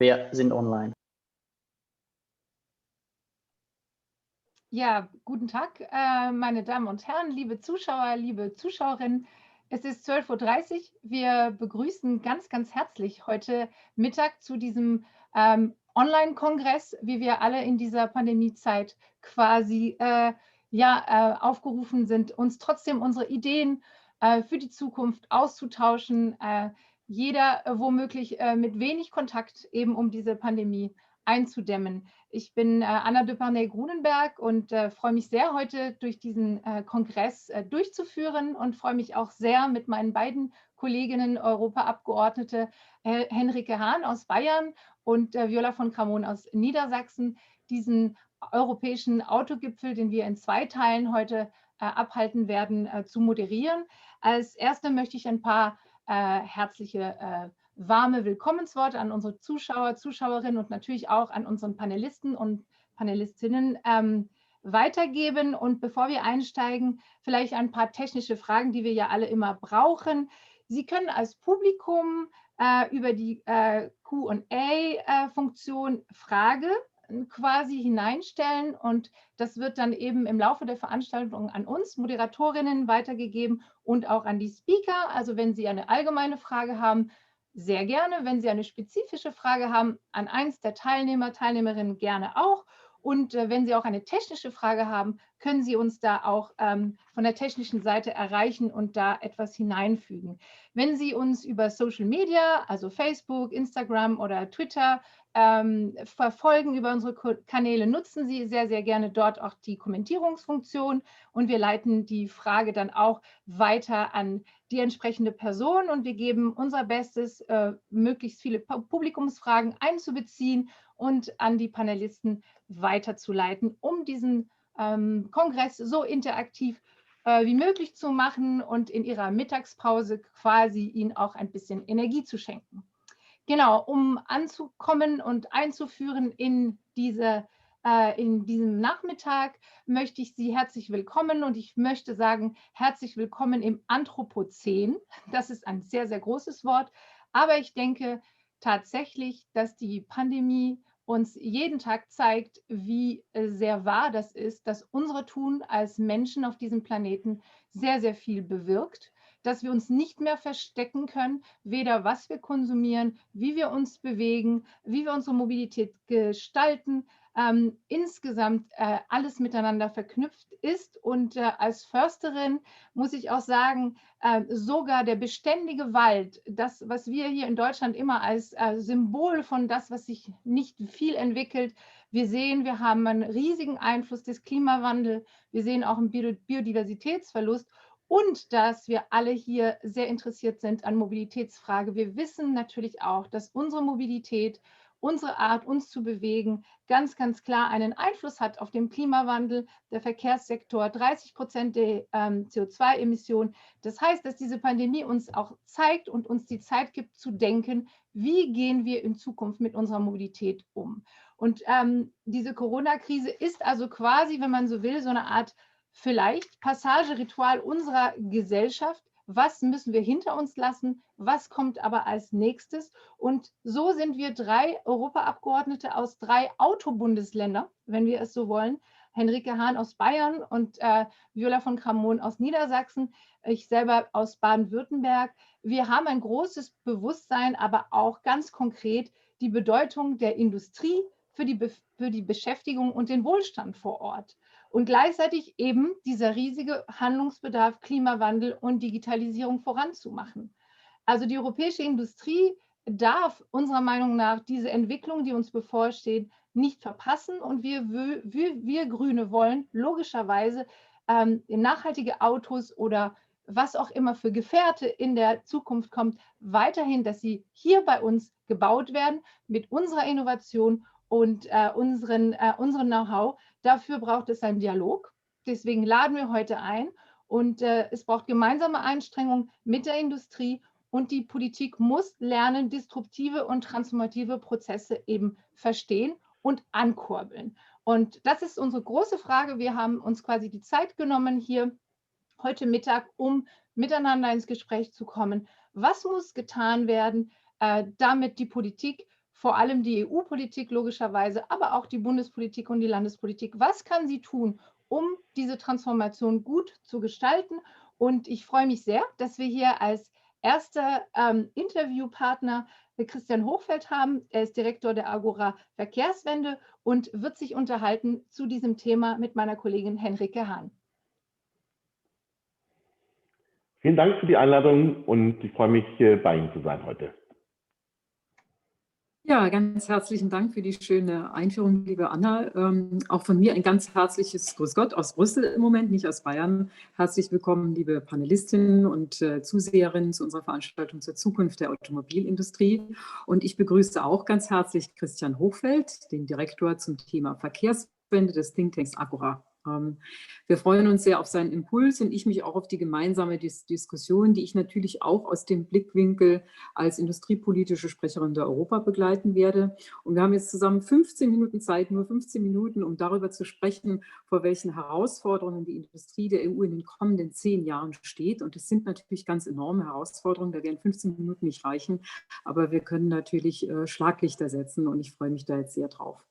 Wir sind online. Ja, guten Tag, meine Damen und Herren, liebe Zuschauer, liebe Zuschauerinnen. Es ist 12:30 Uhr. Wir begrüßen ganz, ganz herzlich heute Mittag zu diesem Online-Kongress, wie wir alle in dieser Pandemiezeit quasi aufgerufen sind, uns trotzdem unsere Ideen für die Zukunft auszutauschen. Jeder womöglich mit wenig Kontakt eben um diese Pandemie einzudämmen. Ich bin Anna Depernay-Grunenberg und freue mich sehr, heute durch diesen Kongress durchzuführen und freue mich auch sehr, mit meinen beiden Kolleginnen, Europaabgeordnete Henrike Hahn aus Bayern und Viola von Kramon aus Niedersachsen, diesen europäischen Autogipfel, den wir in 2 Teilen heute abhalten werden, zu moderieren. Als Erste möchte ich ein paar herzliche warme Willkommensworte an unsere Zuschauer, Zuschauerinnen und natürlich auch an unseren Panelisten und Panelistinnen weitergeben. Und bevor wir einsteigen, vielleicht ein paar technische Fragen, die wir ja alle immer brauchen. Sie können als Publikum über die Q&A-Funktion Frage quasi hineinstellen und das wird dann eben im Laufe der Veranstaltung an uns Moderatorinnen weitergegeben und auch an die Speaker. Also wenn Sie eine allgemeine Frage haben, sehr gerne. Wenn Sie eine spezifische Frage haben, an eins der Teilnehmer, Teilnehmerinnen gerne auch. Und wenn Sie auch eine technische Frage haben, können Sie uns da auch von der technischen Seite erreichen und da etwas hineinfügen. Wenn Sie uns über Social Media, also Facebook, Instagram oder Twitter, verfolgen über unsere Kanäle, nutzen Sie sehr, sehr gerne dort auch die Kommentierungsfunktion und wir leiten die Frage dann auch weiter an die entsprechende Person und wir geben unser Bestes, möglichst viele Publikumsfragen einzubeziehen und an die Panelisten weiterzuleiten, um diesen Kongress so interaktiv wie möglich zu machen und in ihrer Mittagspause quasi ihnen auch ein bisschen Energie zu schenken. Genau, um anzukommen und einzuführen in diesem Nachmittag möchte ich Sie herzlich willkommen und ich möchte sagen, herzlich willkommen im Anthropozän. Das ist ein sehr, sehr großes Wort, aber ich denke tatsächlich, dass die Pandemie uns jeden Tag zeigt, wie sehr wahr das ist, dass unser Tun als Menschen auf diesem Planeten sehr, sehr viel bewirkt, dass wir uns nicht mehr verstecken können, weder was wir konsumieren, wie wir uns bewegen, wie wir unsere Mobilität gestalten, insgesamt alles miteinander verknüpft ist. Und als Försterin muss ich auch sagen, sogar der beständige Wald, das, was wir hier in Deutschland immer als Symbol von das, was sich nicht viel entwickelt, wir sehen, wir haben einen riesigen Einfluss des Klimawandels, wir sehen auch einen Biodiversitätsverlust und dass wir alle hier sehr interessiert sind an Mobilitätsfrage. Wir wissen natürlich auch, dass unsere Mobilität, unsere Art, uns zu bewegen, ganz, ganz klar einen Einfluss hat auf den Klimawandel. Der Verkehrssektor 30% der CO2-Emissionen. Das heißt, dass diese Pandemie uns auch zeigt und uns die Zeit gibt zu denken, wie gehen wir in Zukunft mit unserer Mobilität um. Und diese Corona-Krise ist also quasi, wenn man so will, so eine Art vielleicht Passageritual unserer Gesellschaft. Was müssen wir hinter uns lassen? Was kommt aber als nächstes? Und so sind wir 3 Europaabgeordnete aus 3 Autobundesländern, wenn wir es so wollen. Henrike Hahn aus Bayern und Viola von Kramon aus Niedersachsen, ich selber aus Baden-Württemberg. Wir haben ein großes Bewusstsein, aber auch ganz konkret die Bedeutung der Industrie für die Beschäftigung und den Wohlstand vor Ort. Und gleichzeitig eben dieser riesige Handlungsbedarf, Klimawandel und Digitalisierung voranzumachen. Also die europäische Industrie darf unserer Meinung nach diese Entwicklung, die uns bevorsteht, nicht verpassen. Und wir Grüne wollen logischerweise nachhaltige Autos oder was auch immer für Gefährte in der Zukunft kommt, weiterhin, dass sie hier bei uns gebaut werden mit unserer Innovation und unserem Know-how. Dafür braucht es einen Dialog. Deswegen laden wir heute ein und es braucht gemeinsame Anstrengungen mit der Industrie und die Politik muss lernen, disruptive und transformative Prozesse eben verstehen und ankurbeln. Und das ist unsere große Frage. Wir haben uns quasi die Zeit genommen hier heute Mittag, um miteinander ins Gespräch zu kommen. Was muss getan werden, damit die Politik vor allem die EU-Politik logischerweise, aber auch die Bundespolitik und die Landespolitik. Was kann sie tun, um diese Transformation gut zu gestalten? Und ich freue mich sehr, dass wir hier als erster Interviewpartner Christian Hochfeld haben. Er ist Direktor der Agora Verkehrswende und wird sich unterhalten zu diesem Thema mit meiner Kollegin Henrike Hahn. Vielen Dank für die Einladung und ich freue mich, bei Ihnen zu sein heute. Ja, ganz herzlichen Dank für die schöne Einführung, liebe Anna. Auch von mir ein ganz herzliches Grüß Gott aus Brüssel im Moment, nicht aus Bayern. Herzlich willkommen, liebe Panelistinnen und Zuseherinnen zu unserer Veranstaltung zur Zukunft der Automobilindustrie. Und ich begrüße auch ganz herzlich Christian Hochfeld, den Direktor zum Thema Verkehrswende des Thinktanks Agora. Wir freuen uns sehr auf seinen Impuls und ich mich auch auf die gemeinsame Diskussion, die ich natürlich auch aus dem Blickwinkel als industriepolitische Sprecherin der Europa begleiten werde. Und wir haben jetzt zusammen 15 Minuten Zeit, nur 15 Minuten, um darüber zu sprechen, vor welchen Herausforderungen die Industrie der EU in den kommenden 10 Jahren steht. Und es sind natürlich ganz enorme Herausforderungen, da werden 15 Minuten nicht reichen, aber wir können natürlich Schlaglichter setzen und ich freue mich da jetzt sehr drauf.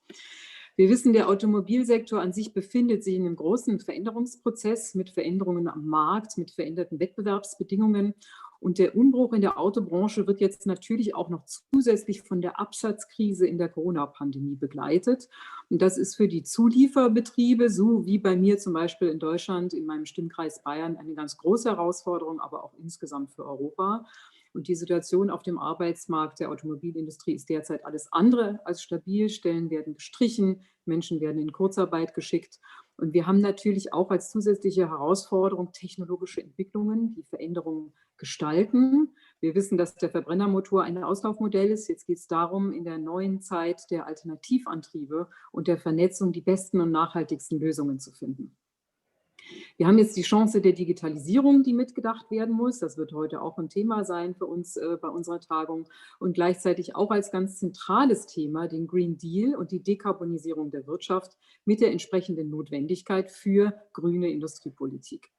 Wir wissen, der Automobilsektor an sich befindet sich in einem großen Veränderungsprozess mit Veränderungen am Markt, mit veränderten Wettbewerbsbedingungen. Und der Umbruch in der Autobranche wird jetzt natürlich auch noch zusätzlich von der Absatzkrise in der Corona-Pandemie begleitet. Und das ist für die Zulieferbetriebe, so wie bei mir zum Beispiel in Deutschland, in meinem Stimmkreis Bayern, eine ganz große Herausforderung, aber auch insgesamt für Europa. Und die Situation auf dem Arbeitsmarkt der Automobilindustrie ist derzeit alles andere als stabil. Stellen werden gestrichen, Menschen werden in Kurzarbeit geschickt. Und wir haben natürlich auch als zusätzliche Herausforderung technologische Entwicklungen, die Veränderungen gestalten. Wir wissen, dass der Verbrennermotor ein Auslaufmodell ist. Jetzt geht es darum, in der neuen Zeit der Alternativantriebe und der Vernetzung die besten und nachhaltigsten Lösungen zu finden. Wir haben jetzt die Chance der Digitalisierung, die mitgedacht werden muss. Das wird heute auch ein Thema sein für uns bei unserer Tagung. Und gleichzeitig auch als ganz zentrales Thema den Green Deal und die Dekarbonisierung der Wirtschaft mit der entsprechenden Notwendigkeit für grüne Industriepolitik.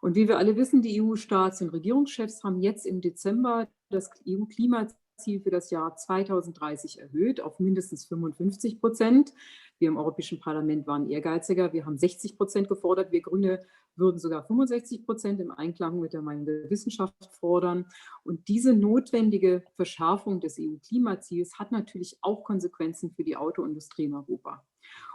Und wie wir alle wissen, die EU-Staats- und Regierungschefs haben jetzt im Dezember das EU-Klimaziel für das Jahr 2030 erhöht auf mindestens 55%. Wir im Europäischen Parlament waren ehrgeiziger. Wir haben 60% gefordert. Wir Grüne würden sogar 65% im Einklang mit der Meinung der Wissenschaft fordern. Und diese notwendige Verschärfung des EU-Klimaziels hat natürlich auch Konsequenzen für die Autoindustrie in Europa.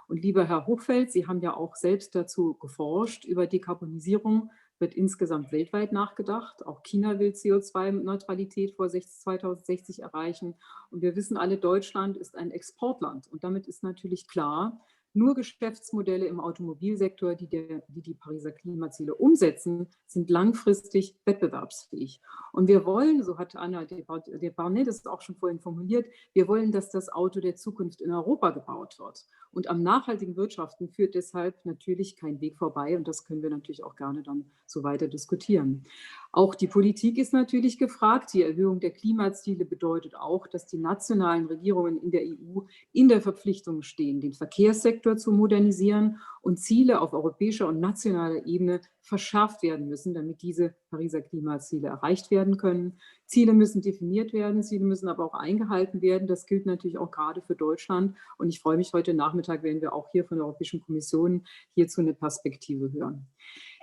Und lieber Herr Hochfeld, Sie haben ja auch selbst dazu geforscht. Über Dekarbonisierung wird insgesamt weltweit nachgedacht. Auch China will CO2-Neutralität vor 2060 erreichen. Und wir wissen alle, Deutschland ist ein Exportland. Und damit ist natürlich klar, nur Geschäftsmodelle im Automobilsektor, die die Pariser Klimaziele umsetzen, sind langfristig wettbewerbsfähig. Und wir wollen, so hat Anna de Barnet das auch schon vorhin formuliert, wir wollen, dass das Auto der Zukunft in Europa gebaut wird. Und am nachhaltigen Wirtschaften führt deshalb natürlich kein Weg vorbei. Und das können wir natürlich auch gerne dann so weiter diskutieren. Auch die Politik ist natürlich gefragt. Die Erhöhung der Klimaziele bedeutet auch, dass die nationalen Regierungen in der EU in der Verpflichtung stehen, den Verkehrssektor zu modernisieren und Ziele auf europäischer und nationaler Ebene verschärft werden müssen, damit diese Pariser Klimaziele erreicht werden können. Ziele müssen definiert werden, Ziele müssen aber auch eingehalten werden. Das gilt natürlich auch gerade für Deutschland. Und ich freue mich, heute Nachmittag werden wir auch hier von der Europäischen Kommission hierzu eine Perspektive hören.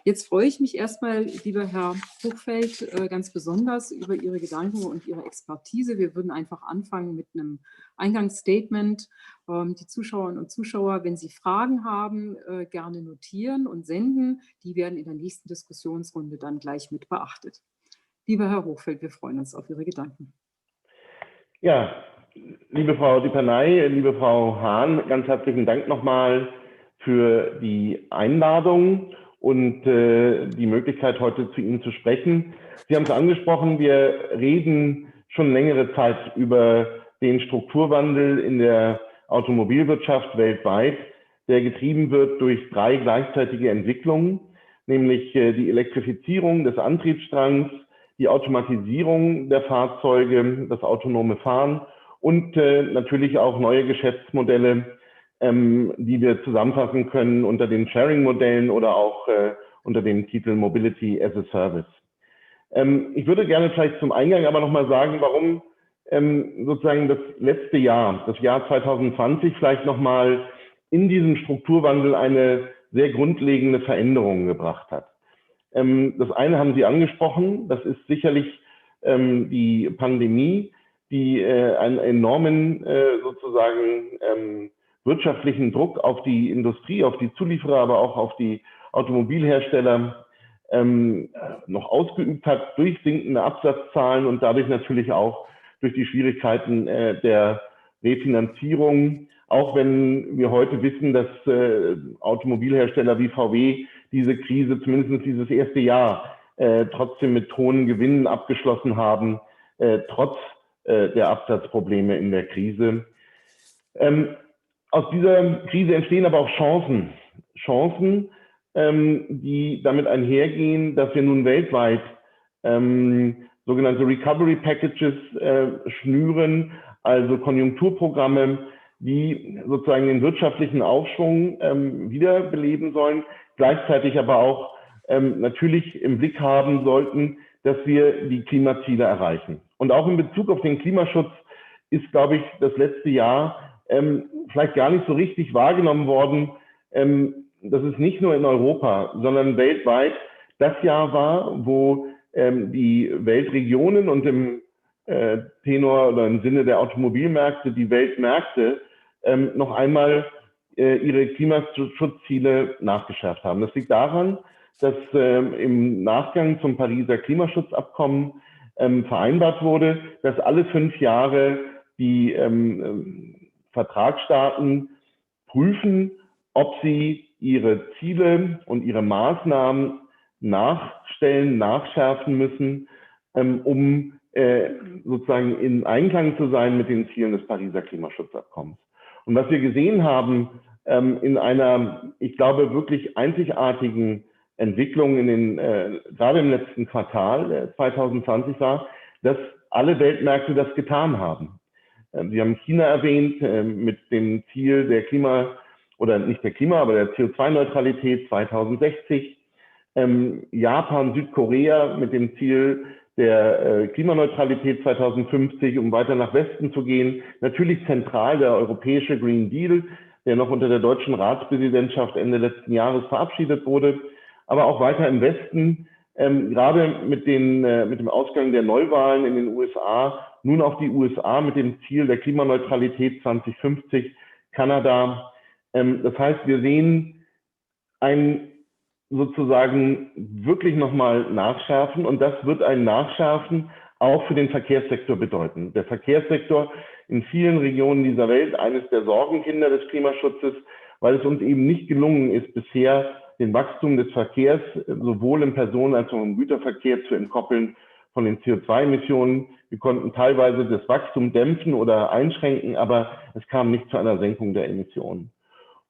Jetzt freue ich mich erstmal, lieber Herr Hochfeld, ganz besonders über Ihre Gedanken und Ihre Expertise. Wir würden einfach anfangen mit einem Eingangsstatement. Die Zuschauerinnen und Zuschauer, wenn Sie Fragen haben, gerne notieren und senden. Die werden in der nächsten Diskussionsrunde dann gleich mit beachtet. Lieber Herr Hochfeld, wir freuen uns auf Ihre Gedanken. Ja, liebe Frau Dipernay, liebe Frau Hahn, ganz herzlichen Dank nochmal für die Einladung und die Möglichkeit, heute zu Ihnen zu sprechen. Sie haben es angesprochen, wir reden schon längere Zeit über den Strukturwandel in der Automobilwirtschaft weltweit, der getrieben wird durch 3 gleichzeitige Entwicklungen, nämlich die Elektrifizierung des Antriebsstrangs, die Automatisierung der Fahrzeuge, das autonome Fahren und natürlich auch neue Geschäftsmodelle, die wir zusammenfassen können unter den Sharing-Modellen oder auch unter dem Titel Mobility as a Service. Ich würde gerne vielleicht zum Eingang aber nochmal sagen, warum sozusagen das letzte Jahr, das Jahr 2020, vielleicht nochmal in diesem Strukturwandel eine sehr grundlegende Veränderung gebracht hat. Das eine haben Sie angesprochen, das ist sicherlich die Pandemie, die einen enormen sozusagen wirtschaftlichen Druck auf die Industrie, auf die Zulieferer, aber auch auf die Automobilhersteller noch ausgeübt hat durch sinkende Absatzzahlen und dadurch natürlich auch durch die Schwierigkeiten der Refinanzierung. Auch wenn wir heute wissen, dass Automobilhersteller wie VW diese Krise, zumindest dieses erste Jahr, trotzdem mit hohen Gewinnen abgeschlossen haben, trotz der Absatzprobleme in der Krise. Aus dieser Krise entstehen aber auch Chancen. Chancen, die damit einhergehen, dass wir nun weltweit sogenannte Recovery Packages schnüren, also Konjunkturprogramme, die sozusagen den wirtschaftlichen Aufschwung wiederbeleben sollen, gleichzeitig aber auch natürlich im Blick haben sollten, dass wir die Klimaziele erreichen. Und auch in Bezug auf den Klimaschutz ist, glaube ich, das letzte Jahr vielleicht gar nicht so richtig wahrgenommen worden, dass es nicht nur in Europa, sondern weltweit das Jahr war, wo die Weltregionen und im Tenor oder im Sinne der Automobilmärkte, die Weltmärkte, noch einmal ihre Klimaschutzziele nachgeschärft haben. Das liegt daran, dass im Nachgang zum Pariser Klimaschutzabkommen vereinbart wurde, dass alle 5 Jahre die Vertragsstaaten prüfen, ob sie ihre Ziele und ihre Maßnahmen nachstellen, nachschärfen müssen, um sozusagen in Einklang zu sein mit den Zielen des Pariser Klimaschutzabkommens. Und was wir gesehen haben in einer, ich glaube, wirklich einzigartigen Entwicklung gerade im letzten Quartal 2020 war, dass alle Weltmärkte das getan haben. Sie haben China erwähnt mit dem Ziel der aber der CO2-Neutralität 2060. Japan, Südkorea mit dem Ziel der Klimaneutralität 2050, um weiter nach Westen zu gehen. Natürlich zentral der europäische Green Deal, der noch unter der deutschen Ratspräsidentschaft Ende letzten Jahres verabschiedet wurde. Aber auch weiter im Westen, gerade mit dem Ausgang der Neuwahlen in den USA, nun auch die USA mit dem Ziel der Klimaneutralität 2050, Kanada. Das heißt, wir sehen ein sozusagen wirklich nochmal nachschärfen und das wird ein Nachschärfen auch für den Verkehrssektor bedeuten. Der Verkehrssektor in vielen Regionen dieser Welt eines der Sorgenkinder des Klimaschutzes, weil es uns eben nicht gelungen ist, bisher den Wachstum des Verkehrs sowohl im Personen- als auch im Güterverkehr zu entkoppeln von den CO2-Emissionen. Wir konnten teilweise das Wachstum dämpfen oder einschränken, aber es kam nicht zu einer Senkung der Emissionen.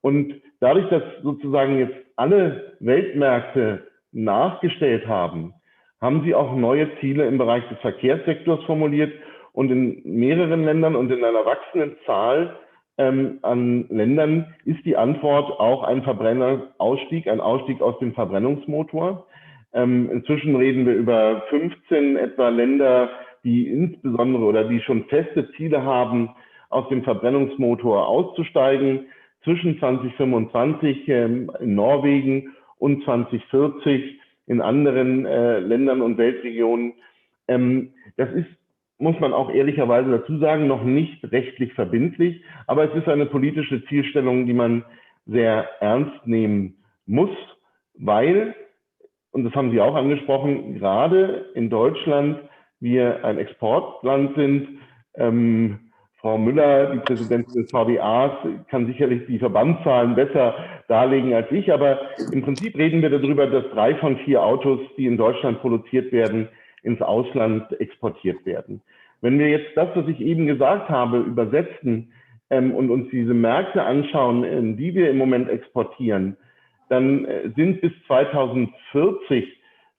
Und dadurch, dass sozusagen jetzt alle Weltmärkte nachgestellt haben, haben sie auch neue Ziele im Bereich des Verkehrssektors formuliert und in mehreren Ländern und in einer wachsenden Zahl an Ländern ist die Antwort auch ein Verbrennerausstieg, ein Ausstieg aus dem Verbrennungsmotor. Inzwischen reden wir über 15 etwa Länder, die insbesondere oder die schon feste Ziele haben, aus dem Verbrennungsmotor auszusteigen. Zwischen 2025 in Norwegen und 2040 in anderen Ländern und Weltregionen. Das ist, muss man auch ehrlicherweise dazu sagen, noch nicht rechtlich verbindlich, aber es ist eine politische Zielstellung, die man sehr ernst nehmen muss, weil, und das haben Sie auch angesprochen, gerade in Deutschland wir ein Exportland sind. Frau Müller, die Präsidentin des VDAs, kann sicherlich die Verbandszahlen besser darlegen als ich, aber im Prinzip reden wir darüber, dass 3 von 4 Autos, die in Deutschland produziert werden, ins Ausland exportiert werden. Wenn wir jetzt das, was ich eben gesagt habe, übersetzen und uns diese Märkte anschauen, in die wir im Moment exportieren, dann sind bis 2040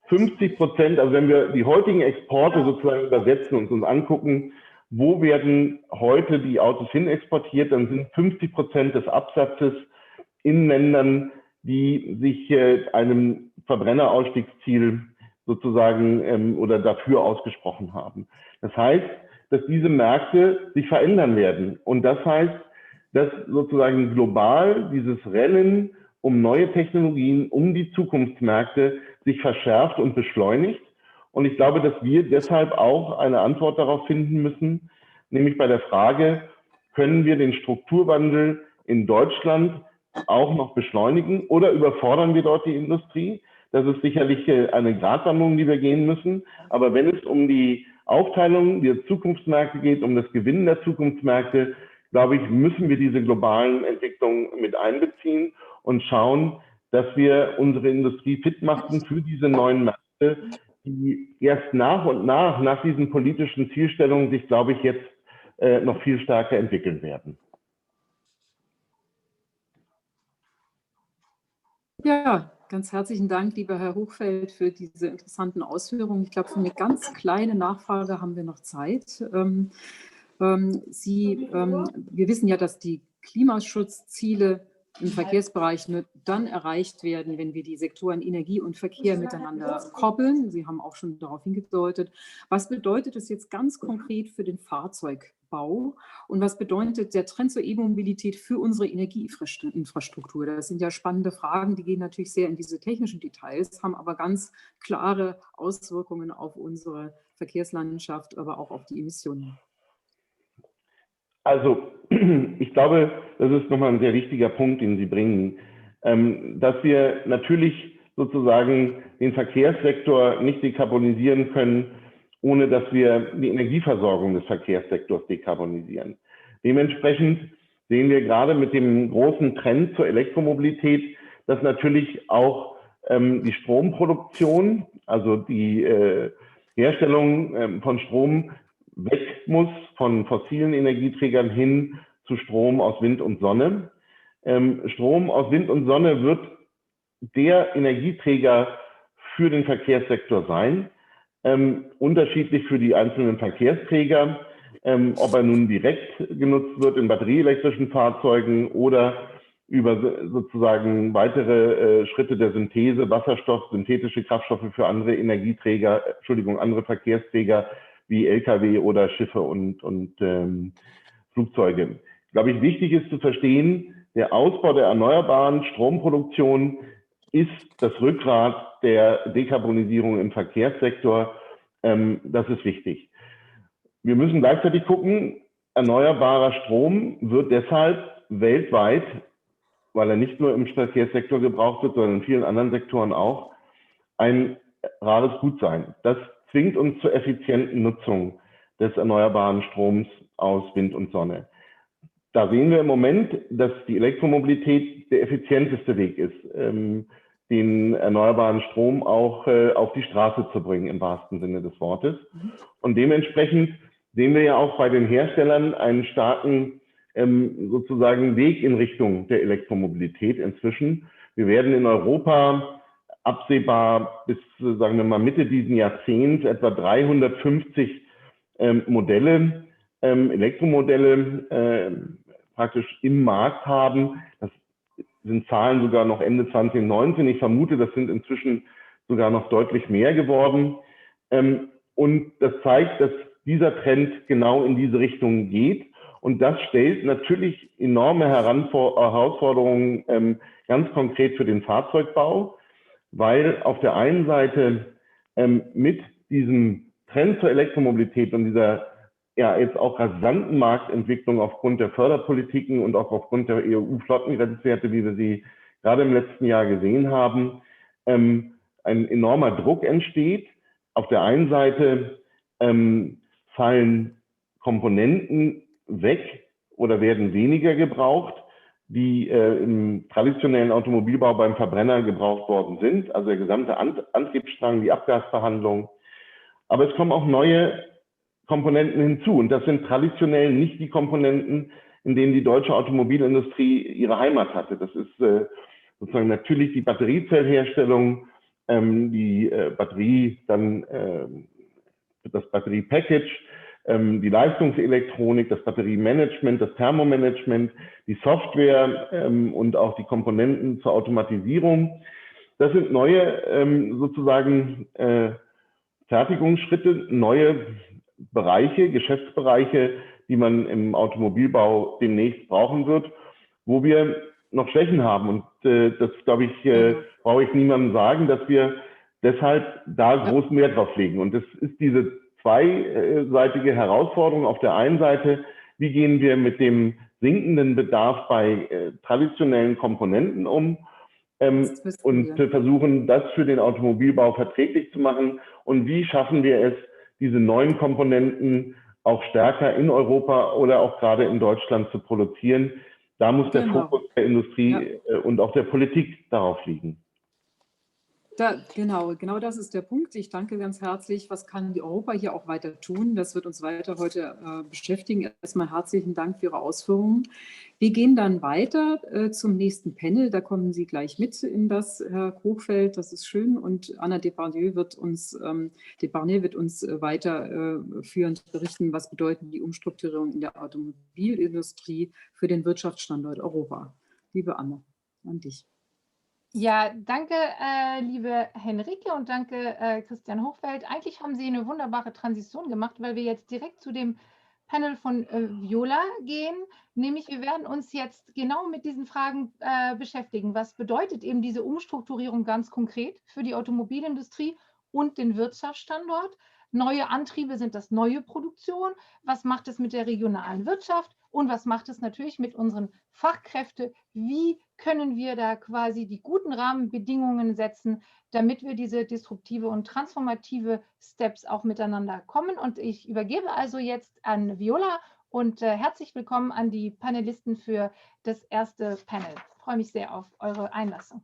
50%, also wenn wir die heutigen Exporte sozusagen übersetzen und uns angucken, wo werden heute die Autos hin exportiert, dann sind 50% des Absatzes in Ländern, die sich einem Verbrennerausstiegsziel sozusagen oder dafür ausgesprochen haben. Das heißt, dass diese Märkte sich verändern werden. Und das heißt, dass sozusagen global dieses Rennen um neue Technologien, um die Zukunftsmärkte sich verschärft und beschleunigt. Und ich glaube, dass wir deshalb auch eine Antwort darauf finden müssen, nämlich bei der Frage, können wir den Strukturwandel in Deutschland auch noch beschleunigen oder überfordern wir dort die Industrie? Das ist sicherlich eine Gratwanderung, die wir gehen müssen. Aber wenn es um die Aufteilung der Zukunftsmärkte geht, um das Gewinnen der Zukunftsmärkte, glaube ich, müssen wir diese globalen Entwicklungen mit einbeziehen und schauen, dass wir unsere Industrie fit machen für diese neuen Märkte, die erst nach und nach diesen politischen Zielstellungen sich, glaube ich, jetzt noch viel stärker entwickeln werden. Ja, ganz herzlichen Dank, lieber Herr Hochfeld, für diese interessanten Ausführungen. Ich glaube, für eine ganz kleine Nachfrage haben wir noch Zeit. Wir wissen ja, dass die Klimaschutzziele im Verkehrsbereich nur dann erreicht werden, wenn wir die Sektoren Energie und Verkehr miteinander koppeln. Sie haben auch schon darauf hingedeutet. Was bedeutet das jetzt ganz konkret für den Fahrzeugbau? Und was bedeutet der Trend zur E-Mobilität für unsere Energieinfrastruktur? Das sind ja spannende Fragen, die gehen natürlich sehr in diese technischen Details, haben aber ganz klare Auswirkungen auf unsere Verkehrslandschaft, aber auch auf die Emissionen. Also, ich glaube, das ist nochmal ein sehr wichtiger Punkt, den Sie bringen, dass wir natürlich sozusagen den Verkehrssektor nicht dekarbonisieren können, ohne dass wir die Energieversorgung des Verkehrssektors dekarbonisieren. Dementsprechend sehen wir gerade mit dem großen Trend zur Elektromobilität, dass natürlich auch die Stromproduktion, also die Herstellung von Strom, weg muss von fossilen Energieträgern hin zu Strom aus Wind und Sonne. Strom aus Wind und Sonne wird der Energieträger für den Verkehrssektor sein, unterschiedlich für die einzelnen Verkehrsträger, ob er nun direkt genutzt wird in batterieelektrischen Fahrzeugen oder über sozusagen weitere Schritte der Synthese, Wasserstoff, synthetische Kraftstoffe für andere Energieträger, andere Verkehrsträger, wie Lkw oder Schiffe und Flugzeuge. Glaube ich, wichtig ist zu verstehen, der Ausbau der erneuerbaren Stromproduktion ist das Rückgrat der Dekarbonisierung im Verkehrssektor. Das ist wichtig. Wir müssen gleichzeitig gucken, erneuerbarer Strom wird deshalb weltweit, weil er nicht nur im Verkehrssektor gebraucht wird, sondern in vielen anderen Sektoren auch, ein rares Gut sein. Das zwingt uns zur effizienten Nutzung des erneuerbaren Stroms aus Wind und Sonne. Da sehen wir im Moment, dass die Elektromobilität der effizienteste Weg ist, den erneuerbaren Strom auch auf die Straße zu bringen, im wahrsten Sinne des Wortes. Und dementsprechend sehen wir ja auch bei den Herstellern einen starken sozusagen Weg in Richtung der Elektromobilität inzwischen. Wir werden in Europa absehbar bis, sagen wir mal, Mitte diesen Jahrzehnts etwa 350 Modelle, Elektromodelle praktisch im Markt haben. Das sind Zahlen sogar noch Ende 2019. Ich vermute, das sind inzwischen sogar noch deutlich mehr geworden. Und das zeigt, dass dieser Trend genau in diese Richtung geht. Und das stellt natürlich enorme Herausforderungen ganz konkret für den Fahrzeugbau, weil auf der einen Seite mit diesem Trend zur Elektromobilität und dieser ja jetzt auch rasanten Marktentwicklung aufgrund der Förderpolitiken und auch aufgrund der EU-Flottengrenzwerte, wie wir sie gerade im letzten Jahr gesehen haben, ein enormer Druck entsteht. Auf der einen Seite fallen Komponenten weg oder werden weniger gebraucht, die im traditionellen Automobilbau beim Verbrenner gebraucht worden sind, also der gesamte Antriebsstrang, die Abgasbehandlung. Aber es kommen auch neue Komponenten hinzu und das sind traditionell nicht die Komponenten, in denen die deutsche Automobilindustrie ihre Heimat hatte. Das ist sozusagen natürlich die Batteriezellherstellung, die Batterie, dann das Batteriepackage, die Leistungselektronik, das Batteriemanagement, das Thermomanagement, die Software und auch die Komponenten zur Automatisierung. Das sind neue sozusagen Fertigungsschritte, neue Bereiche, Geschäftsbereiche, die man im Automobilbau demnächst brauchen wird, wo wir noch Schwächen haben. Und das, glaube ich, brauche ich niemandem sagen, dass wir deshalb da großen Wert drauf legen. Und das ist diese zweiseitige Herausforderung. Auf der einen Seite, wie gehen wir mit dem sinkenden Bedarf bei traditionellen Komponenten um und versuchen, das für den Automobilbau verträglich zu machen. Und wie schaffen wir es, diese neuen Komponenten auch stärker in Europa oder auch gerade in Deutschland zu produzieren. Da muss der Fokus der Industrie und auch der Politik darauf liegen. Genau das ist der Punkt. Ich danke ganz herzlich. Was kann Europa hier auch weiter tun? Das wird uns weiter heute beschäftigen. Erstmal herzlichen Dank für Ihre Ausführungen. Wir gehen dann weiter zum nächsten Panel. Da kommen Sie gleich mit in das, Herr Hochfeld. Das ist schön. Und Anna Depardieu wird uns weiterführend berichten, was bedeuten die Umstrukturierungen in der Automobilindustrie für den Wirtschaftsstandort Europa. Liebe Anna, an dich. Ja, danke, liebe Henrike und danke, Christian Hochfeld. Eigentlich haben Sie eine wunderbare Transition gemacht, weil wir jetzt direkt zu dem Panel von Viola gehen. Nämlich, wir werden uns jetzt genau mit diesen Fragen beschäftigen. Was bedeutet eben diese Umstrukturierung ganz konkret für die Automobilindustrie und den Wirtschaftsstandort? Neue Antriebe, sind das neue Produktion? Was macht es mit der regionalen Wirtschaft? Und was macht es natürlich mit unseren Fachkräften? Wie können wir da quasi die guten Rahmenbedingungen setzen, damit wir diese disruptive und transformative Steps auch miteinander kommen? Und ich übergebe also jetzt an Viola und herzlich willkommen an die Panelisten für das erste Panel. Ich freue mich sehr auf eure Einlassung.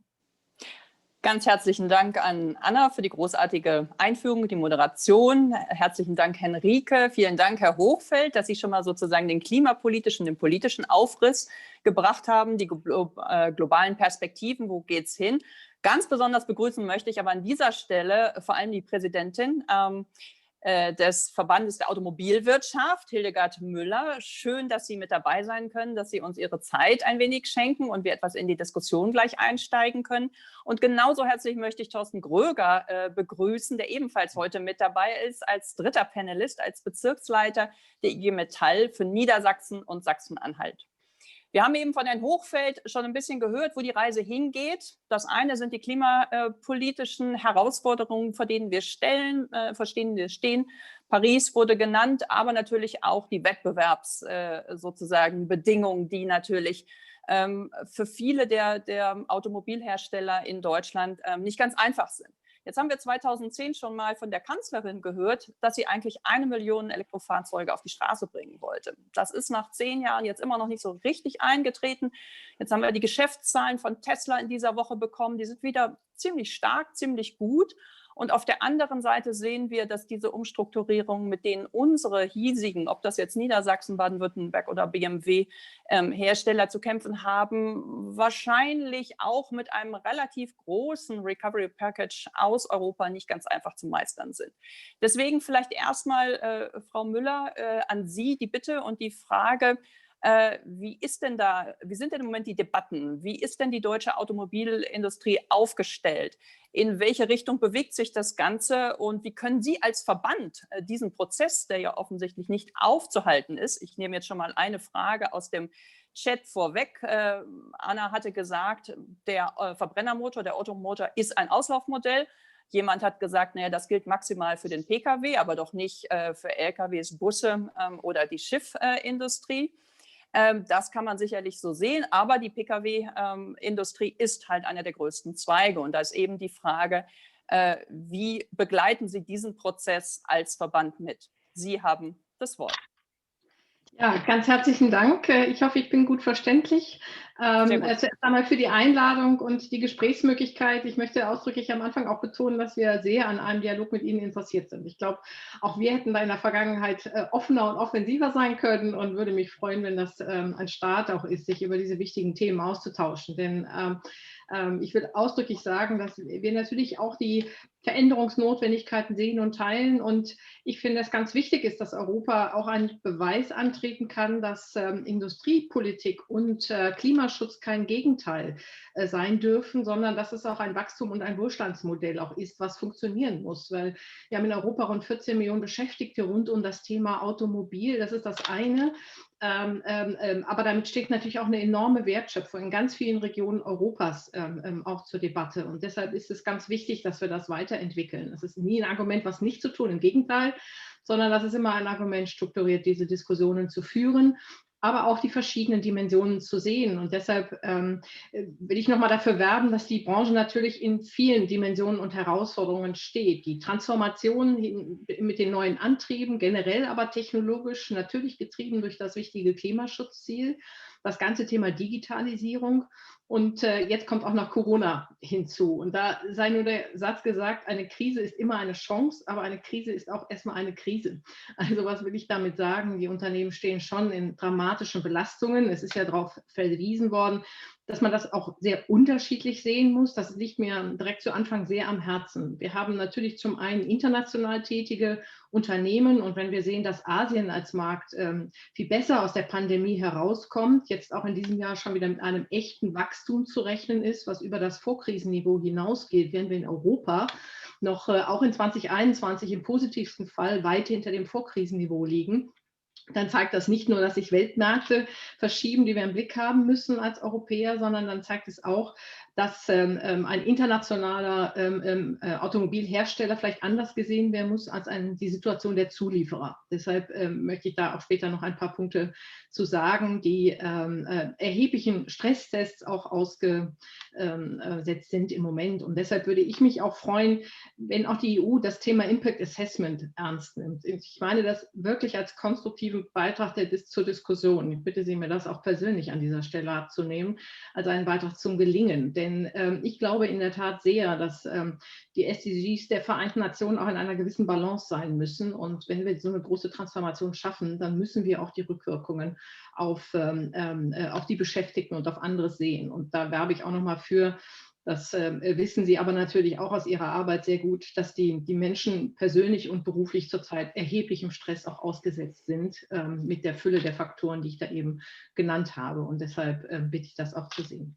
Ganz herzlichen Dank an Anna für die großartige Einführung, die Moderation. Herzlichen Dank, Henrike. Vielen Dank, Herr Hochfeld, dass Sie schon mal sozusagen den klimapolitischen, den politischen Aufriss gebracht haben, die globalen Perspektiven, wo geht es hin. Ganz besonders begrüßen möchte ich aber an dieser Stelle vor allem die Präsidentin des Verbandes der Automobilwirtschaft, Hildegard Müller. Schön, dass Sie mit dabei sein können, dass Sie uns Ihre Zeit ein wenig schenken und wir etwas in die Diskussion gleich einsteigen können. Und genauso herzlich möchte ich Thorsten Gröger begrüßen, der ebenfalls heute mit dabei ist, als dritter Panelist, als Bezirksleiter der IG Metall für Niedersachsen und Sachsen-Anhalt. Wir haben eben von Herrn Hochfeld schon ein bisschen gehört, wo die Reise hingeht. Das eine sind die klimapolitischen Herausforderungen, vor denen wir stehen. Paris wurde genannt, aber natürlich auch die Wettbewerbsbedingungen, die natürlich für viele der Automobilhersteller in Deutschland nicht ganz einfach sind. Jetzt haben wir 2010 schon mal von der Kanzlerin gehört, dass sie eigentlich 1 Million Elektrofahrzeuge auf die Straße bringen wollte. Das ist nach 10 Jahren jetzt immer noch nicht so richtig eingetreten. Jetzt haben wir die Geschäftszahlen von Tesla in dieser Woche bekommen. Die sind wieder ziemlich stark, ziemlich gut. Und auf der anderen Seite sehen wir, dass diese Umstrukturierungen, mit denen unsere hiesigen, ob das jetzt Niedersachsen, Baden-Württemberg oder BMW Hersteller zu kämpfen haben, wahrscheinlich auch mit einem relativ großen Recovery Package aus Europa nicht ganz einfach zu meistern sind. Deswegen vielleicht erstmal, Frau Müller, an Sie die Bitte und die Frage, wie sind denn im Moment die Debatten? Wie ist denn die deutsche Automobilindustrie aufgestellt? In welche Richtung bewegt sich das Ganze? Und wie können Sie als Verband diesen Prozess, der ja offensichtlich nicht aufzuhalten ist, ich nehme jetzt schon mal eine Frage aus dem Chat vorweg. Anna hatte gesagt, der Verbrennermotor, der Ottomotor ist ein Auslaufmodell. Jemand hat gesagt, naja, das gilt maximal für den Pkw, aber doch nicht für LKWs, Busse oder die Schiffindustrie. Das kann man sicherlich so sehen, aber die Pkw-Industrie ist halt einer der größten Zweige. Und da ist eben die Frage, wie begleiten Sie diesen Prozess als Verband mit? Sie haben das Wort. Ja, ganz herzlichen Dank. Ich hoffe, ich bin gut verständlich. Zuerst einmal für die Einladung und die Gesprächsmöglichkeit. Ich möchte ausdrücklich am Anfang auch betonen, dass wir sehr an einem Dialog mit Ihnen interessiert sind. Ich glaube, auch wir hätten da in der Vergangenheit offener und offensiver sein können und würde mich freuen, wenn das ein Start auch ist, sich über diese wichtigen Themen auszutauschen. Denn ich will ausdrücklich sagen, dass wir natürlich auch die Veränderungsnotwendigkeiten sehen und teilen. Und ich finde, es ganz wichtig ist, dass Europa auch einen Beweis antreten kann, dass Industriepolitik und Klimaschutz Klimaschutz kein Gegenteil sein dürfen, sondern dass es auch ein Wachstum und ein Wohlstandsmodell auch ist, was funktionieren muss. Weil wir haben in Europa rund 14 Millionen Beschäftigte rund um das Thema Automobil. Das ist das eine. Aber damit steht natürlich auch eine enorme Wertschöpfung in ganz vielen Regionen Europas auch zur Debatte. Und deshalb ist es ganz wichtig, dass wir das weiterentwickeln. Es ist nie ein Argument, was nicht zu tun, im Gegenteil, sondern das ist immer ein Argument, strukturiert diese Diskussionen zu führen, aber auch die verschiedenen Dimensionen zu sehen. Und deshalb will ich nochmal dafür werben, dass die Branche natürlich in vielen Dimensionen und Herausforderungen steht. Die Transformation mit den neuen Antrieben, generell aber technologisch, natürlich getrieben durch das wichtige Klimaschutzziel, das ganze Thema Digitalisierung. Und jetzt kommt auch noch Corona hinzu. Und da sei nur der Satz gesagt, eine Krise ist immer eine Chance, aber eine Krise ist auch erstmal eine Krise. Also was will ich damit sagen? Die Unternehmen stehen schon in dramatischen Belastungen. Es ist ja darauf verwiesen worden, dass man das auch sehr unterschiedlich sehen muss. Das liegt mir direkt zu Anfang sehr am Herzen. Wir haben natürlich zum einen international tätige Unternehmen und wenn wir sehen, dass Asien als Markt viel besser aus der Pandemie herauskommt, jetzt auch in diesem Jahr schon wieder mit einem echten Wachstum zu rechnen ist, was über das Vorkrisenniveau hinausgeht, werden wir in Europa noch auch in 2021 im positivsten Fall weit hinter dem Vorkrisenniveau liegen. Dann zeigt das nicht nur, dass sich Weltmärkte verschieben, die wir im Blick haben müssen als Europäer, sondern dann zeigt es auch, dass ein internationaler Automobilhersteller vielleicht anders gesehen werden muss als die Situation der Zulieferer. Deshalb möchte ich da auch später noch ein paar Punkte zu sagen, die erheblichen Stresstests auch ausgesetzt sind im Moment. Und deshalb würde ich mich auch freuen, wenn auch die EU das Thema Impact Assessment ernst nimmt. Ich meine das wirklich als konstruktiven Beitrag zur Diskussion. Ich bitte Sie, mir das auch persönlich an dieser Stelle abzunehmen, als einen Beitrag zum Gelingen. Denn ich glaube in der Tat sehr, dass die SDGs der Vereinten Nationen auch in einer gewissen Balance sein müssen. Und wenn wir so eine große Transformation schaffen, dann müssen wir auch die Rückwirkungen auf die Beschäftigten und auf anderes sehen. Und da werbe ich auch nochmal für. Das wissen Sie aber natürlich auch aus Ihrer Arbeit sehr gut, dass die Menschen persönlich und beruflich zurzeit erheblichem Stress auch ausgesetzt sind mit der Fülle der Faktoren, die ich da eben genannt habe. Und deshalb bitte ich das auch zu sehen.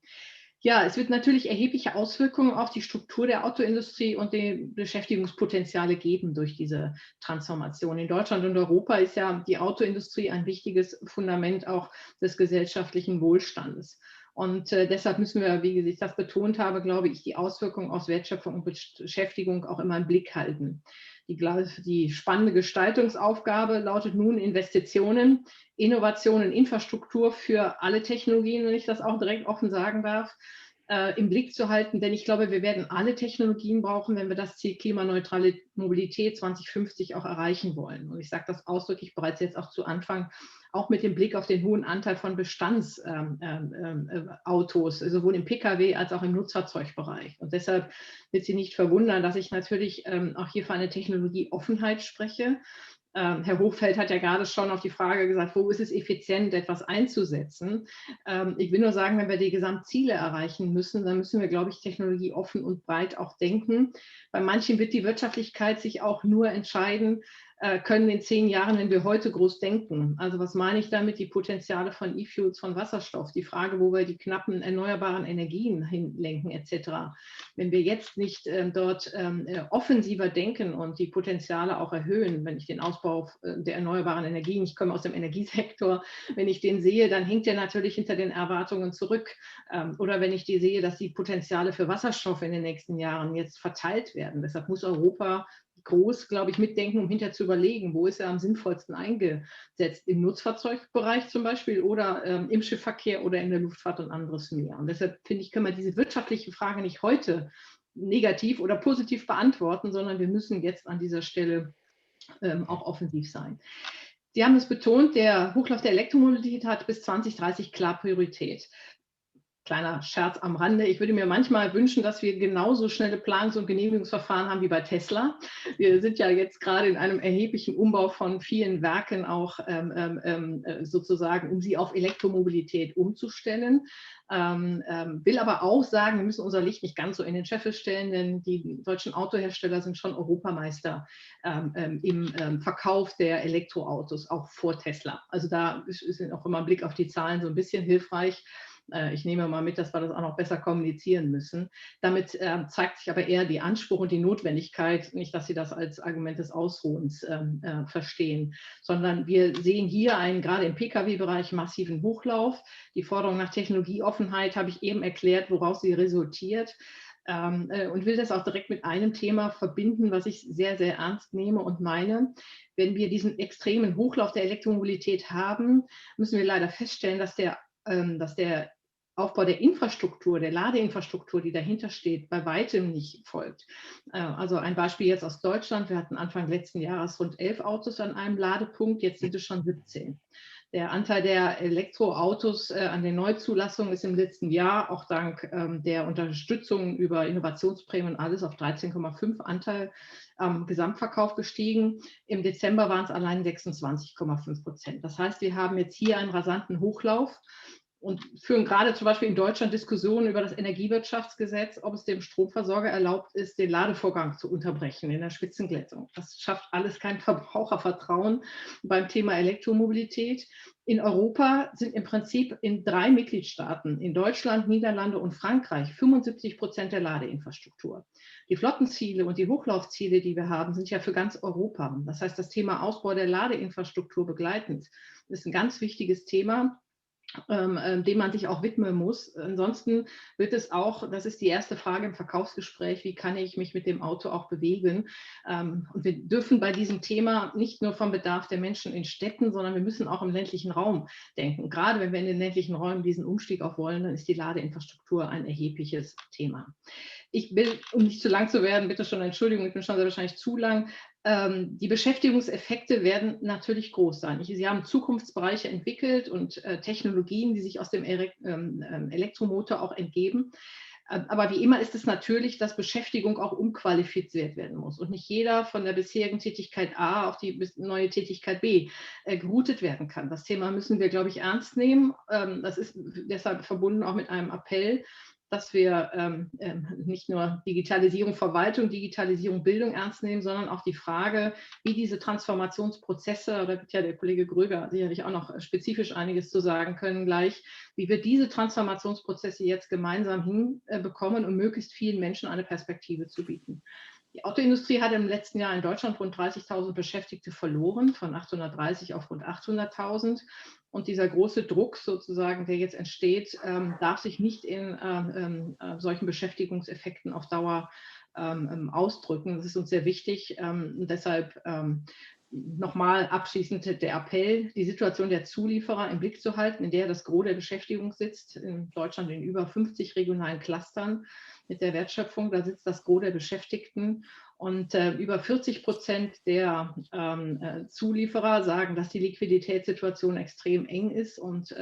Ja, es wird natürlich erhebliche Auswirkungen auf die Struktur der Autoindustrie und die Beschäftigungspotenziale geben durch diese Transformation. In Deutschland und Europa ist ja die Autoindustrie ein wichtiges Fundament auch des gesellschaftlichen Wohlstandes. Und deshalb müssen wir, wie ich das betont habe, glaube ich, die Auswirkungen aus Wertschöpfung und Beschäftigung auch immer im Blick halten. Die spannende Gestaltungsaufgabe lautet nun Investitionen, Innovationen, Infrastruktur für alle Technologien, wenn ich das auch direkt offen sagen darf, im Blick zu halten. Denn ich glaube, wir werden alle Technologien brauchen, wenn wir das Ziel klimaneutrale Mobilität 2050 auch erreichen wollen. Und ich sage das ausdrücklich bereits jetzt auch zu Anfang, auch mit dem Blick auf den hohen Anteil von Bestandsautos, sowohl im Pkw als auch im Nutzfahrzeugbereich. Und deshalb wird Sie nicht verwundern, dass ich natürlich auch hier für eine Technologieoffenheit spreche. Herr Hochfeld hat ja gerade schon auf die Frage gesagt, wo ist es effizient, etwas einzusetzen. Ich will nur sagen, wenn wir die Gesamtziele erreichen müssen, dann müssen wir, glaube ich, technologieoffen und breit auch denken. Bei manchen wird die Wirtschaftlichkeit sich auch nur entscheiden können in 10 Jahren, wenn wir heute groß denken. Also was meine ich damit? Die Potenziale von E-Fuels, von Wasserstoff, die Frage, wo wir die knappen erneuerbaren Energien hinlenken etc. Wenn wir jetzt nicht dort offensiver denken und die Potenziale auch erhöhen, wenn ich den Ausbau der erneuerbaren Energien, ich komme aus dem Energiesektor, wenn ich den sehe, dann hinkt der natürlich hinter den Erwartungen zurück. Oder wenn ich die sehe, dass die Potenziale für Wasserstoff in den nächsten Jahren jetzt verteilt werden. Deshalb muss Europa groß, glaube ich, mitdenken, um hinterher zu überlegen, wo ist er am sinnvollsten eingesetzt, im Nutzfahrzeugbereich zum Beispiel oder im Schiffverkehr oder in der Luftfahrt und anderes mehr. Und deshalb finde ich, können wir diese wirtschaftliche Frage nicht heute negativ oder positiv beantworten, sondern wir müssen jetzt an dieser Stelle auch offensiv sein. Sie haben es betont, der Hochlauf der Elektromobilität hat bis 2030 klar Priorität. Kleiner Scherz am Rande. Ich würde mir manchmal wünschen, dass wir genauso schnelle Planungs- und Genehmigungsverfahren haben wie bei Tesla. Wir sind ja jetzt gerade in einem erheblichen Umbau von vielen Werken auch sozusagen, um sie auf Elektromobilität umzustellen. Will aber auch sagen, wir müssen unser Licht nicht ganz so in den Scheffel stellen, denn die deutschen Autohersteller sind schon Europameister im Verkauf der Elektroautos, auch vor Tesla. Also da ist auch immer ein Blick auf die Zahlen so ein bisschen hilfreich. Ich nehme mal mit, dass wir das auch noch besser kommunizieren müssen. Damit zeigt sich aber eher die Anspruch und die Notwendigkeit, nicht, dass Sie das als Argument des Ausruhens verstehen, sondern wir sehen hier einen gerade im Pkw-Bereich massiven Hochlauf. Die Forderung nach Technologieoffenheit habe ich eben erklärt, woraus sie resultiert. Und will das auch direkt mit einem Thema verbinden, was ich sehr, sehr ernst nehme und meine. Wenn wir diesen extremen Hochlauf der Elektromobilität haben, müssen wir leider feststellen, dass der Aufbau der Infrastruktur, der Ladeinfrastruktur, die dahinter steht, bei weitem nicht folgt. Also ein Beispiel jetzt aus Deutschland. Wir hatten Anfang letzten Jahres rund 11 Autos an einem Ladepunkt, jetzt sind es schon 17. Der Anteil der Elektroautos an den Neuzulassungen ist im letzten Jahr auch dank der Unterstützung über Innovationsprämien und alles auf 13,5 Anteil am Gesamtverkauf gestiegen. Im Dezember waren es allein 26,5%. Das heißt, wir haben jetzt hier einen rasanten Hochlauf und führen gerade zum Beispiel in Deutschland Diskussionen über das Energiewirtschaftsgesetz, ob es dem Stromversorger erlaubt ist, den Ladevorgang zu unterbrechen in der Spitzenglättung. Das schafft alles kein Verbrauchervertrauen beim Thema Elektromobilität. In Europa sind im Prinzip in 3 Mitgliedstaaten, in Deutschland, Niederlande und Frankreich, 75% der Ladeinfrastruktur. Die Flottenziele und die Hochlaufziele, die wir haben, sind ja für ganz Europa. Das heißt, das Thema Ausbau der Ladeinfrastruktur begleitend ist ein ganz wichtiges Thema, dem man sich auch widmen muss. Ansonsten wird es auch, das ist die erste Frage im Verkaufsgespräch, wie kann ich mich mit dem Auto auch bewegen? Und wir dürfen bei diesem Thema nicht nur vom Bedarf der Menschen in Städten, sondern wir müssen auch im ländlichen Raum denken. Gerade wenn wir in den ländlichen Räumen diesen Umstieg auch wollen, dann ist die Ladeinfrastruktur ein erhebliches Thema. Ich will, um nicht zu lang zu werden, bitte schon Entschuldigung, ich bin schon sehr wahrscheinlich zu lang. Die Beschäftigungseffekte werden natürlich groß sein. Sie haben Zukunftsbereiche entwickelt und Technologien, die sich aus dem Elektromotor auch entgeben. Aber wie immer ist es natürlich, dass Beschäftigung auch umqualifiziert werden muss und nicht jeder von der bisherigen Tätigkeit A auf die neue Tätigkeit B geroutet werden kann. Das Thema müssen wir, glaube ich, ernst nehmen. Das ist deshalb verbunden auch mit einem Appell, dass wir nicht nur Digitalisierung Verwaltung, Digitalisierung Bildung ernst nehmen, sondern auch die Frage, wie diese Transformationsprozesse, da wird ja der Kollege Gröger sicherlich auch noch spezifisch einiges zu sagen können gleich, wie wir diese Transformationsprozesse jetzt gemeinsam hinbekommen, um möglichst vielen Menschen eine Perspektive zu bieten. Die Autoindustrie hat im letzten Jahr in Deutschland rund 30.000 Beschäftigte verloren, von 830 auf rund 800.000. Und dieser große Druck sozusagen, der jetzt entsteht, darf sich nicht in solchen Beschäftigungseffekten auf Dauer ausdrücken. Das ist uns sehr wichtig. Deshalb nochmal abschließend der Appell, die Situation der Zulieferer im Blick zu halten, in der das Gros der Beschäftigung sitzt, in Deutschland in über 50 regionalen Clustern mit der Wertschöpfung. Da sitzt das Gros der Beschäftigten. Und über 40% der Zulieferer sagen, dass die Liquiditätssituation extrem eng ist und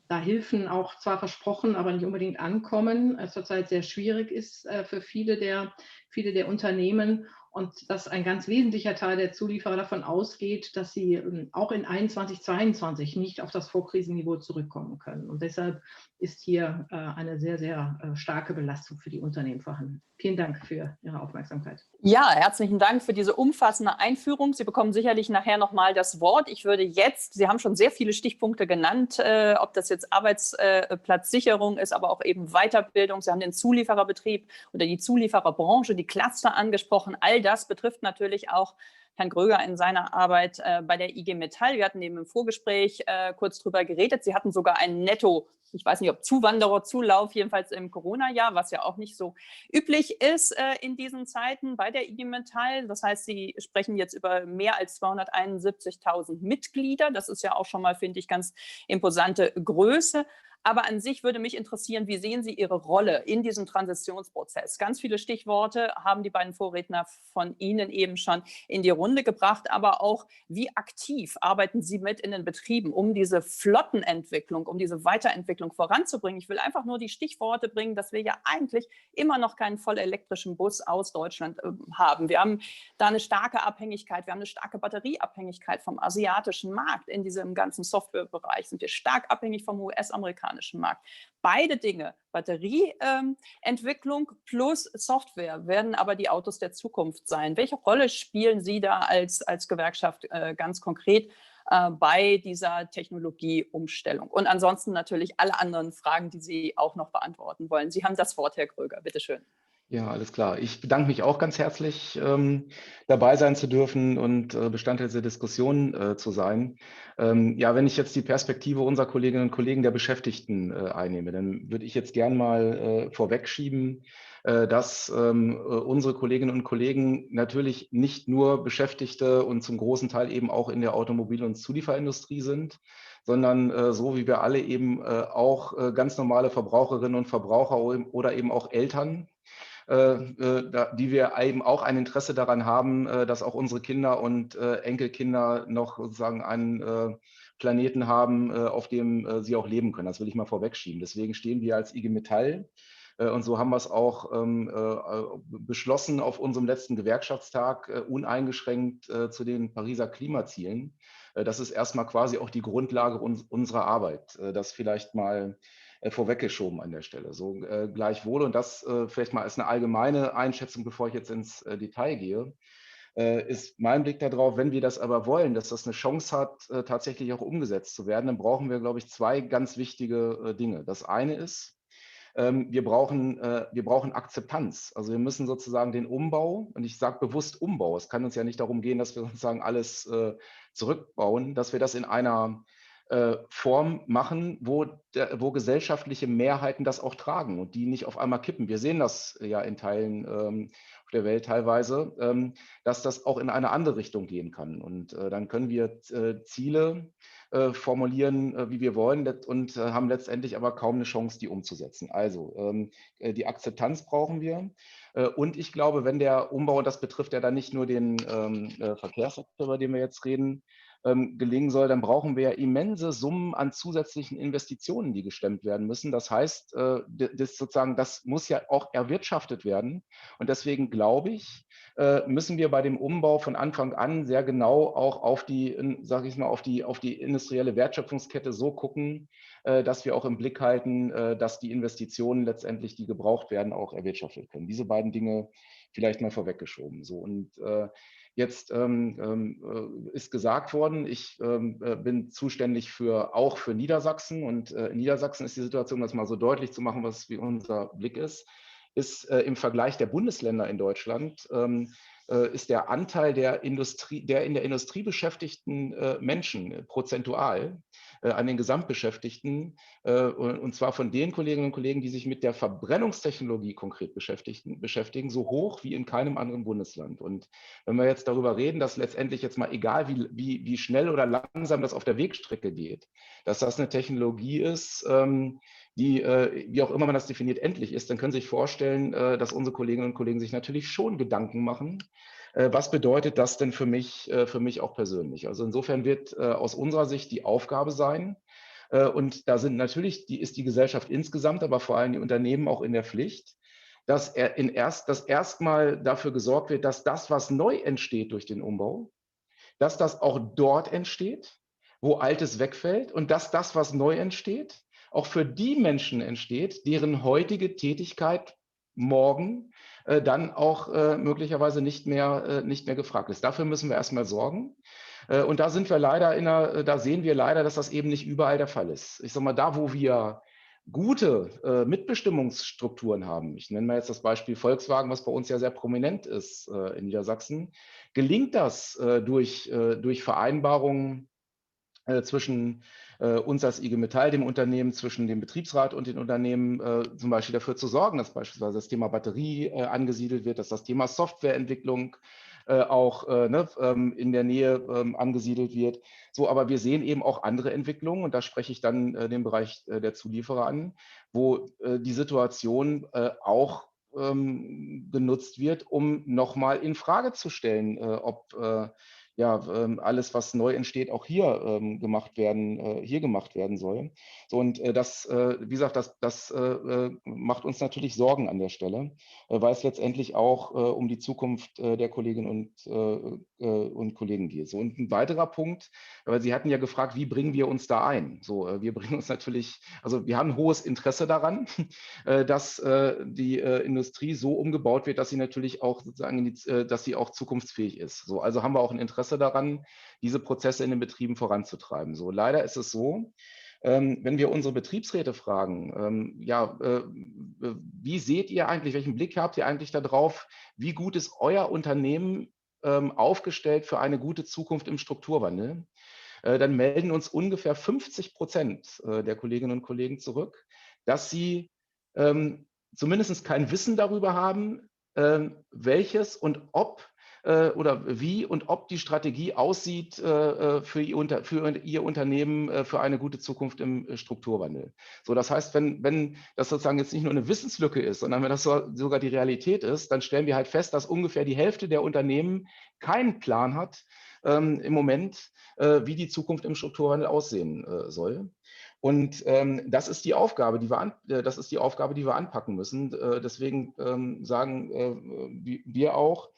da Hilfen auch zwar versprochen, aber nicht unbedingt ankommen, es zurzeit sehr schwierig ist für viele der Unternehmen. Und dass ein ganz wesentlicher Teil der Zulieferer davon ausgeht, dass sie auch in 2021, 2022 nicht auf das Vorkrisenniveau zurückkommen können. Und deshalb ist hier eine sehr, sehr starke Belastung für die Unternehmen vorhanden. Vielen Dank für Ihre Aufmerksamkeit. Ja, herzlichen Dank für diese umfassende Einführung. Sie bekommen sicherlich nachher nochmal das Wort. Ich würde jetzt, Sie haben schon sehr viele Stichpunkte genannt, ob das jetzt Arbeitsplatzsicherung ist, aber auch eben Weiterbildung. Sie haben den Zuliefererbetrieb oder die Zuliefererbranche, die Cluster angesprochen. All das betrifft natürlich auch Herrn Gröger in seiner Arbeit bei der IG Metall. Wir hatten eben im Vorgespräch kurz drüber geredet. Sie hatten sogar einen Netto, ich weiß nicht, ob Zuwandererzulauf, jedenfalls im Corona-Jahr, was ja auch nicht so üblich ist in diesen Zeiten bei der IG Metall. Das heißt, Sie sprechen jetzt über mehr als 271.000 Mitglieder. Das ist ja auch schon mal, finde ich, ganz imposante Größe. Aber an sich würde mich interessieren, wie sehen Sie Ihre Rolle in diesem Transitionsprozess? Ganz viele Stichworte haben die beiden Vorredner von Ihnen eben schon in die Runde gebracht, aber auch, wie aktiv arbeiten Sie mit in den Betrieben, um diese Flottenentwicklung, um diese Weiterentwicklung voranzubringen? Ich will einfach nur die Stichworte bringen, dass wir ja eigentlich immer noch keinen voll elektrischen Bus aus Deutschland haben. Wir haben da eine starke Abhängigkeit, wir haben eine starke Batterieabhängigkeit vom asiatischen Markt. In diesem ganzen Softwarebereich sind wir stark abhängig vom US-amerikanischen Markt. Beide Dinge, Batterieentwicklung plus Software, werden aber die Autos der Zukunft sein. Welche Rolle spielen Sie da als Gewerkschaft ganz konkret bei dieser Technologieumstellung? Und ansonsten natürlich alle anderen Fragen, die Sie auch noch beantworten wollen. Sie haben das Wort, Herr Gröger, bitteschön. Ja, alles klar. Ich bedanke mich auch ganz herzlich, dabei sein zu dürfen und Bestandteil dieser Diskussion zu sein. Ja, wenn ich jetzt die Perspektive unserer Kolleginnen und Kollegen der Beschäftigten einnehme, dann würde ich jetzt gern mal vorwegschieben, dass unsere Kolleginnen und Kollegen natürlich nicht nur Beschäftigte und zum großen Teil eben auch in der Automobil- und Zulieferindustrie sind, sondern so wie wir alle eben auch ganz normale Verbraucherinnen und Verbraucher oder eben auch Eltern, die wir eben auch ein Interesse daran haben, dass auch unsere Kinder und Enkelkinder noch sozusagen einen Planeten haben, auf dem sie auch leben können. Das will ich mal vorwegschieben. Deswegen stehen wir als IG Metall, und so haben wir es auch beschlossen auf unserem letzten Gewerkschaftstag, uneingeschränkt zu den Pariser Klimazielen. Das ist erstmal quasi auch die Grundlage unserer Arbeit. Das vielleicht mal vorweggeschoben an der Stelle. So gleichwohl, und das vielleicht mal als eine allgemeine Einschätzung, bevor ich jetzt ins Detail gehe, ist mein Blick darauf, wenn wir das aber wollen, dass das eine Chance hat, tatsächlich auch umgesetzt zu werden, dann brauchen wir, glaube ich, zwei ganz wichtige Dinge. Das eine ist, wir brauchen Akzeptanz. Also wir müssen sozusagen den Umbau, und ich sage bewusst Umbau, es kann uns ja nicht darum gehen, dass wir sozusagen alles zurückbauen, dass wir das in einer Form machen, wo gesellschaftliche Mehrheiten das auch tragen und die nicht auf einmal kippen. Wir sehen das ja in Teilen auf der Welt teilweise, dass das auch in eine andere Richtung gehen kann. Und dann können wir Ziele formulieren, wie wir wollen und haben letztendlich aber kaum eine Chance, die umzusetzen. Also die Akzeptanz brauchen wir. Und ich glaube, wenn der Umbau, und das betrifft ja dann nicht nur den Verkehrssektor, über den wir jetzt reden, gelingen soll, dann brauchen wir ja immense Summen an zusätzlichen Investitionen, die gestemmt werden müssen. Das heißt, das muss ja auch erwirtschaftet werden. Und deswegen glaube ich, müssen wir bei dem Umbau von Anfang an sehr genau auch auf die, sage ich mal, auf die industrielle Wertschöpfungskette so gucken, dass wir auch im Blick halten, dass die Investitionen letztendlich, die gebraucht werden, auch erwirtschaftet können. Diese beiden Dinge vielleicht mal vorweggeschoben. So, und jetzt ist gesagt worden, ich bin zuständig auch für Niedersachsen, und in Niedersachsen ist die Situation, um das mal so deutlich zu machen, wie unser Blick ist im Vergleich der Bundesländer in Deutschland, ist der Anteil der in der Industrie beschäftigten Menschen prozentual an den Gesamtbeschäftigten, und zwar von den Kolleginnen und Kollegen, die sich mit der Verbrennungstechnologie konkret beschäftigen, so hoch wie in keinem anderen Bundesland. Und wenn wir jetzt darüber reden, dass letztendlich jetzt mal egal, wie schnell oder langsam das auf der Wegstrecke geht, dass das eine Technologie ist, die, wie auch immer man das definiert, endlich ist, dann können Sie sich vorstellen, dass unsere Kolleginnen und Kollegen sich natürlich schon Gedanken machen, was bedeutet das denn für mich auch persönlich? Also insofern wird aus unserer Sicht die Aufgabe sein, und da sind natürlich, ist die Gesellschaft insgesamt, aber vor allem die Unternehmen auch in der Pflicht, dass erstmal dafür gesorgt wird, dass das, was neu entsteht durch den Umbau, dass das auch dort entsteht, wo Altes wegfällt, und dass das, was neu entsteht, auch für die Menschen entsteht, deren heutige Tätigkeit morgen dann auch möglicherweise nicht mehr gefragt ist. Dafür müssen wir erstmal sorgen. Und da sind wir leider da sehen wir leider, dass das eben nicht überall der Fall ist. Ich sage mal, da, wo wir gute Mitbestimmungsstrukturen haben, ich nenne mal jetzt das Beispiel Volkswagen, was bei uns ja sehr prominent ist in Niedersachsen, gelingt das durch Vereinbarungen zwischen uns als IG Metall, dem Unternehmen, zwischen dem Betriebsrat und den Unternehmen, zum Beispiel dafür zu sorgen, dass beispielsweise das Thema Batterie angesiedelt wird, dass das Thema Softwareentwicklung auch in der Nähe angesiedelt wird. So, aber wir sehen eben auch andere Entwicklungen, und da spreche ich dann den Bereich der Zulieferer an, wo die Situation auch genutzt wird, um nochmal in Frage zu stellen, ob ja, alles, was neu entsteht, auch hier gemacht werden soll. So, und wie gesagt, das macht uns natürlich Sorgen an der Stelle, weil es letztendlich auch um die Zukunft der Kolleginnen und Kollegen geht. So, und ein weiterer Punkt, weil Sie hatten ja gefragt, wie bringen wir uns da ein? So, wir bringen uns natürlich, also wir haben ein hohes Interesse daran, dass die Industrie so umgebaut wird, dass sie natürlich auch sozusagen, dass sie auch zukunftsfähig ist. So, also haben wir auch ein Interesse daran, diese Prozesse in den Betrieben voranzutreiben. So, leider ist es so, wenn wir unsere Betriebsräte fragen, wie seht ihr eigentlich, welchen Blick habt ihr eigentlich darauf, wie gut ist euer Unternehmen aufgestellt für eine gute Zukunft im Strukturwandel? Dann melden uns ungefähr 50% der Kolleginnen und Kollegen zurück, dass sie zumindest kein Wissen darüber haben, welches und ob oder wie und ob die Strategie aussieht für ihr Unternehmen für eine gute Zukunft im Strukturwandel. So, das heißt, wenn das sozusagen jetzt nicht nur eine Wissenslücke ist, sondern wenn das sogar die Realität ist, dann stellen wir halt fest, dass ungefähr die Hälfte der Unternehmen keinen Plan hat im Moment, wie die Zukunft im Strukturwandel aussehen soll. Und das ist die Aufgabe, die wir anpacken müssen. Deswegen sagen wir auch,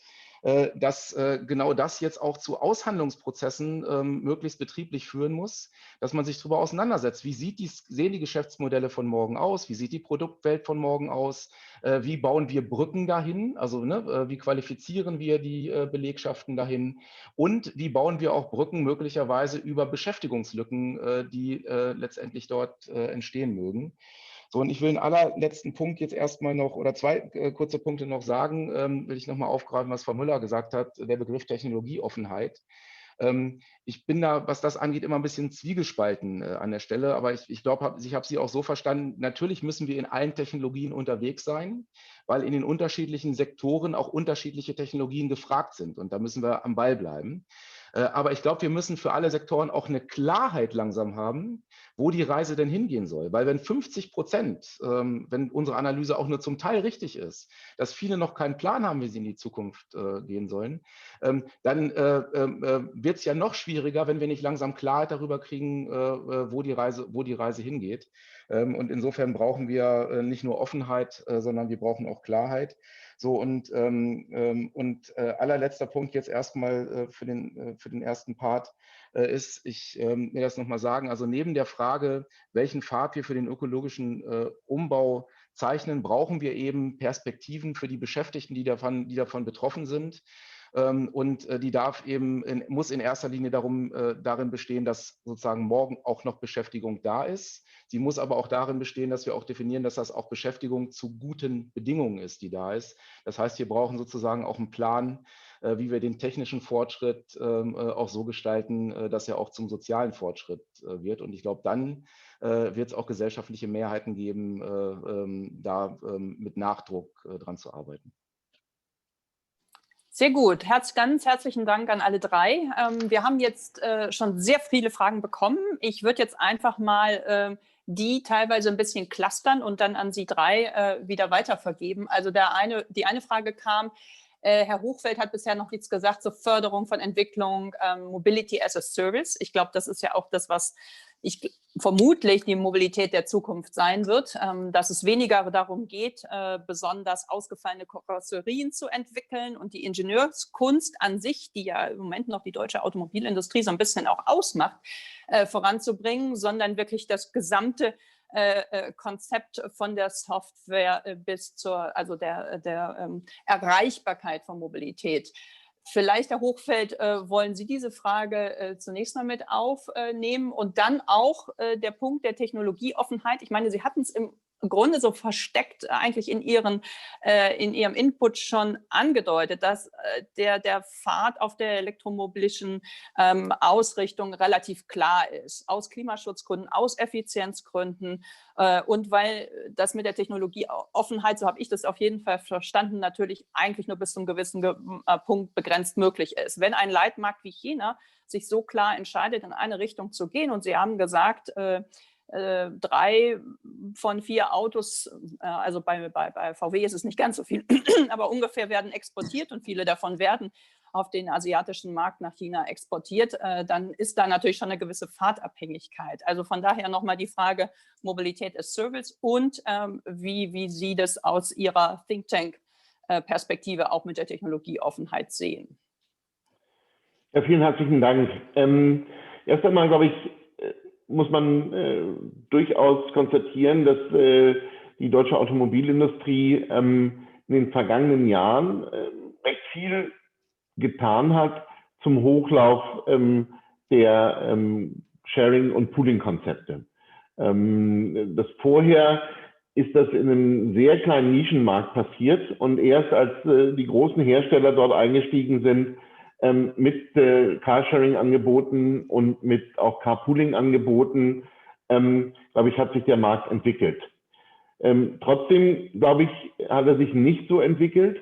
dass genau das jetzt auch zu Aushandlungsprozessen möglichst betrieblich führen muss, dass man sich darüber auseinandersetzt. Wie sehen die Geschäftsmodelle von morgen aus? Wie sieht die Produktwelt von morgen aus? Wie bauen wir Brücken dahin? Also wie qualifizieren wir die Belegschaften dahin? Und wie bauen wir auch Brücken möglicherweise über Beschäftigungslücken, die letztendlich dort entstehen mögen? So, und ich will einen allerletzten Punkt jetzt erstmal noch oder zwei kurze Punkte noch sagen, will ich nochmal aufgreifen, was Frau Müller gesagt hat, der Begriff Technologieoffenheit. Ich bin da, was das angeht, immer ein bisschen zwiegespalten an der Stelle, aber ich glaube, ich habe Sie auch so verstanden, natürlich müssen wir in allen Technologien unterwegs sein, weil in den unterschiedlichen Sektoren auch unterschiedliche Technologien gefragt sind und da müssen wir am Ball bleiben. Aber ich glaube, wir müssen für alle Sektoren auch eine Klarheit langsam haben, wo die Reise denn hingehen soll. Weil wenn 50%, wenn unsere Analyse auch nur zum Teil richtig ist, dass viele noch keinen Plan haben, wie sie in die Zukunft gehen sollen, dann wird es ja noch schwieriger, wenn wir nicht langsam Klarheit darüber kriegen, wo die Reise hingeht. Und insofern brauchen wir nicht nur Offenheit, sondern wir brauchen auch Klarheit. So, und allerletzter Punkt jetzt erstmal für den ersten Part ist, ich will das nochmal sagen, also neben der Frage, welchen Pfad wir für den ökologischen Umbau zeichnen, brauchen wir eben Perspektiven für die Beschäftigten, die davon betroffen sind. Und die muss in erster Linie darin bestehen, dass sozusagen morgen auch noch Beschäftigung da ist. Sie muss aber auch darin bestehen, dass wir auch definieren, dass das auch Beschäftigung zu guten Bedingungen ist, die da ist. Das heißt, wir brauchen sozusagen auch einen Plan, wie wir den technischen Fortschritt auch so gestalten, dass er auch zum sozialen Fortschritt wird. Und ich glaube, dann wird es auch gesellschaftliche Mehrheiten geben, da mit Nachdruck dran zu arbeiten. Sehr gut. Ganz herzlichen Dank an alle drei. Wir haben jetzt schon sehr viele Fragen bekommen. Ich würde jetzt einfach mal die teilweise ein bisschen clustern und dann an Sie drei wieder weitervergeben. Also die eine Frage kam, Herr Hochfeld hat bisher noch nichts gesagt zur Förderung von Entwicklung Mobility as a Service. Ich glaube, das ist ja auch das, was vermutlich die Mobilität der Zukunft sein wird, dass es weniger darum geht, besonders ausgefallene Karosserien zu entwickeln und die Ingenieurskunst an sich, die ja im Moment noch die deutsche Automobilindustrie so ein bisschen auch ausmacht, voranzubringen, sondern wirklich das gesamte Konzept von der Software bis zur der Erreichbarkeit von Mobilität. Vielleicht, Herr Hochfeld, wollen Sie diese Frage zunächst mal mit aufnehmen und dann auch der Punkt der Technologieoffenheit. Ich meine, Sie hatten es im Grunde so versteckt eigentlich in Ihrem Input schon angedeutet, dass der Pfad auf der elektromobilischen Ausrichtung relativ klar ist, aus Klimaschutzgründen, aus Effizienzgründen und weil das mit der Technologieoffenheit, so habe ich das auf jeden Fall verstanden, natürlich eigentlich nur bis zu einem gewissen Punkt begrenzt möglich ist. Wenn ein Leitmarkt wie China sich so klar entscheidet, in eine Richtung zu gehen und Sie haben gesagt, 3 von 4 Autos, also bei VW ist es nicht ganz so viel, aber ungefähr werden exportiert und viele davon werden auf den asiatischen Markt nach China exportiert, dann ist da natürlich schon eine gewisse Fahrtabhängigkeit. Also von daher nochmal die Frage Mobilität as Service und wie Sie das aus Ihrer Think Tank-Perspektive auch mit der Technologieoffenheit sehen. Ja, vielen herzlichen Dank. Erst einmal, glaube ich, muss man durchaus konstatieren, dass die deutsche Automobilindustrie in den vergangenen Jahren recht viel getan hat zum Hochlauf der Sharing- und Pooling-Konzepte. Das vorher ist das in einem sehr kleinen Nischenmarkt passiert und erst als die großen Hersteller dort eingestiegen sind, mit Carsharing-Angeboten und mit auch Carpooling-Angeboten, glaube ich, hat sich der Markt entwickelt. Trotzdem, glaube ich, hat er sich nicht so entwickelt,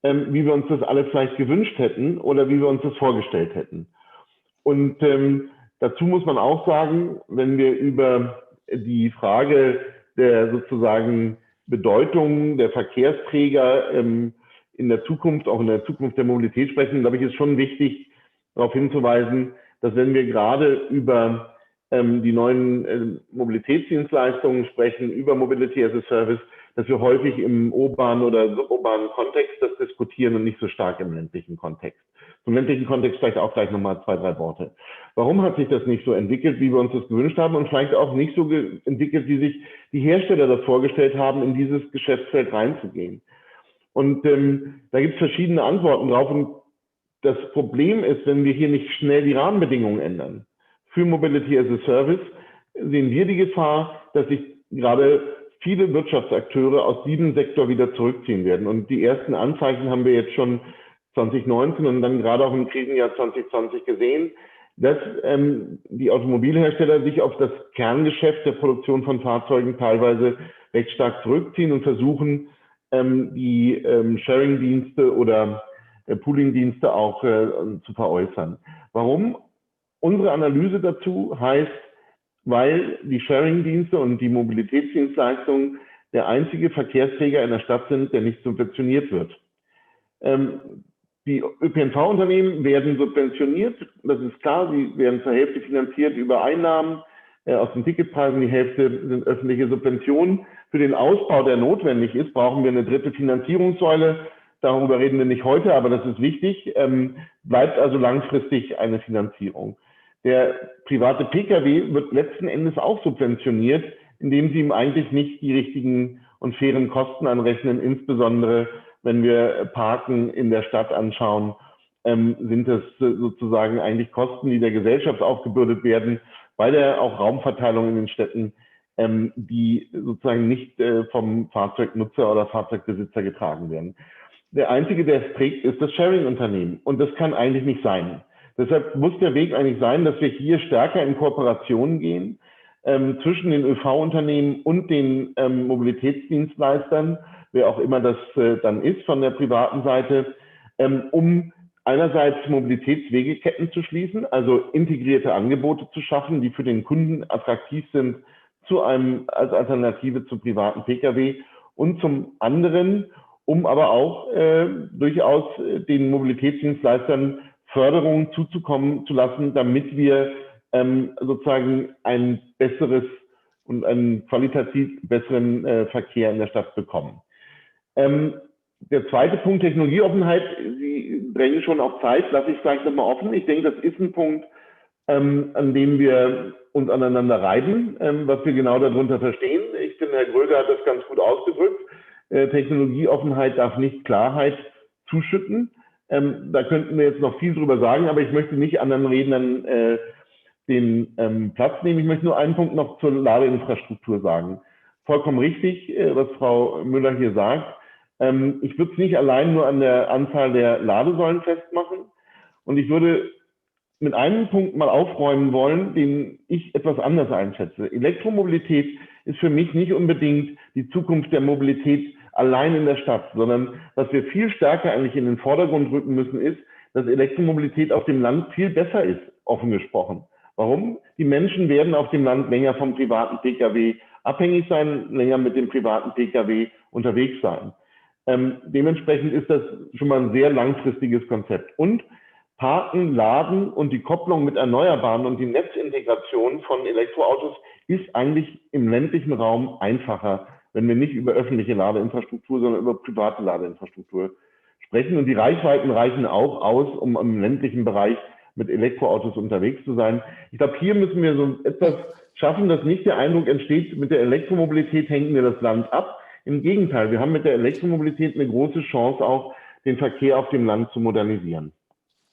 wie wir uns das alle vielleicht gewünscht hätten oder wie wir uns das vorgestellt hätten. Und dazu muss man auch sagen, wenn wir über die Frage der sozusagen Bedeutung der Verkehrsträger in der Zukunft, auch in der Zukunft der Mobilität sprechen, glaube ich, ist schon wichtig, darauf hinzuweisen, dass wenn wir gerade über die neuen Mobilitätsdienstleistungen sprechen, über Mobility as a Service, dass wir häufig im urbanen oder suburbanen Kontext das diskutieren und nicht so stark im ländlichen Kontext. Zum ländlichen Kontext vielleicht auch gleich nochmal 2, 3 Worte. Warum hat sich das nicht so entwickelt, wie wir uns das gewünscht haben und vielleicht auch nicht so entwickelt, wie sich die Hersteller das vorgestellt haben, in dieses Geschäftsfeld reinzugehen? Und da gibt es verschiedene Antworten drauf. Und das Problem ist, wenn wir hier nicht schnell die Rahmenbedingungen ändern, für Mobility as a Service, sehen wir die Gefahr, dass sich gerade viele Wirtschaftsakteure aus diesem Sektor wieder zurückziehen werden. Und die ersten Anzeichen haben wir jetzt schon 2019 und dann gerade auch im Krisenjahr 2020 gesehen, dass die Automobilhersteller sich auf das Kerngeschäft der Produktion von Fahrzeugen teilweise recht stark zurückziehen und versuchen, die Sharing-Dienste oder Pooling-Dienste auch zu veräußern. Warum? Unsere Analyse dazu heißt, weil die Sharing-Dienste und die Mobilitätsdienstleistungen der einzige Verkehrsträger in der Stadt sind, der nicht subventioniert wird. Die ÖPNV-Unternehmen werden subventioniert, das ist klar, sie werden zur Hälfte finanziert über Einnahmen aus den Ticketpreisen, die Hälfte sind öffentliche Subventionen. Für den Ausbau, der notwendig ist, brauchen wir eine dritte Finanzierungssäule. Darüber reden wir nicht heute, aber das ist wichtig. Bleibt also langfristig eine Finanzierung. Der private Pkw wird letzten Endes auch subventioniert, indem sie ihm eigentlich nicht die richtigen und fairen Kosten anrechnen. Insbesondere, wenn wir Parken in der Stadt anschauen, sind das sozusagen eigentlich Kosten, die der Gesellschaft aufgebürdet werden, bei der auch Raumverteilung in den Städten, die sozusagen nicht vom Fahrzeugnutzer oder Fahrzeugbesitzer getragen werden. Der Einzige, der es trägt, ist das Sharing-Unternehmen. Und das kann eigentlich nicht sein. Deshalb muss der Weg eigentlich sein, dass wir hier stärker in Kooperationen gehen zwischen den ÖV-Unternehmen und den Mobilitätsdienstleistern, wer auch immer das dann ist von der privaten Seite, um einerseits Mobilitätswegeketten zu schließen, also integrierte Angebote zu schaffen, die für den Kunden attraktiv sind als Alternative zu privaten Pkw und zum anderen, um aber auch durchaus den Mobilitätsdienstleistern Förderungen zuzukommen zu lassen, damit wir sozusagen ein besseres und einen qualitativ besseren Verkehr in der Stadt bekommen. Der zweite Punkt, Technologieoffenheit, Sie drängen schon auf Zeit, lasse ich vielleicht nochmal offen. Ich denke, das ist ein Punkt, an dem wir uns aneinander reiben, was wir genau darunter verstehen. Ich finde, Herr Gröger hat das ganz gut ausgedrückt. Technologieoffenheit darf nicht Klarheit zuschütten. Da könnten wir jetzt noch viel drüber sagen, aber ich möchte nicht anderen Rednern den Platz nehmen. Ich möchte nur einen Punkt noch zur Ladeinfrastruktur sagen. Vollkommen richtig, was Frau Müller hier sagt. Ich würde es nicht allein nur an der Anzahl der Ladesäulen festmachen. Und ich würde mit einem Punkt mal aufräumen wollen, den ich etwas anders einschätze. Elektromobilität ist für mich nicht unbedingt die Zukunft der Mobilität allein in der Stadt, sondern was wir viel stärker eigentlich in den Vordergrund rücken müssen, ist, dass Elektromobilität auf dem Land viel besser ist, offen gesprochen. Warum? Die Menschen werden auf dem Land länger vom privaten Pkw abhängig sein, länger mit dem privaten Pkw unterwegs sein. Dementsprechend ist das schon mal ein sehr langfristiges Konzept. Und Parken, Laden und die Kopplung mit Erneuerbaren und die Netzintegration von Elektroautos ist eigentlich im ländlichen Raum einfacher, wenn wir nicht über öffentliche Ladeinfrastruktur, sondern über private Ladeinfrastruktur sprechen. Und die Reichweiten reichen auch aus, um im ländlichen Bereich mit Elektroautos unterwegs zu sein. Ich glaube, hier müssen wir so etwas schaffen, dass nicht der Eindruck entsteht, mit der Elektromobilität hängen wir das Land ab. Im Gegenteil, wir haben mit der Elektromobilität eine große Chance, auch den Verkehr auf dem Land zu modernisieren.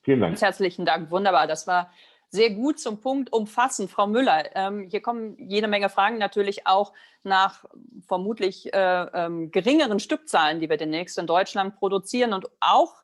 Vielen Dank. Ganz herzlichen Dank, wunderbar. Das war sehr gut zum Punkt, umfassend. Frau Müller, hier kommen jede Menge Fragen natürlich auch nach vermutlich geringeren Stückzahlen, die wir demnächst in Deutschland produzieren und auch,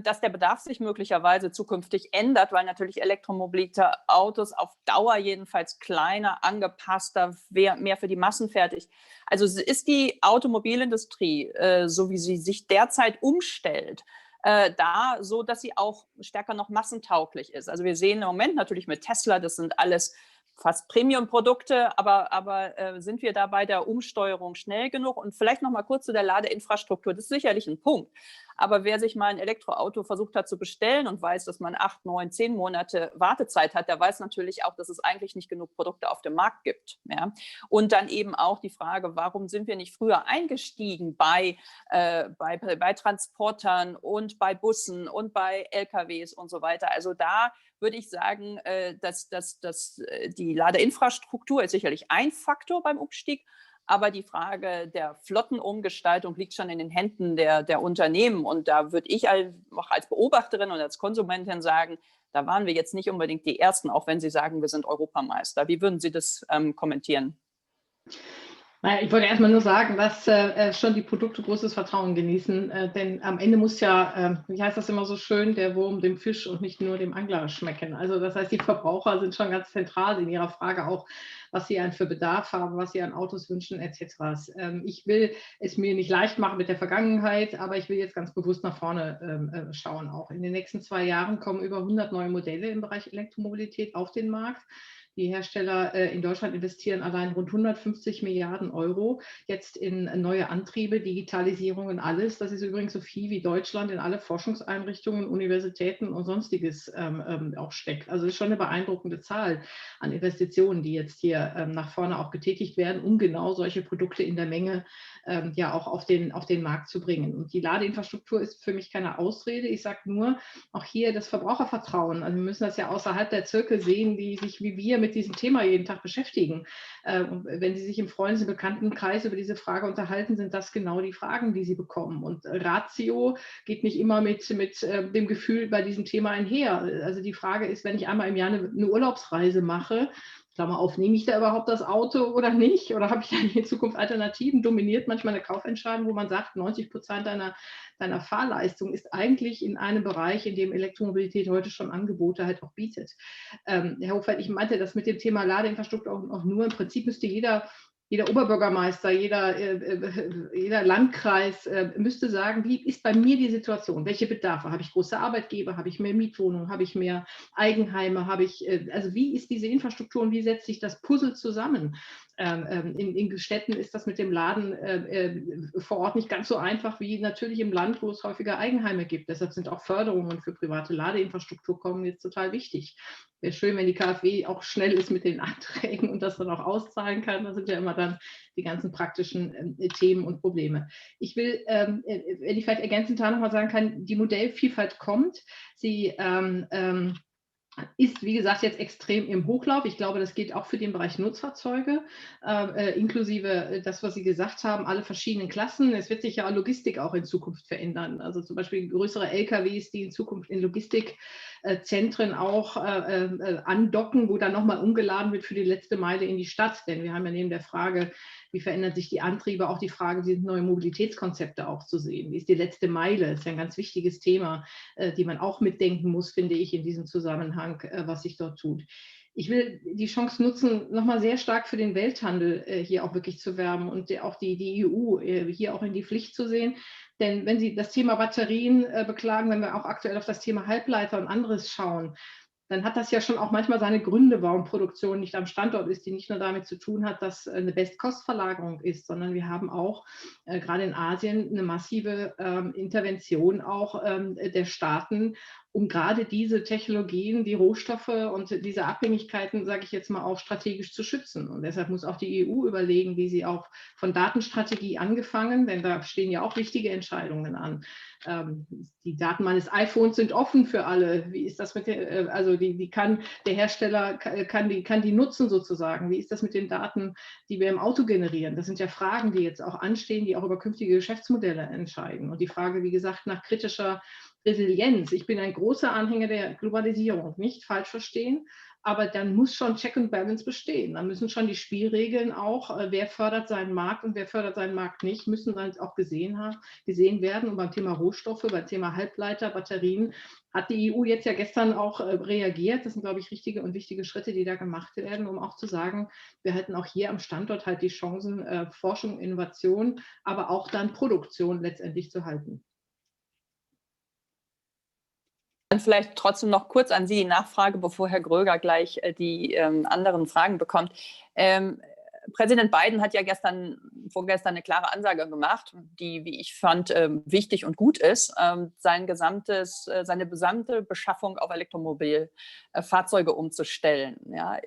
dass der Bedarf sich möglicherweise zukünftig ändert, weil natürlich elektromobilisierte Autos auf Dauer jedenfalls kleiner, angepasster, mehr für die Massen fertig. Also ist die Automobilindustrie, so wie sie sich derzeit umstellt, da so, dass sie auch stärker noch massentauglich ist. Also wir sehen im Moment natürlich mit Tesla, das sind alles fast Premium-Produkte, aber sind wir da bei der Umsteuerung schnell genug? Und vielleicht noch mal kurz zu der Ladeinfrastruktur, das ist sicherlich ein Punkt. Aber wer sich mal ein Elektroauto versucht hat zu bestellen und weiß, dass man 8, 9, 10 Monate Wartezeit hat, der weiß natürlich auch, dass es eigentlich nicht genug Produkte auf dem Markt gibt. Ja? Und dann eben auch die Frage, warum sind wir nicht früher eingestiegen bei Transportern und bei Bussen und bei LKWs und so weiter. Also da würde ich sagen, dass die Ladeinfrastruktur ist sicherlich ein Faktor beim Umstieg, aber die Frage der Flottenumgestaltung liegt schon in den Händen der Unternehmen. Und da würde ich auch als Beobachterin und als Konsumentin sagen, da waren wir jetzt nicht unbedingt die Ersten, auch wenn Sie sagen, wir sind Europameister. Wie würden Sie das kommentieren? Ich wollte erstmal nur sagen, dass schon die Produkte großes Vertrauen genießen, denn am Ende muss ja, wie heißt das immer so schön, der Wurm dem Fisch und nicht nur dem Angler schmecken. Also das heißt, die Verbraucher sind schon ganz zentral in ihrer Frage auch, was sie für Bedarf haben, was sie an Autos wünschen etc. Ich will es mir nicht leicht machen mit der Vergangenheit, aber ich will jetzt ganz bewusst nach vorne schauen auch. In den nächsten 2 Jahren kommen über 100 neue Modelle im Bereich Elektromobilität auf den Markt. Die Hersteller in Deutschland investieren allein rund 150 Milliarden Euro jetzt in neue Antriebe, Digitalisierung und alles. Das ist übrigens so viel, wie Deutschland in alle Forschungseinrichtungen, Universitäten und Sonstiges auch steckt. Also es ist schon eine beeindruckende Zahl an Investitionen, die jetzt hier nach vorne auch getätigt werden, um genau solche Produkte in der Menge ja auch auf den Markt zu bringen. Und die Ladeinfrastruktur ist für mich keine Ausrede. Ich sage nur, auch hier das Verbrauchervertrauen. Also wir müssen das ja außerhalb der Zirkel sehen, die sich wie wir mit diesem Thema jeden Tag beschäftigen. Und wenn Sie sich im Freundes- und Bekanntenkreis über diese Frage unterhalten, sind das genau die Fragen, die Sie bekommen. Und Ratio geht nicht immer mit dem Gefühl bei diesem Thema einher. Also die Frage ist, wenn ich einmal im Jahr eine Urlaubsreise mache, Klammer auf, nehme ich da überhaupt das Auto oder nicht? Oder habe ich dann in Zukunft Alternativen? Dominiert manchmal eine Kaufentscheidung, wo man sagt, 90% deiner Fahrleistung ist eigentlich in einem Bereich, in dem Elektromobilität heute schon Angebote halt auch bietet. Herr Hofeld, ich meinte das mit dem Thema Ladeinfrastruktur auch nur, im Prinzip müsste jeder Oberbürgermeister, jeder Landkreis müsste sagen, wie ist bei mir die Situation? Welche Bedarfe? Habe ich große Arbeitgeber? Habe ich mehr Mietwohnungen? Habe ich mehr Eigenheime? Also wie ist diese Infrastruktur und wie setzt sich das Puzzle zusammen? In Städten ist das mit dem Laden vor Ort nicht ganz so einfach wie natürlich im Land, wo es häufiger Eigenheime gibt. Deshalb sind auch Förderungen für private Ladeinfrastruktur kommen jetzt total wichtig. Wäre schön, wenn die KfW auch schnell ist mit den Anträgen und das dann auch auszahlen kann. Das sind ja immer dann die ganzen praktischen Themen und Probleme. Ich will, wenn ich vielleicht ergänzend da nochmal sagen kann, die Modellvielfalt kommt. Sie ist, wie gesagt, jetzt extrem im Hochlauf. Ich glaube, das gilt auch für den Bereich Nutzfahrzeuge, inklusive das, was Sie gesagt haben, alle verschiedenen Klassen. Es wird sich ja Logistik auch in Zukunft verändern. Also zum Beispiel größere LKWs, die in Zukunft in Logistikzentren auch andocken, wo dann nochmal umgeladen wird für die letzte Meile in die Stadt. Denn wir haben ja neben der Frage, wie verändern sich die Antriebe, auch die Frage, wie sind neue Mobilitätskonzepte auch zu sehen. Wie ist die letzte Meile? Das ist ja ein ganz wichtiges Thema, die man auch mitdenken muss, finde ich, in diesem Zusammenhang, was sich dort tut. Ich will die Chance nutzen, nochmal sehr stark für den Welthandel hier auch wirklich zu werben und auch die EU hier auch in die Pflicht zu sehen. Denn wenn Sie das Thema Batterien beklagen, wenn wir auch aktuell auf das Thema Halbleiter und anderes schauen, dann hat das ja schon auch manchmal seine Gründe, warum Produktion nicht am Standort ist, die nicht nur damit zu tun hat, dass eine Best-Cost-Verlagerung ist, sondern wir haben auch gerade in Asien eine massive Intervention auch der Staaten, um gerade diese Technologien, die Rohstoffe und diese Abhängigkeiten, sage ich jetzt mal, auch strategisch zu schützen. Und deshalb muss auch die EU überlegen, wie sie auch von Datenstrategie angefangen, denn da stehen ja auch wichtige Entscheidungen an. Die Daten meines iPhones sind offen für alle. Wie ist das mit der, also die kann der Hersteller kann die nutzen sozusagen. Wie ist das mit den Daten, die wir im Auto generieren? Das sind ja Fragen, die jetzt auch anstehen, die auch über künftige Geschäftsmodelle entscheiden. Und die Frage, wie gesagt, nach kritischer Resilienz. Ich bin ein großer Anhänger der Globalisierung, nicht falsch verstehen, aber dann muss schon Check and Balance bestehen. Dann müssen schon die Spielregeln auch, wer fördert seinen Markt und wer fördert seinen Markt nicht, müssen dann auch gesehen werden. Und beim Thema Rohstoffe, beim Thema Halbleiter, Batterien hat die EU jetzt ja gestern auch reagiert. Das sind, glaube ich, richtige und wichtige Schritte, die da gemacht werden, um auch zu sagen, wir halten auch hier am Standort halt die Chancen, Forschung, Innovation, aber auch dann Produktion letztendlich zu halten. Dann vielleicht trotzdem noch kurz an Sie die Nachfrage, bevor Herr Gröger gleich die anderen Fragen bekommt. Präsident Biden hat ja vorgestern eine klare Ansage gemacht, die, wie ich fand, wichtig und gut ist, seine gesamte Beschaffung auf Elektromobilfahrzeuge umzustellen. Ja,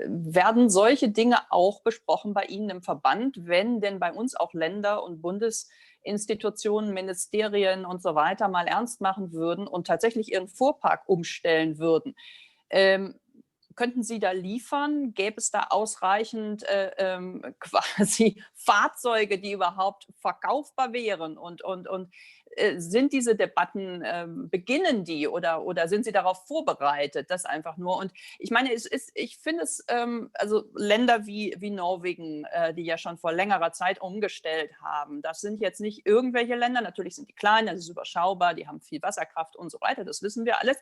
werden solche Dinge auch besprochen bei Ihnen im Verband, wenn denn bei uns auch Länder und Bundesinstitutionen, Ministerien und so weiter mal ernst machen würden und tatsächlich ihren Fuhrpark umstellen würden? Könnten Sie da liefern? Gäbe es da ausreichend quasi Fahrzeuge, die überhaupt verkaufbar wären? Und sind diese Debatten, beginnen die oder sind Sie darauf vorbereitet? Das einfach nur. Und ich meine, ich finde es, also Länder wie Norwegen, die ja schon vor längerer Zeit umgestellt haben, das sind jetzt nicht irgendwelche Länder, natürlich sind die klein, das ist überschaubar, die haben viel Wasserkraft und so weiter, das wissen wir alles.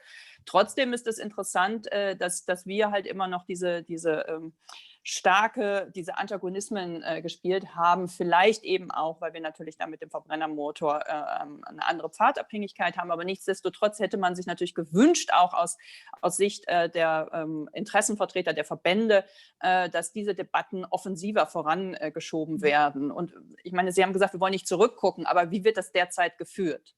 Trotzdem ist es interessant, dass wir halt immer noch diese Antagonismen gespielt haben, vielleicht eben auch, weil wir natürlich da mit dem Verbrennermotor eine andere Pfadabhängigkeit haben, aber nichtsdestotrotz hätte man sich natürlich gewünscht, auch aus Sicht der Interessenvertreter der Verbände, dass diese Debatten offensiver vorangeschoben werden. Und ich meine, Sie haben gesagt, wir wollen nicht zurückgucken, aber wie wird das derzeit geführt?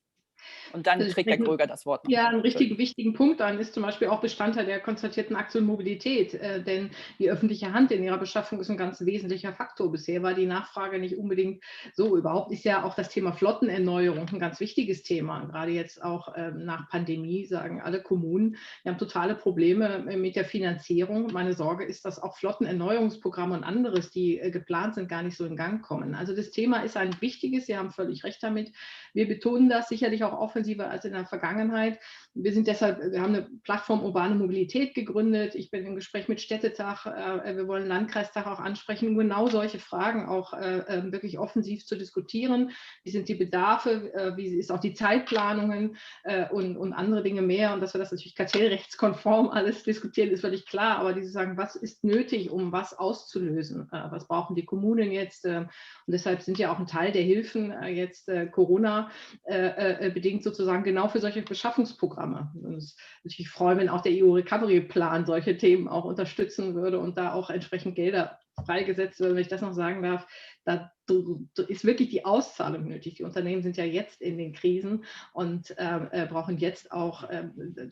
Und dann kriegt Herr Gröger das Wort noch. Ja, einen richtigen wichtigen Punkt an ist zum Beispiel auch Bestandteil der konzertierten Aktienmobilität, denn die öffentliche Hand in ihrer Beschaffung ist ein ganz wesentlicher Faktor. Bisher war die Nachfrage nicht unbedingt so. Überhaupt ist ja auch das Thema Flottenerneuerung ein ganz wichtiges Thema. Gerade jetzt auch nach Pandemie sagen alle Kommunen, wir haben totale Probleme mit der Finanzierung. Meine Sorge ist, dass auch Flottenerneuerungsprogramme und anderes, die geplant sind, gar nicht so in Gang kommen. Also das Thema ist ein wichtiges, Sie haben völlig recht damit. Wir betonen das sicherlich auch offensiver als in der Vergangenheit. Wir haben eine Plattform Urbane Mobilität gegründet. Ich bin im Gespräch mit Städtetag. Wir wollen Landkreistag auch ansprechen, um genau solche Fragen auch wirklich offensiv zu diskutieren. Wie sind die Bedarfe? Wie ist auch die Zeitplanungen und andere Dinge mehr? Und dass wir das natürlich kartellrechtskonform alles diskutieren, ist völlig klar. Aber diese sagen, was ist nötig, um was auszulösen? Was brauchen die Kommunen jetzt? Und deshalb sind ja auch ein Teil der Hilfen jetzt Corona bedingt sozusagen genau für solche Beschaffungsprogramme. Ich freue mich, wenn auch der EU-Recovery-Plan solche Themen auch unterstützen würde und da auch entsprechend Gelder freigesetzt wird, wenn ich das noch sagen darf. Da ist wirklich die Auszahlung nötig. Die Unternehmen sind ja jetzt in den Krisen und brauchen jetzt auch,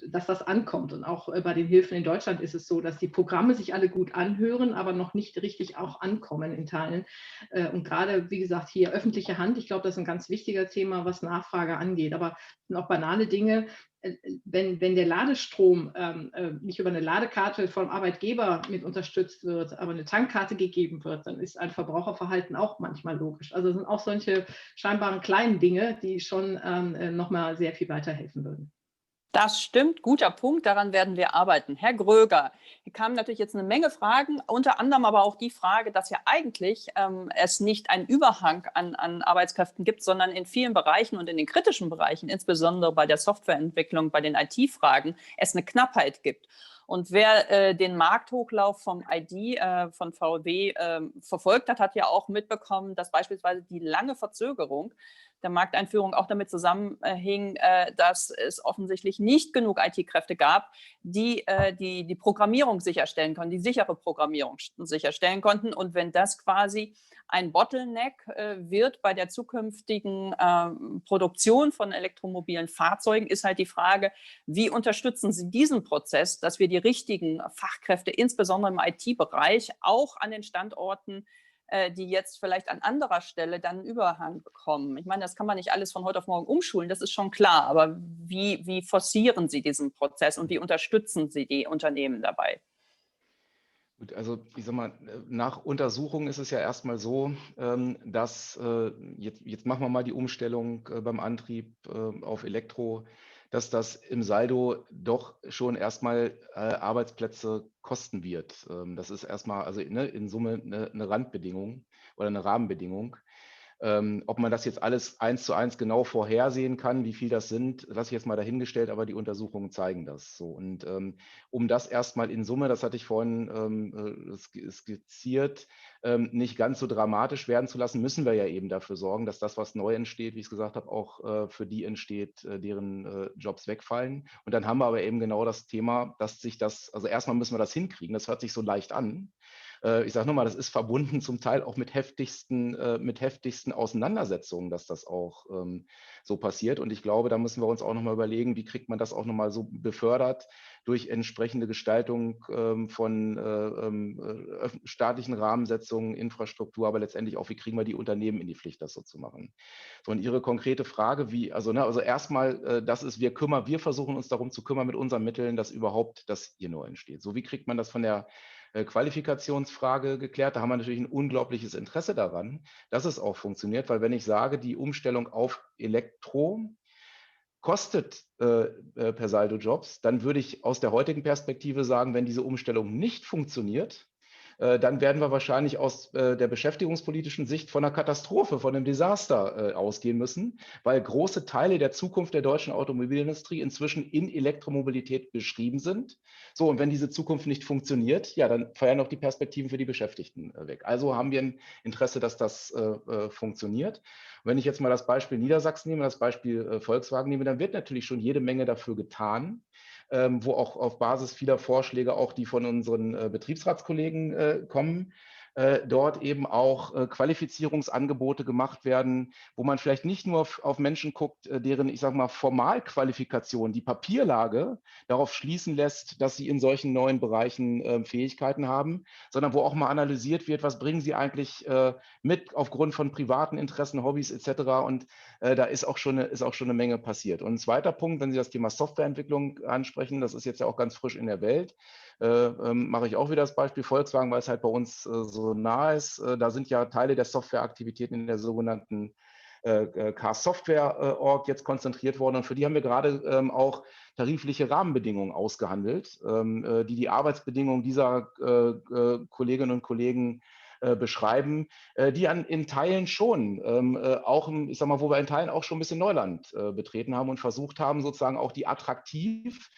dass das ankommt. Und auch bei den Hilfen in Deutschland ist es so, dass die Programme sich alle gut anhören, aber noch nicht richtig auch ankommen in Teilen. Und gerade, wie gesagt, hier öffentliche Hand, ich glaube, das ist ein ganz wichtiger Thema, was Nachfrage angeht. Aber auch banale Dinge, wenn der Ladestrom nicht über eine Ladekarte vom Arbeitgeber mit unterstützt wird, aber eine Tankkarte gegeben wird, dann ist ein Verbraucherverhalten auch manchmal logisch. Also es sind auch solche scheinbaren kleinen Dinge, die schon nochmal sehr viel weiterhelfen würden. Das stimmt, guter Punkt, daran werden wir arbeiten. Herr Gröger, hier kamen natürlich jetzt eine Menge Fragen, unter anderem aber auch die Frage, dass ja eigentlich es nicht einen Überhang an Arbeitskräften gibt, sondern in vielen Bereichen und in den kritischen Bereichen, insbesondere bei der Softwareentwicklung, bei den IT-Fragen, es eine Knappheit gibt. Und wer den Markthochlauf vom ID von VW verfolgt hat, hat ja auch mitbekommen, dass beispielsweise die lange Verzögerung der Markteinführung auch damit zusammenhing, dass es offensichtlich nicht genug IT-Kräfte gab, die die Programmierung sicherstellen konnten, die sichere Programmierung sicherstellen konnten. Und wenn das quasi ein Bottleneck wird bei der zukünftigen Produktion von elektromobilen Fahrzeugen, ist halt die Frage, wie unterstützen Sie diesen Prozess, dass wir die richtigen Fachkräfte, insbesondere im IT-Bereich, auch an den Standorten, die jetzt vielleicht an anderer Stelle dann einen Überhang bekommen. Ich meine, das kann man nicht alles von heute auf morgen umschulen, das ist schon klar, aber wie forcieren Sie diesen Prozess und wie unterstützen Sie die Unternehmen dabei? Gut, also ich sag mal, nach Untersuchungen ist es ja erstmal so, dass jetzt machen wir mal die Umstellung beim Antrieb auf Elektro, dass das im Saldo doch schon erstmal Arbeitsplätze kosten wird. Das ist erstmal, also in Summe eine Randbedingung oder eine Rahmenbedingung. Ob man das jetzt alles 1:1 genau vorhersehen kann, wie viel das sind, lasse ich jetzt mal dahingestellt, aber die Untersuchungen zeigen das so. Und um das erstmal in Summe, das hatte ich vorhin skizziert, nicht ganz so dramatisch werden zu lassen, müssen wir ja eben dafür sorgen, dass das, was neu entsteht, wie ich es gesagt habe, auch für die entsteht, deren Jobs wegfallen. Und dann haben wir aber eben genau das Thema, dass sich das, also erstmal müssen wir das hinkriegen, das hört sich so leicht an. Ich sage nochmal, das ist verbunden zum Teil auch mit heftigsten Auseinandersetzungen, dass das auch so passiert. Und ich glaube, da müssen wir uns auch nochmal überlegen, wie kriegt man das auch nochmal so befördert durch entsprechende Gestaltung von staatlichen Rahmensetzungen, Infrastruktur, aber letztendlich auch, wie kriegen wir die Unternehmen in die Pflicht, das so zu machen. So, und Ihre konkrete Frage, also erstmal, wir versuchen uns darum zu kümmern mit unseren Mitteln, dass überhaupt das hier neu entsteht. So, wie kriegt man das von der Qualifikationsfrage geklärt? Da haben wir natürlich ein unglaubliches Interesse daran, dass es auch funktioniert, weil wenn ich sage, die Umstellung auf Elektro kostet per Saldo Jobs, dann würde ich aus der heutigen Perspektive sagen, wenn diese Umstellung nicht funktioniert, dann werden wir wahrscheinlich aus der beschäftigungspolitischen Sicht von einer Katastrophe, von einem Desaster ausgehen müssen, weil große Teile der Zukunft der deutschen Automobilindustrie inzwischen in Elektromobilität beschrieben sind. So, und wenn diese Zukunft nicht funktioniert, ja, dann fallen auch die Perspektiven für die Beschäftigten weg. Also haben wir ein Interesse, dass das funktioniert. Und wenn ich jetzt mal das Beispiel Niedersachsen nehme, das Beispiel Volkswagen nehme, dann wird natürlich schon jede Menge dafür getan, wo auch auf Basis vieler Vorschläge, auch die von unseren Betriebsratskollegen kommen, dort eben auch Qualifizierungsangebote gemacht werden, wo man vielleicht nicht nur auf Menschen guckt, deren, ich sage mal, Formalqualifikation, die Papierlage darauf schließen lässt, dass sie in solchen neuen Bereichen Fähigkeiten haben, sondern wo auch mal analysiert wird, was bringen sie eigentlich mit aufgrund von privaten Interessen, Hobbys etc. Und da ist auch schon eine Menge passiert. Und ein zweiter Punkt, wenn Sie das Thema Softwareentwicklung ansprechen, das ist jetzt ja auch ganz frisch in der Welt, mache ich auch wieder das Beispiel Volkswagen, weil es halt bei uns so nah ist. Da sind ja Teile der Softwareaktivitäten in der sogenannten Car-Software-Org jetzt konzentriert worden. Und für die haben wir gerade auch tarifliche Rahmenbedingungen ausgehandelt, die Arbeitsbedingungen dieser Kolleginnen und Kollegen beschreiben, die in Teilen schon auch, ich sag mal, wo wir in Teilen auch schon ein bisschen Neuland betreten haben und versucht haben, sozusagen auch die attraktiv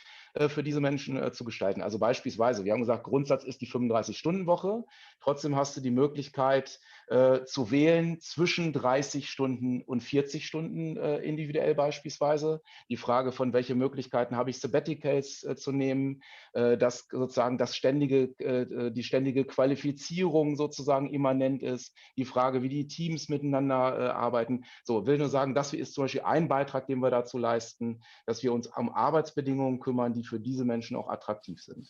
für diese Menschen zu gestalten. Also beispielsweise, wir haben gesagt, Grundsatz ist die 35-Stunden-Woche. Trotzdem hast du die Möglichkeit zu wählen zwischen 30 Stunden und 40 Stunden individuell beispielsweise. Die Frage von, welche Möglichkeiten habe ich, Sabbaticals zu nehmen, dass sozusagen die ständige Qualifizierung sozusagen immanent ist. Die Frage, wie die Teams miteinander arbeiten. So, will nur sagen, das ist zum Beispiel ein Beitrag, den wir dazu leisten, dass wir uns um Arbeitsbedingungen kümmern, die für diese Menschen auch attraktiv sind.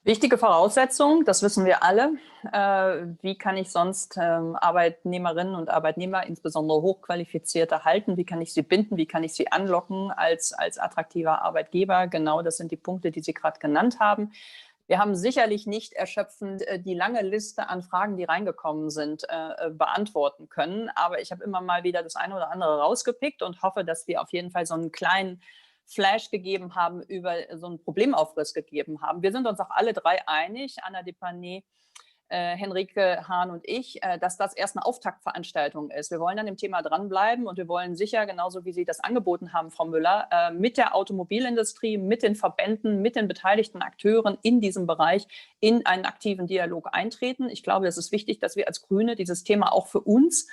Wichtige Voraussetzung, das wissen wir alle. Wie kann ich sonst Arbeitnehmerinnen und Arbeitnehmer, insbesondere Hochqualifizierte, halten? Wie kann ich sie binden? Wie kann ich sie anlocken als attraktiver Arbeitgeber? Genau, das sind die Punkte, die Sie gerade genannt haben. Wir haben sicherlich nicht erschöpfend die lange Liste an Fragen, die reingekommen sind, beantworten können. Aber ich habe immer mal wieder das eine oder andere rausgepickt und hoffe, dass wir auf jeden Fall so einen kleinen Flash gegeben haben, über so einen Problemaufriss gegeben haben. Wir sind uns auch alle drei einig, Anna Deparnay, Henrike Hahn und ich, dass das erst eine Auftaktveranstaltung ist. Wir wollen an dem Thema dranbleiben und wir wollen sicher, genauso wie Sie das angeboten haben, Frau Müller, mit der Automobilindustrie, mit den Verbänden, mit den beteiligten Akteuren in diesem Bereich in einen aktiven Dialog eintreten. Ich glaube, es ist wichtig, dass wir als Grüne dieses Thema auch für uns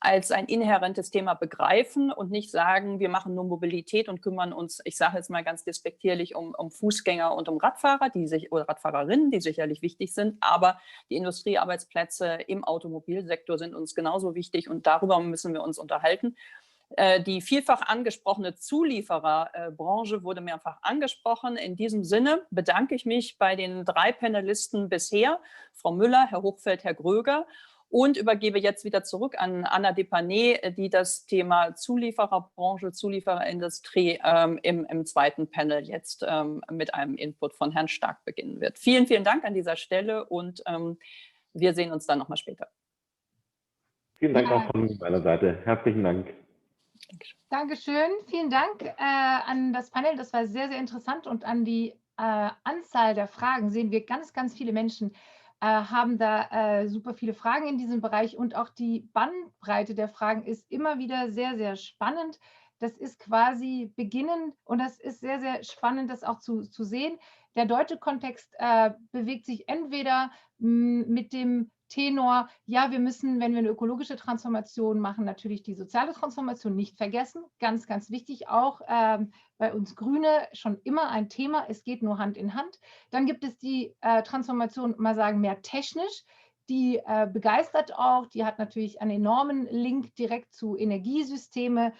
als ein inhärentes Thema begreifen und nicht sagen, wir machen nur Mobilität und kümmern uns, ich sage jetzt mal ganz despektierlich, um Fußgänger und um Radfahrer, oder Radfahrerinnen, die sicherlich wichtig sind, aber die Industriearbeitsplätze im Automobilsektor sind uns genauso wichtig und darüber müssen wir uns unterhalten. Die vielfach angesprochene Zuliefererbranche wurde mehrfach angesprochen. In diesem Sinne bedanke ich mich bei den 3 Panelisten bisher, Frau Müller, Herr Hochfeld, Herr Gröger, und übergebe jetzt wieder zurück an Anna Depané, die das Thema Zuliefererbranche, Zuliefererindustrie im zweiten Panel jetzt mit einem Input von Herrn Stark beginnen wird. Vielen, vielen Dank an dieser Stelle und wir sehen uns dann nochmal später. Vielen Dank auch von meiner Seite. Herzlichen Dank. Dankeschön. Vielen Dank an das Panel. Das war sehr, sehr interessant. Und an die Anzahl der Fragen sehen wir, ganz, ganz viele Menschen haben da super viele Fragen in diesem Bereich. Und auch die Bandbreite der Fragen ist immer wieder sehr, sehr spannend. Das ist quasi beginnend und das ist sehr, sehr spannend, das auch zu sehen. Der deutsche Kontext bewegt sich entweder mit dem Tenor, ja, wir müssen, wenn wir eine ökologische Transformation machen, natürlich die soziale Transformation nicht vergessen. Ganz, ganz wichtig, auch bei uns Grüne schon immer ein Thema. Es geht nur Hand in Hand. Dann gibt es die Transformation, mal sagen, mehr technisch. Die begeistert auch, die hat natürlich einen enormen Link direkt zu Energiesysteme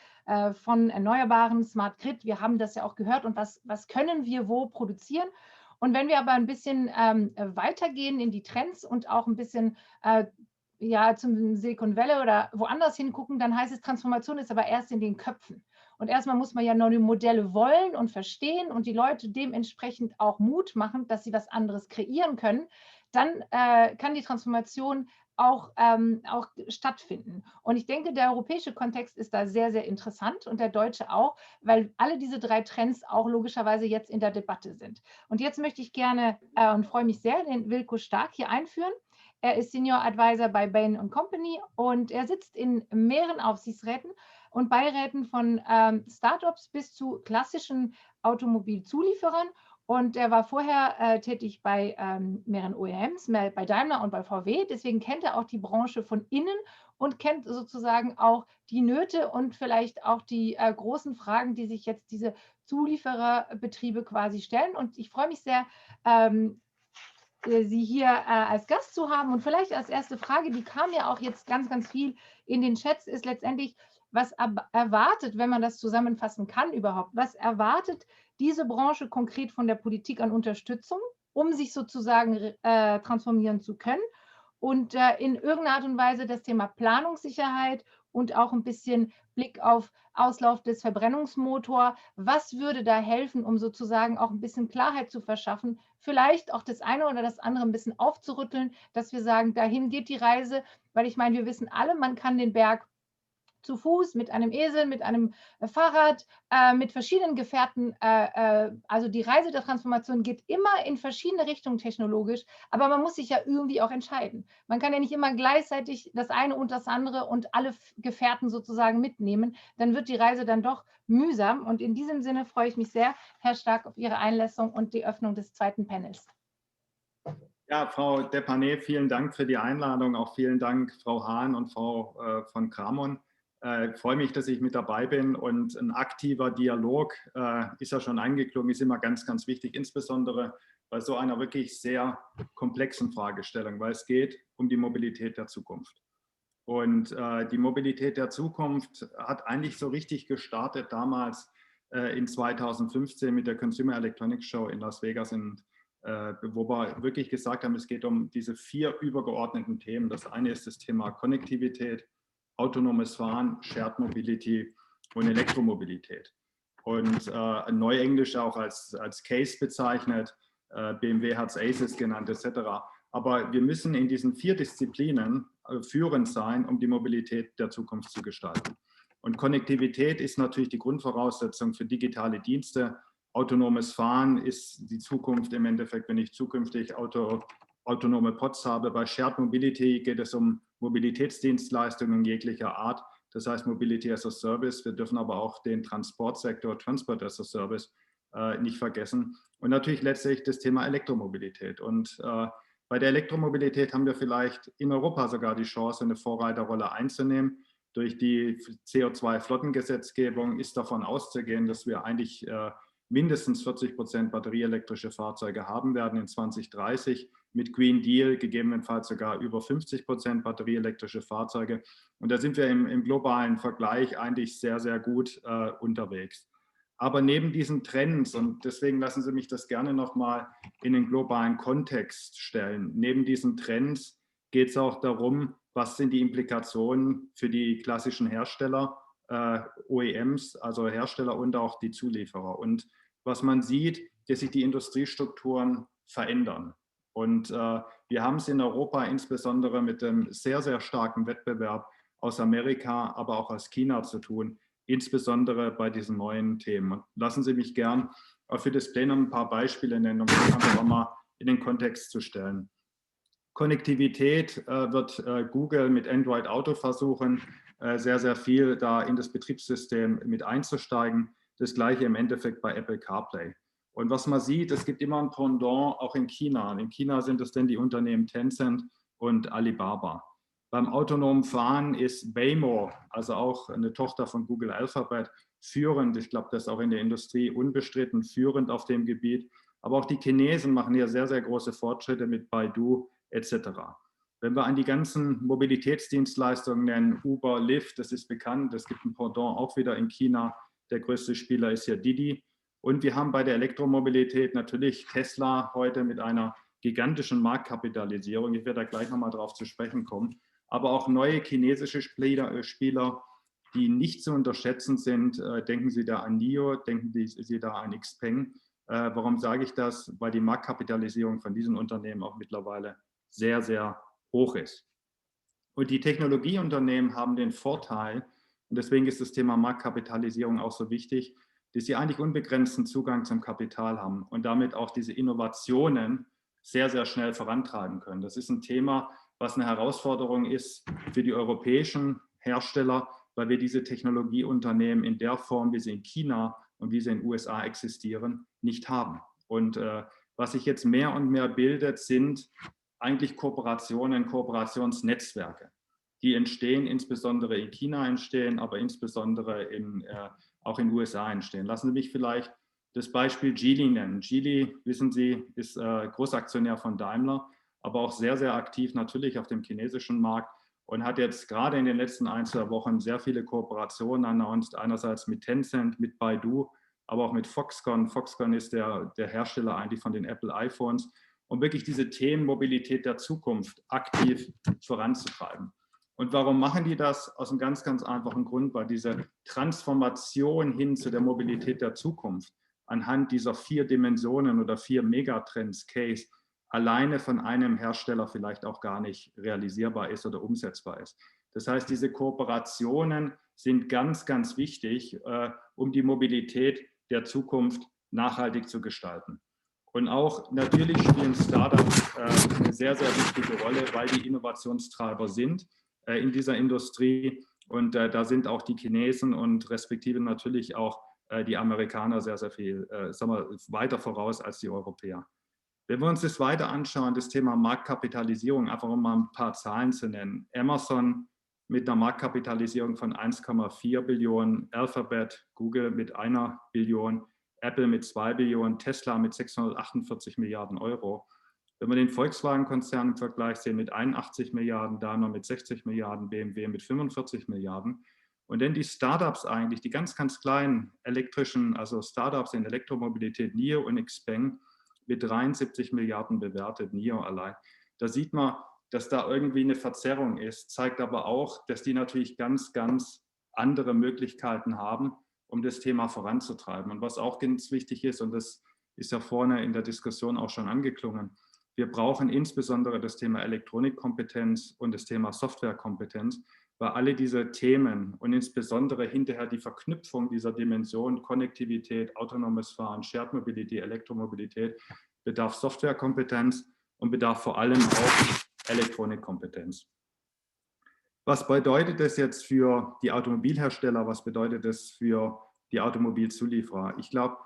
von Erneuerbaren, Smart Grid. Wir haben das ja auch gehört und was können wir wo produzieren? Und wenn wir aber ein bisschen weitergehen in die Trends und auch ein bisschen ja, zum Silicon Valley oder woanders hingucken, dann heißt es, Transformation ist aber erst in den Köpfen. Und erstmal muss man ja neue Modelle wollen und verstehen und die Leute dementsprechend auch Mut machen, dass sie was anderes kreieren können. Dann kann die Transformation auch stattfinden. Und ich denke, der europäische Kontext ist da sehr, sehr interessant und der deutsche auch, weil alle diese 3 Trends auch logischerweise jetzt in der Debatte sind. Und jetzt möchte ich gerne und freue mich sehr, den Wilko Stark hier einführen. Er ist Senior Advisor bei Bain & Company und er sitzt in mehreren Aufsichtsräten und Beiräten von Startups bis zu klassischen Automobilzulieferern. Und er war vorher tätig bei mehreren OEMs, bei Daimler und bei VW. Deswegen kennt er auch die Branche von innen und kennt sozusagen auch die Nöte und vielleicht auch die großen Fragen, die sich jetzt diese Zuliefererbetriebe quasi stellen. Und ich freue mich sehr, Sie hier als Gast zu haben. Und vielleicht als erste Frage, die kam ja auch jetzt ganz, ganz viel in den Chats, ist letztendlich, was erwartet, wenn man das zusammenfassen kann überhaupt, was erwartet diese Branche konkret von der Politik an Unterstützung, um sich sozusagen transformieren zu können? Und in irgendeiner Art und Weise das Thema Planungssicherheit und auch ein bisschen Blick auf Auslauf des Verbrennungsmotors. Was würde da helfen, um sozusagen auch ein bisschen Klarheit zu verschaffen, vielleicht auch das eine oder das andere ein bisschen aufzurütteln, dass wir sagen, dahin geht die Reise, weil ich meine, wir wissen alle, man kann den Berg zu Fuß, mit einem Esel, mit einem Fahrrad, mit verschiedenen Gefährten. Also die Reise der Transformation geht immer in verschiedene Richtungen technologisch, aber man muss sich ja irgendwie auch entscheiden. Man kann ja nicht immer gleichzeitig das eine und das andere und alle Gefährten sozusagen mitnehmen. Dann wird die Reise dann doch mühsam. Und in diesem Sinne freue ich mich sehr, Herr Stark, auf Ihre Einlassung und die Öffnung des zweiten Panels. Ja, Frau Depané, vielen Dank für die Einladung. Auch vielen Dank, Frau Hahn und Frau von Kramon. Ich freue mich, dass ich mit dabei bin und ein aktiver Dialog, ist ja schon angeklungen, ist immer ganz, ganz wichtig, insbesondere bei so einer wirklich sehr komplexen Fragestellung, weil es geht um die Mobilität der Zukunft. Und die Mobilität der Zukunft hat eigentlich so richtig gestartet damals in 2015 mit der Consumer Electronics Show in Las Vegas, wo wir wirklich gesagt haben, es geht um diese 4 übergeordneten Themen. Das eine ist das Thema Konnektivität, autonomes Fahren, Shared Mobility und Elektromobilität. Und Neuenglisch auch als Case bezeichnet, BMW hat es ACES genannt, etc. Aber wir müssen in diesen 4 Disziplinen führend sein, um die Mobilität der Zukunft zu gestalten. Und Konnektivität ist natürlich die Grundvoraussetzung für digitale Dienste. Autonomes Fahren ist die Zukunft im Endeffekt, wenn ich zukünftig autonome Pods habe. Bei Shared Mobility geht es um Mobilitätsdienstleistungen jeglicher Art, das heißt Mobility as a Service. Wir dürfen aber auch den Transportsektor, Transport as a Service, nicht vergessen. Und natürlich letztlich das Thema Elektromobilität. Und bei der Elektromobilität haben wir vielleicht in Europa sogar die Chance, eine Vorreiterrolle einzunehmen. durch die CO2-Flottengesetzgebung ist davon auszugehen, dass wir eigentlich mindestens 40% batterieelektrische Fahrzeuge haben werden in 2030, mit Green Deal gegebenenfalls sogar über 50% batterieelektrische Fahrzeuge. Und da sind wir im globalen Vergleich eigentlich sehr, sehr gut unterwegs. Aber neben diesen Trends, und deswegen lassen Sie mich das gerne nochmal in den globalen Kontext stellen, neben diesen Trends geht es auch darum, was sind die Implikationen für die klassischen Hersteller, OEMs, also Hersteller und auch die Zulieferer. Und was man sieht, dass sich die Industriestrukturen verändern. Und wir haben es in Europa insbesondere mit dem sehr, sehr starken Wettbewerb aus Amerika, aber auch aus China zu tun, insbesondere bei diesen neuen Themen. Und lassen Sie mich gern für das Plenum ein paar Beispiele nennen, um das einfach auch mal in den Kontext zu stellen. Konnektivität wird Google mit Android Auto versuchen, sehr, sehr viel da in das Betriebssystem mit einzusteigen. Das gleiche im Endeffekt bei Apple CarPlay. Und was man sieht, es gibt immer ein Pendant auch in China. In China sind es denn die Unternehmen Tencent und Alibaba. Beim autonomen Fahren ist Waymo, also auch eine Tochter von Google Alphabet, führend. Ich glaube, das ist auch in der Industrie unbestritten führend auf dem Gebiet. Aber auch die Chinesen machen hier sehr, sehr große Fortschritte mit Baidu etc. Wenn wir an die ganzen Mobilitätsdienstleistungen nennen, Uber, Lyft, das ist bekannt, es gibt ein Pendant auch wieder in China. Der größte Spieler ist ja Didi. Und wir haben bei der Elektromobilität natürlich Tesla heute mit einer gigantischen Marktkapitalisierung. Ich werde da gleich nochmal drauf zu sprechen kommen. Aber auch neue chinesische Spieler, die nicht zu unterschätzen sind. Denken Sie da an NIO, denken Sie da an XPeng. Warum sage ich das? Weil die Marktkapitalisierung von diesen Unternehmen auch mittlerweile sehr, sehr hoch ist. Und die Technologieunternehmen haben den Vorteil, und deswegen ist das Thema Marktkapitalisierung auch so wichtig, dass sie eigentlich unbegrenzten Zugang zum Kapital haben und damit auch diese Innovationen sehr, sehr schnell vorantreiben können. Das ist ein Thema, was eine Herausforderung ist für die europäischen Hersteller, weil wir diese Technologieunternehmen in der Form, wie sie in China und wie sie in den USA existieren, nicht haben. Und was sich jetzt mehr und mehr bildet, sind eigentlich Kooperationsnetzwerke. Die entstehen, insbesondere in China entstehen, aber insbesondere auch in den USA entstehen. Lassen Sie mich vielleicht das Beispiel Geely nennen. Geely, wissen Sie, ist Großaktionär von Daimler, aber auch sehr, sehr aktiv natürlich auf dem chinesischen Markt und hat jetzt gerade in den letzten 1-2 Wochen sehr viele Kooperationen announced, einerseits mit Tencent, mit Baidu, aber auch mit Foxconn. Foxconn ist der Hersteller eigentlich von den Apple iPhones, um wirklich diese Themen Mobilität der Zukunft aktiv voranzutreiben. Und warum machen die das? Aus einem ganz, ganz einfachen Grund, weil diese Transformation hin zu der Mobilität der Zukunft anhand dieser 4 Dimensionen oder 4 Megatrends Case alleine von einem Hersteller vielleicht auch gar nicht realisierbar ist oder umsetzbar ist. Das heißt, diese Kooperationen sind ganz, ganz wichtig, um die Mobilität der Zukunft nachhaltig zu gestalten. Und auch natürlich spielen Startups eine sehr, sehr wichtige Rolle, weil die Innovationstreiber sind in dieser Industrie. Und da sind auch die Chinesen und respektive natürlich auch die Amerikaner sehr, sehr viel weiter voraus als die Europäer. Wenn wir uns das weiter anschauen, das Thema Marktkapitalisierung, einfach um mal ein paar Zahlen zu nennen. Amazon mit einer Marktkapitalisierung von 1,4 Billionen, Alphabet, Google mit 1 Billion, Apple mit 2 Billionen, Tesla mit 648 Milliarden Euro. Wenn wir den Volkswagen-Konzern im Vergleich sehen mit 81 Milliarden, Daimler mit 60 Milliarden, BMW mit 45 Milliarden. Und dann die Startups eigentlich, die ganz, ganz kleinen elektrischen, also Startups in Elektromobilität, NIO und XPeng, mit 73 Milliarden bewertet, NIO allein. Da sieht man, dass da irgendwie eine Verzerrung ist, zeigt aber auch, dass die natürlich ganz, ganz andere Möglichkeiten haben, um das Thema voranzutreiben. Und was auch ganz wichtig ist, und das ist ja vorne in der Diskussion auch schon angeklungen, wir brauchen insbesondere das Thema Elektronikkompetenz und das Thema Softwarekompetenz, weil alle diese Themen und insbesondere hinterher die Verknüpfung dieser Dimension Konnektivität, autonomes Fahren, Shared Mobility, Elektromobilität bedarf Softwarekompetenz und bedarf vor allem auch Elektronikkompetenz. Was bedeutet das jetzt für die Automobilhersteller? Was bedeutet das für die Automobilzulieferer? Ich glaube,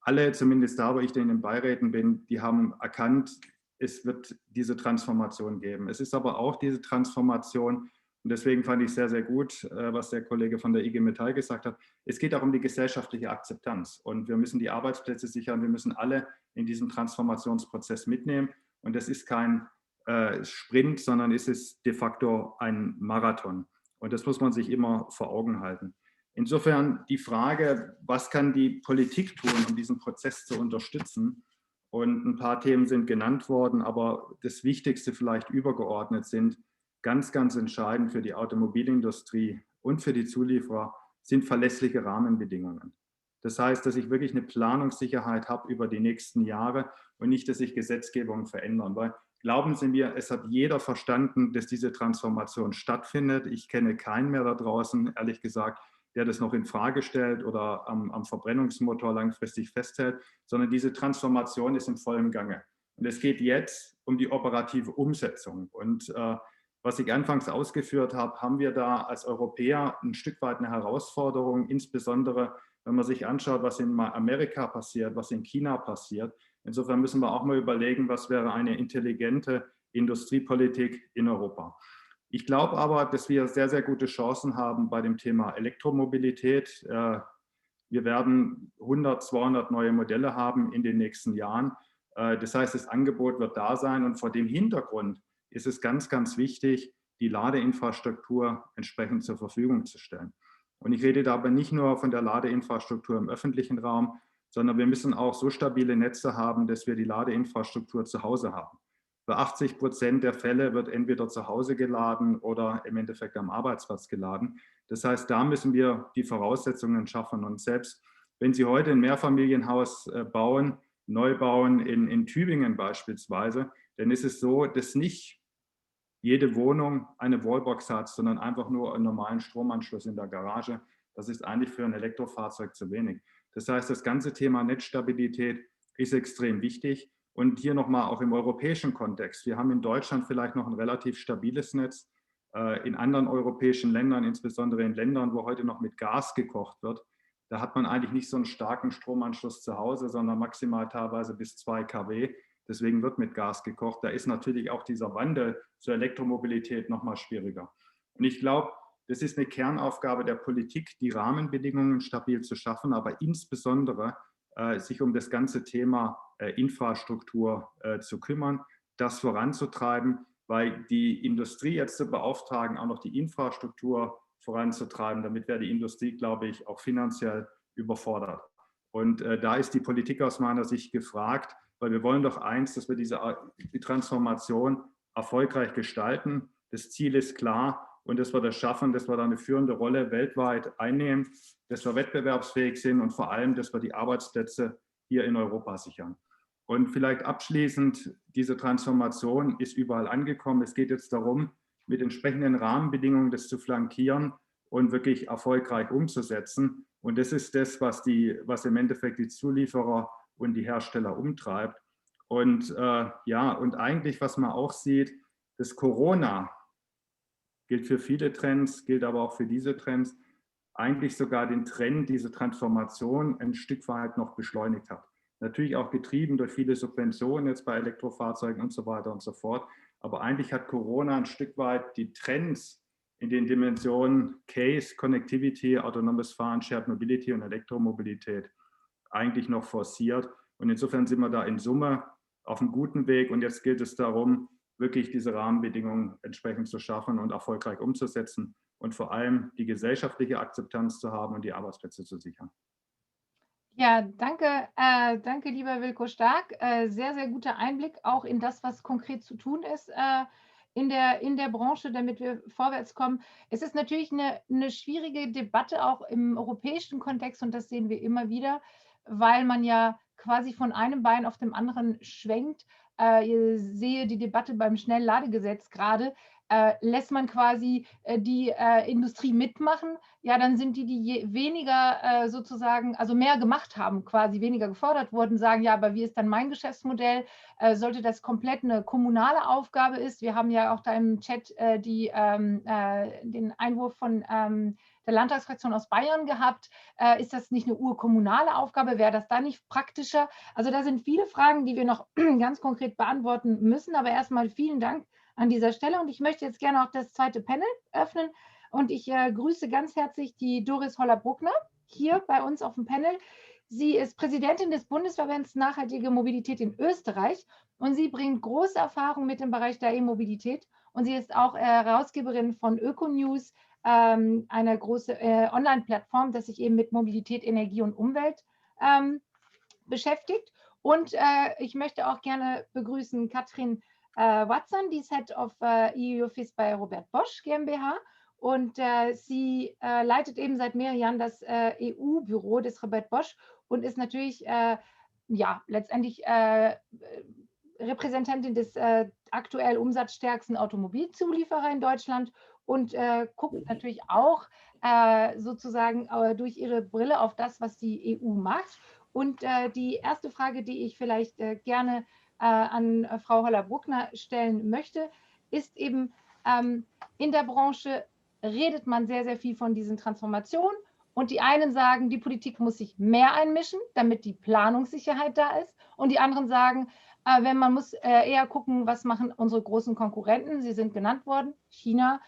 alle, zumindest da, wo ich in den Beiräten bin, die haben erkannt, es wird diese Transformation geben. Es ist aber auch diese Transformation, Und deswegen fand ich sehr, sehr gut, was der Kollege von der IG Metall gesagt hat. Es geht auch um die gesellschaftliche Akzeptanz. Und wir müssen die Arbeitsplätze sichern. Wir müssen alle in diesen Transformationsprozess mitnehmen. Und das ist kein Sprint, sondern es ist de facto ein Marathon. Und das muss man sich immer vor Augen halten. Insofern die Frage, was kann die Politik tun, um diesen Prozess zu unterstützen? Und ein paar Themen sind genannt worden, aber das Wichtigste vielleicht übergeordnet sind, ganz, ganz entscheidend für die Automobilindustrie und für die Zulieferer sind verlässliche Rahmenbedingungen. Das heißt, dass ich wirklich eine Planungssicherheit habe über die nächsten Jahre und nicht, dass sich Gesetzgebungen verändern. Weil glauben Sie mir, es hat jeder verstanden, dass diese Transformation stattfindet. Ich kenne keinen mehr da draußen, ehrlich gesagt, der das noch in Frage stellt oder am Verbrennungsmotor langfristig festhält, sondern diese Transformation ist im vollen Gange. Und es geht jetzt um die operative Umsetzung. Und was ich anfangs ausgeführt habe, haben wir da als Europäer ein Stück weit eine Herausforderung, insbesondere wenn man sich anschaut, was in Amerika passiert, was in China passiert. Insofern müssen wir auch mal überlegen, was wäre eine intelligente Industriepolitik in Europa. Ich glaube aber, dass wir sehr, sehr gute Chancen haben bei dem Thema Elektromobilität. Wir werden 100, 200 neue Modelle haben in den nächsten Jahren. Das heißt, das Angebot wird da sein und vor dem Hintergrund ist es ganz, ganz wichtig, die Ladeinfrastruktur entsprechend zur Verfügung zu stellen. Und ich rede dabei nicht nur von der Ladeinfrastruktur im öffentlichen Raum, sondern wir müssen auch so stabile Netze haben, dass wir die Ladeinfrastruktur zu Hause haben. Für 80% der Fälle wird entweder zu Hause geladen oder im Endeffekt am Arbeitsplatz geladen. Das heißt, da müssen wir die Voraussetzungen schaffen. Und selbst wenn Sie heute ein Mehrfamilienhaus bauen, neu bauen in Tübingen beispielsweise, dann ist es so, dass nicht jede Wohnung eine Wallbox hat, sondern einfach nur einen normalen Stromanschluss in der Garage. Das ist eigentlich für ein Elektrofahrzeug zu wenig. Das heißt, das ganze Thema Netzstabilität ist extrem wichtig. Und hier nochmal auch im europäischen Kontext. Wir haben in Deutschland vielleicht noch ein relativ stabiles Netz. In anderen europäischen Ländern, insbesondere in Ländern, wo heute noch mit Gas gekocht wird, da hat man eigentlich nicht so einen starken Stromanschluss zu Hause, sondern maximal teilweise bis 2 kW. Deswegen wird mit Gas gekocht. Da ist natürlich auch dieser Wandel zur Elektromobilität nochmal schwieriger. Und ich glaube, das ist eine Kernaufgabe der Politik, die Rahmenbedingungen stabil zu schaffen, aber insbesondere sich um das ganze Thema Infrastruktur zu kümmern, das voranzutreiben, weil die Industrie jetzt zu beauftragen, auch noch die Infrastruktur voranzutreiben, damit wäre die Industrie, glaube ich, auch finanziell überfordert. Und da ist die Politik aus meiner Sicht gefragt, weil wir wollen doch eins, dass wir die Transformation erfolgreich gestalten. Das Ziel ist klar und dass wir das schaffen, dass wir da eine führende Rolle weltweit einnehmen, dass wir wettbewerbsfähig sind und vor allem, dass wir die Arbeitsplätze hier in Europa sichern. Und vielleicht abschließend, diese Transformation ist überall angekommen. Es geht jetzt darum, mit entsprechenden Rahmenbedingungen das zu flankieren und wirklich erfolgreich umzusetzen. Und das ist das, was im Endeffekt die Zulieferer und die Hersteller umtreibt. Und ja, und eigentlich, was man auch sieht, das Corona gilt für viele Trends, gilt aber auch für diese Trends, eigentlich sogar den Trend, diese Transformation ein Stück weit noch beschleunigt hat. Natürlich auch getrieben durch viele Subventionen jetzt bei Elektrofahrzeugen und so weiter und so fort. Aber eigentlich hat Corona ein Stück weit die Trends in den Dimensionen Case, Connectivity, autonomes Fahren, Shared Mobility und Elektromobilität eigentlich noch forciert. Und insofern sind wir da in Summe auf einem guten Weg. Und jetzt gilt es darum, wirklich diese Rahmenbedingungen entsprechend zu schaffen und erfolgreich umzusetzen und vor allem die gesellschaftliche Akzeptanz zu haben und die Arbeitsplätze zu sichern. Ja, danke, danke, lieber Wilko Stark. Sehr, sehr guter Einblick auch in das, was konkret zu tun ist in der Branche, damit wir vorwärts kommen. Es ist natürlich eine schwierige Debatte auch im europäischen Kontext und das sehen wir immer wieder, weil man ja quasi von einem Bein auf dem anderen schwenkt. Ihr seht die Debatte beim Schnellladegesetz gerade. Lässt man quasi die Industrie mitmachen, ja, dann sind die weniger sozusagen, also mehr gemacht haben, quasi weniger gefordert wurden, sagen, ja, aber wie ist dann mein Geschäftsmodell? Sollte das komplett eine kommunale Aufgabe ist? Wir haben ja auch da im Chat den Einwurf von der Landtagsfraktion aus Bayern gehabt. Ist das nicht eine urkommunale Aufgabe? Wäre das da nicht praktischer? Also da sind viele Fragen, die wir noch ganz konkret beantworten müssen. Aber erstmal vielen Dank an dieser Stelle. Und ich möchte jetzt gerne auch das zweite Panel öffnen. Und ich grüße ganz herzlich die Doris Holler-Bruckner hier bei uns auf dem Panel. Sie ist Präsidentin des Bundesverbands Nachhaltige Mobilität in Österreich und sie bringt große Erfahrung mit dem Bereich der E-Mobilität. Und sie ist auch Herausgeberin von Ökonews, eine große Online-Plattform, die sich eben mit Mobilität, Energie und Umwelt beschäftigt. Und ich möchte auch gerne begrüßen Katrin Watson, die ist Head of EU Office bei Robert Bosch GmbH. Und sie leitet eben seit mehreren Jahren das EU-Büro des Robert Bosch und ist natürlich ja, letztendlich Repräsentantin des aktuell umsatzstärksten Automobilzulieferers in Deutschland und guckt natürlich auch sozusagen durch ihre Brille auf das, was die EU macht. Und die erste Frage, die ich vielleicht gerne an Frau Holler-Bruckner stellen möchte, ist eben, in der Branche redet man sehr, sehr viel von diesen Transformationen. Und die einen sagen, die Politik muss sich mehr einmischen, damit die Planungssicherheit da ist. Und die anderen sagen, man muss eher gucken, was machen unsere großen Konkurrenten. Sie sind genannt worden, China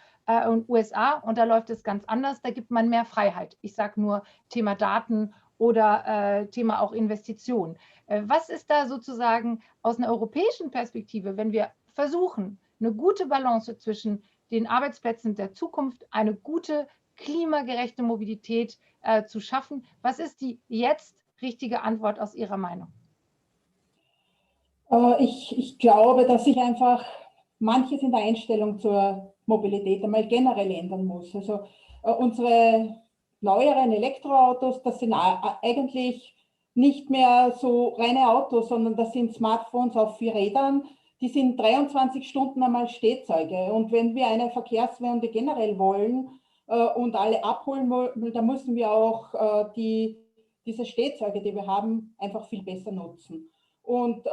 und USA. Und da läuft es ganz anders. Da gibt man mehr Freiheit. Ich sage nur Thema Daten oder Thema auch Investitionen. Was ist da sozusagen aus einer europäischen Perspektive, wenn wir versuchen, eine gute Balance zwischen den Arbeitsplätzen der Zukunft, eine gute klimagerechte Mobilität zu schaffen? Was ist die jetzt richtige Antwort aus Ihrer Meinung? Ich glaube, dass sich einfach manches in der Einstellung zur Mobilität einmal generell ändern muss. Also unsere neueren Elektroautos, das sind eigentlich nicht mehr so reine Autos, sondern das sind Smartphones auf 4 Rädern. Die sind 23 Stunden einmal Stehzeuge. Und wenn wir eine Verkehrswende generell wollen und alle abholen wollen, dann müssen wir auch diese Stehzeuge, die wir haben, einfach viel besser nutzen. Und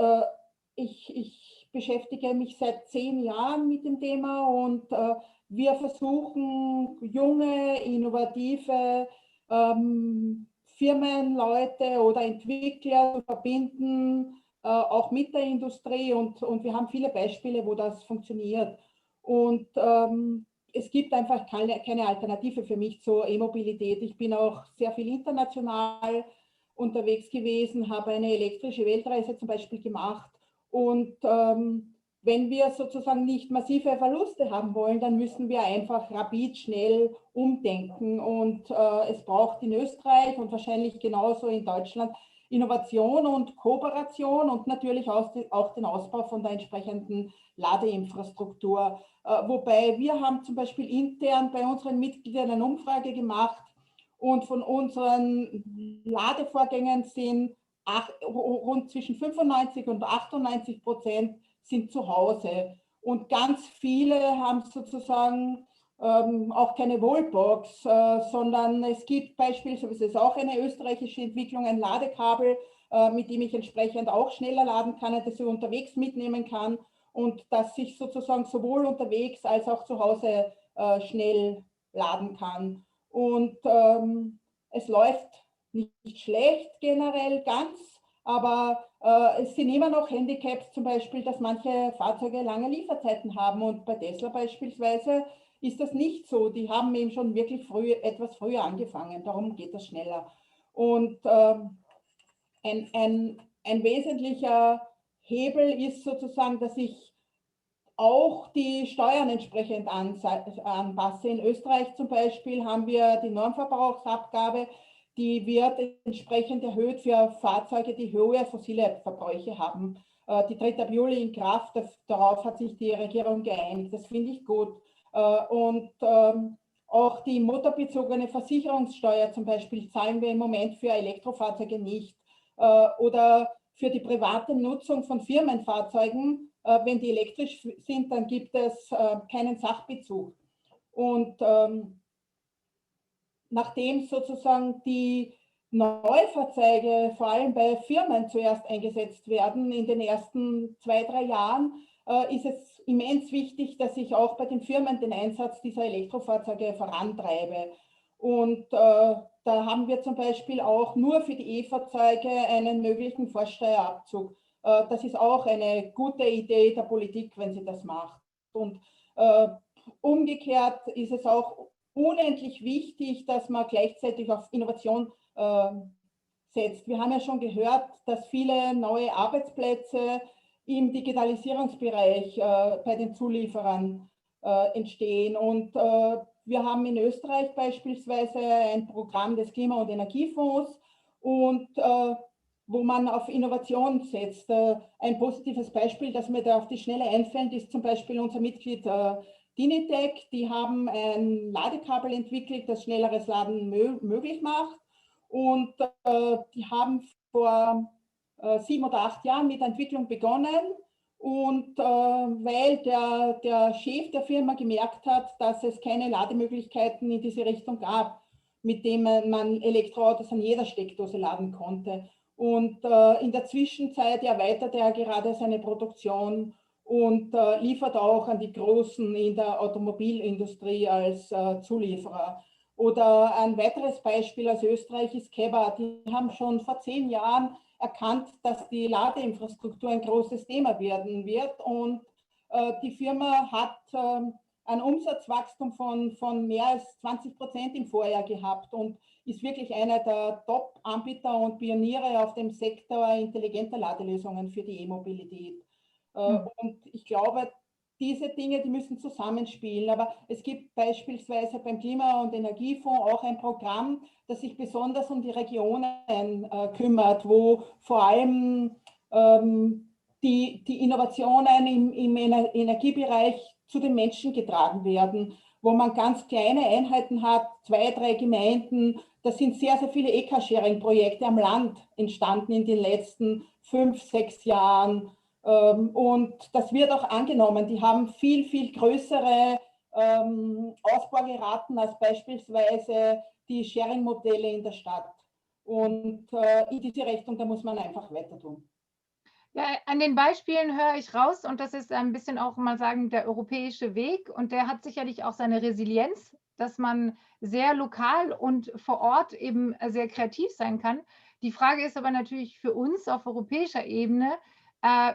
ich beschäftige mich seit 10 Jahren mit dem Thema und wir versuchen, junge, innovative Firmenleute oder Entwickler zu verbinden, auch mit der Industrie und wir haben viele Beispiele, wo das funktioniert. Und es gibt einfach keine Alternative für mich zur E-Mobilität. Ich bin auch sehr viel international unterwegs gewesen, habe eine elektrische Weltreise zum Beispiel gemacht. Und wenn wir sozusagen nicht massive Verluste haben wollen, dann müssen wir einfach rapid, schnell umdenken. Und es braucht in Österreich und wahrscheinlich genauso in Deutschland Innovation und Kooperation und natürlich auch den Ausbau von der entsprechenden Ladeinfrastruktur. Wobei wir haben zum Beispiel intern bei unseren Mitgliedern eine Umfrage gemacht und von unseren Ladevorgängen sind rund zwischen 95% und 98% sind zu Hause. Und ganz viele haben sozusagen auch keine Wallbox, sondern es gibt beispielsweise auch eine österreichische Entwicklung, ein Ladekabel, mit dem ich entsprechend auch schneller laden kann, das ich unterwegs mitnehmen kann und das ich sozusagen sowohl unterwegs als auch zu Hause schnell laden kann. Und es läuft nicht schlecht generell ganz, aber es sind immer noch Handicaps, zum Beispiel, dass manche Fahrzeuge lange Lieferzeiten haben und bei Tesla beispielsweise ist das nicht so. Die haben eben schon wirklich etwas früher angefangen, darum geht das schneller. Und ein wesentlicher Hebel ist sozusagen, dass ich auch die Steuern entsprechend anpasse. In Österreich zum Beispiel haben wir die Normverbrauchsabgabe, die wird entsprechend erhöht für Fahrzeuge, die hohe fossile Verbräuche haben. Die tritt ab Juli in Kraft, darauf hat sich die Regierung geeinigt. Das finde ich gut. Und auch die motorbezogene Versicherungssteuer zum Beispiel zahlen wir im Moment für Elektrofahrzeuge nicht. Oder für die private Nutzung von Firmenfahrzeugen, wenn die elektrisch sind, dann gibt es keinen Sachbezug. Und nachdem sozusagen die Neufahrzeuge vor allem bei Firmen zuerst eingesetzt werden in den ersten 2-3 Jahren, ist es immens wichtig, dass ich auch bei den Firmen den Einsatz dieser Elektrofahrzeuge vorantreibe. Und da haben wir zum Beispiel auch nur für die E-Fahrzeuge einen möglichen Vorsteuerabzug. Das ist auch eine gute Idee der Politik, wenn sie das macht. Und umgekehrt ist es auch unendlich wichtig, dass man gleichzeitig auf Innovation setzt. Wir haben ja schon gehört, dass viele neue Arbeitsplätze im Digitalisierungsbereich bei den Zulieferern entstehen. Und wir haben in Österreich beispielsweise ein Programm des Klima- und Energiefonds, und wo man auf Innovation setzt. Ein positives Beispiel, das mir da auf die Schnelle einfällt, ist zum Beispiel unser Mitglied Dinitec. Die haben ein Ladekabel entwickelt, das schnelleres Laden möglich macht. Und die haben vor 7 oder 8 Jahren mit der Entwicklung begonnen. Und weil der Chef der Firma gemerkt hat, dass es keine Lademöglichkeiten in diese Richtung gab, mit denen man Elektroautos an jeder Steckdose laden konnte. Und in der Zwischenzeit erweitert er gerade seine Produktion und liefert auch an die Großen in der Automobilindustrie als Zulieferer. Oder ein weiteres Beispiel aus Österreich ist Keba. Die haben schon vor 10 Jahren erkannt, dass die Ladeinfrastruktur ein großes Thema werden wird. Und die Firma hat ein Umsatzwachstum von mehr als 20% im Vorjahr gehabt und ist wirklich einer der Top-Anbieter und Pioniere auf dem Sektor intelligenter Ladelösungen für die E-Mobilität. Und ich glaube, diese Dinge, die müssen zusammenspielen. Aber es gibt beispielsweise beim Klima- und Energiefonds auch ein Programm, das sich besonders um die Regionen kümmert, wo vor allem die Innovationen im Energiebereich zu den Menschen getragen werden, wo man ganz kleine Einheiten hat, 2, 3 Gemeinden. Da sind sehr, sehr viele Eco-Sharing-Projekte am Land entstanden in den letzten 5, 6 Jahren. Und das wird auch angenommen. Die haben viel, viel größere Ausbaugeraten als beispielsweise die Sharing-Modelle in der Stadt. Und in diese Richtung, da muss man einfach weiter tun. Ja, an den Beispielen höre ich raus, und das ist ein bisschen auch mal sagen der europäische Weg, und der hat sicherlich auch seine Resilienz, dass man sehr lokal und vor Ort eben sehr kreativ sein kann. Die Frage ist aber natürlich für uns auf europäischer Ebene,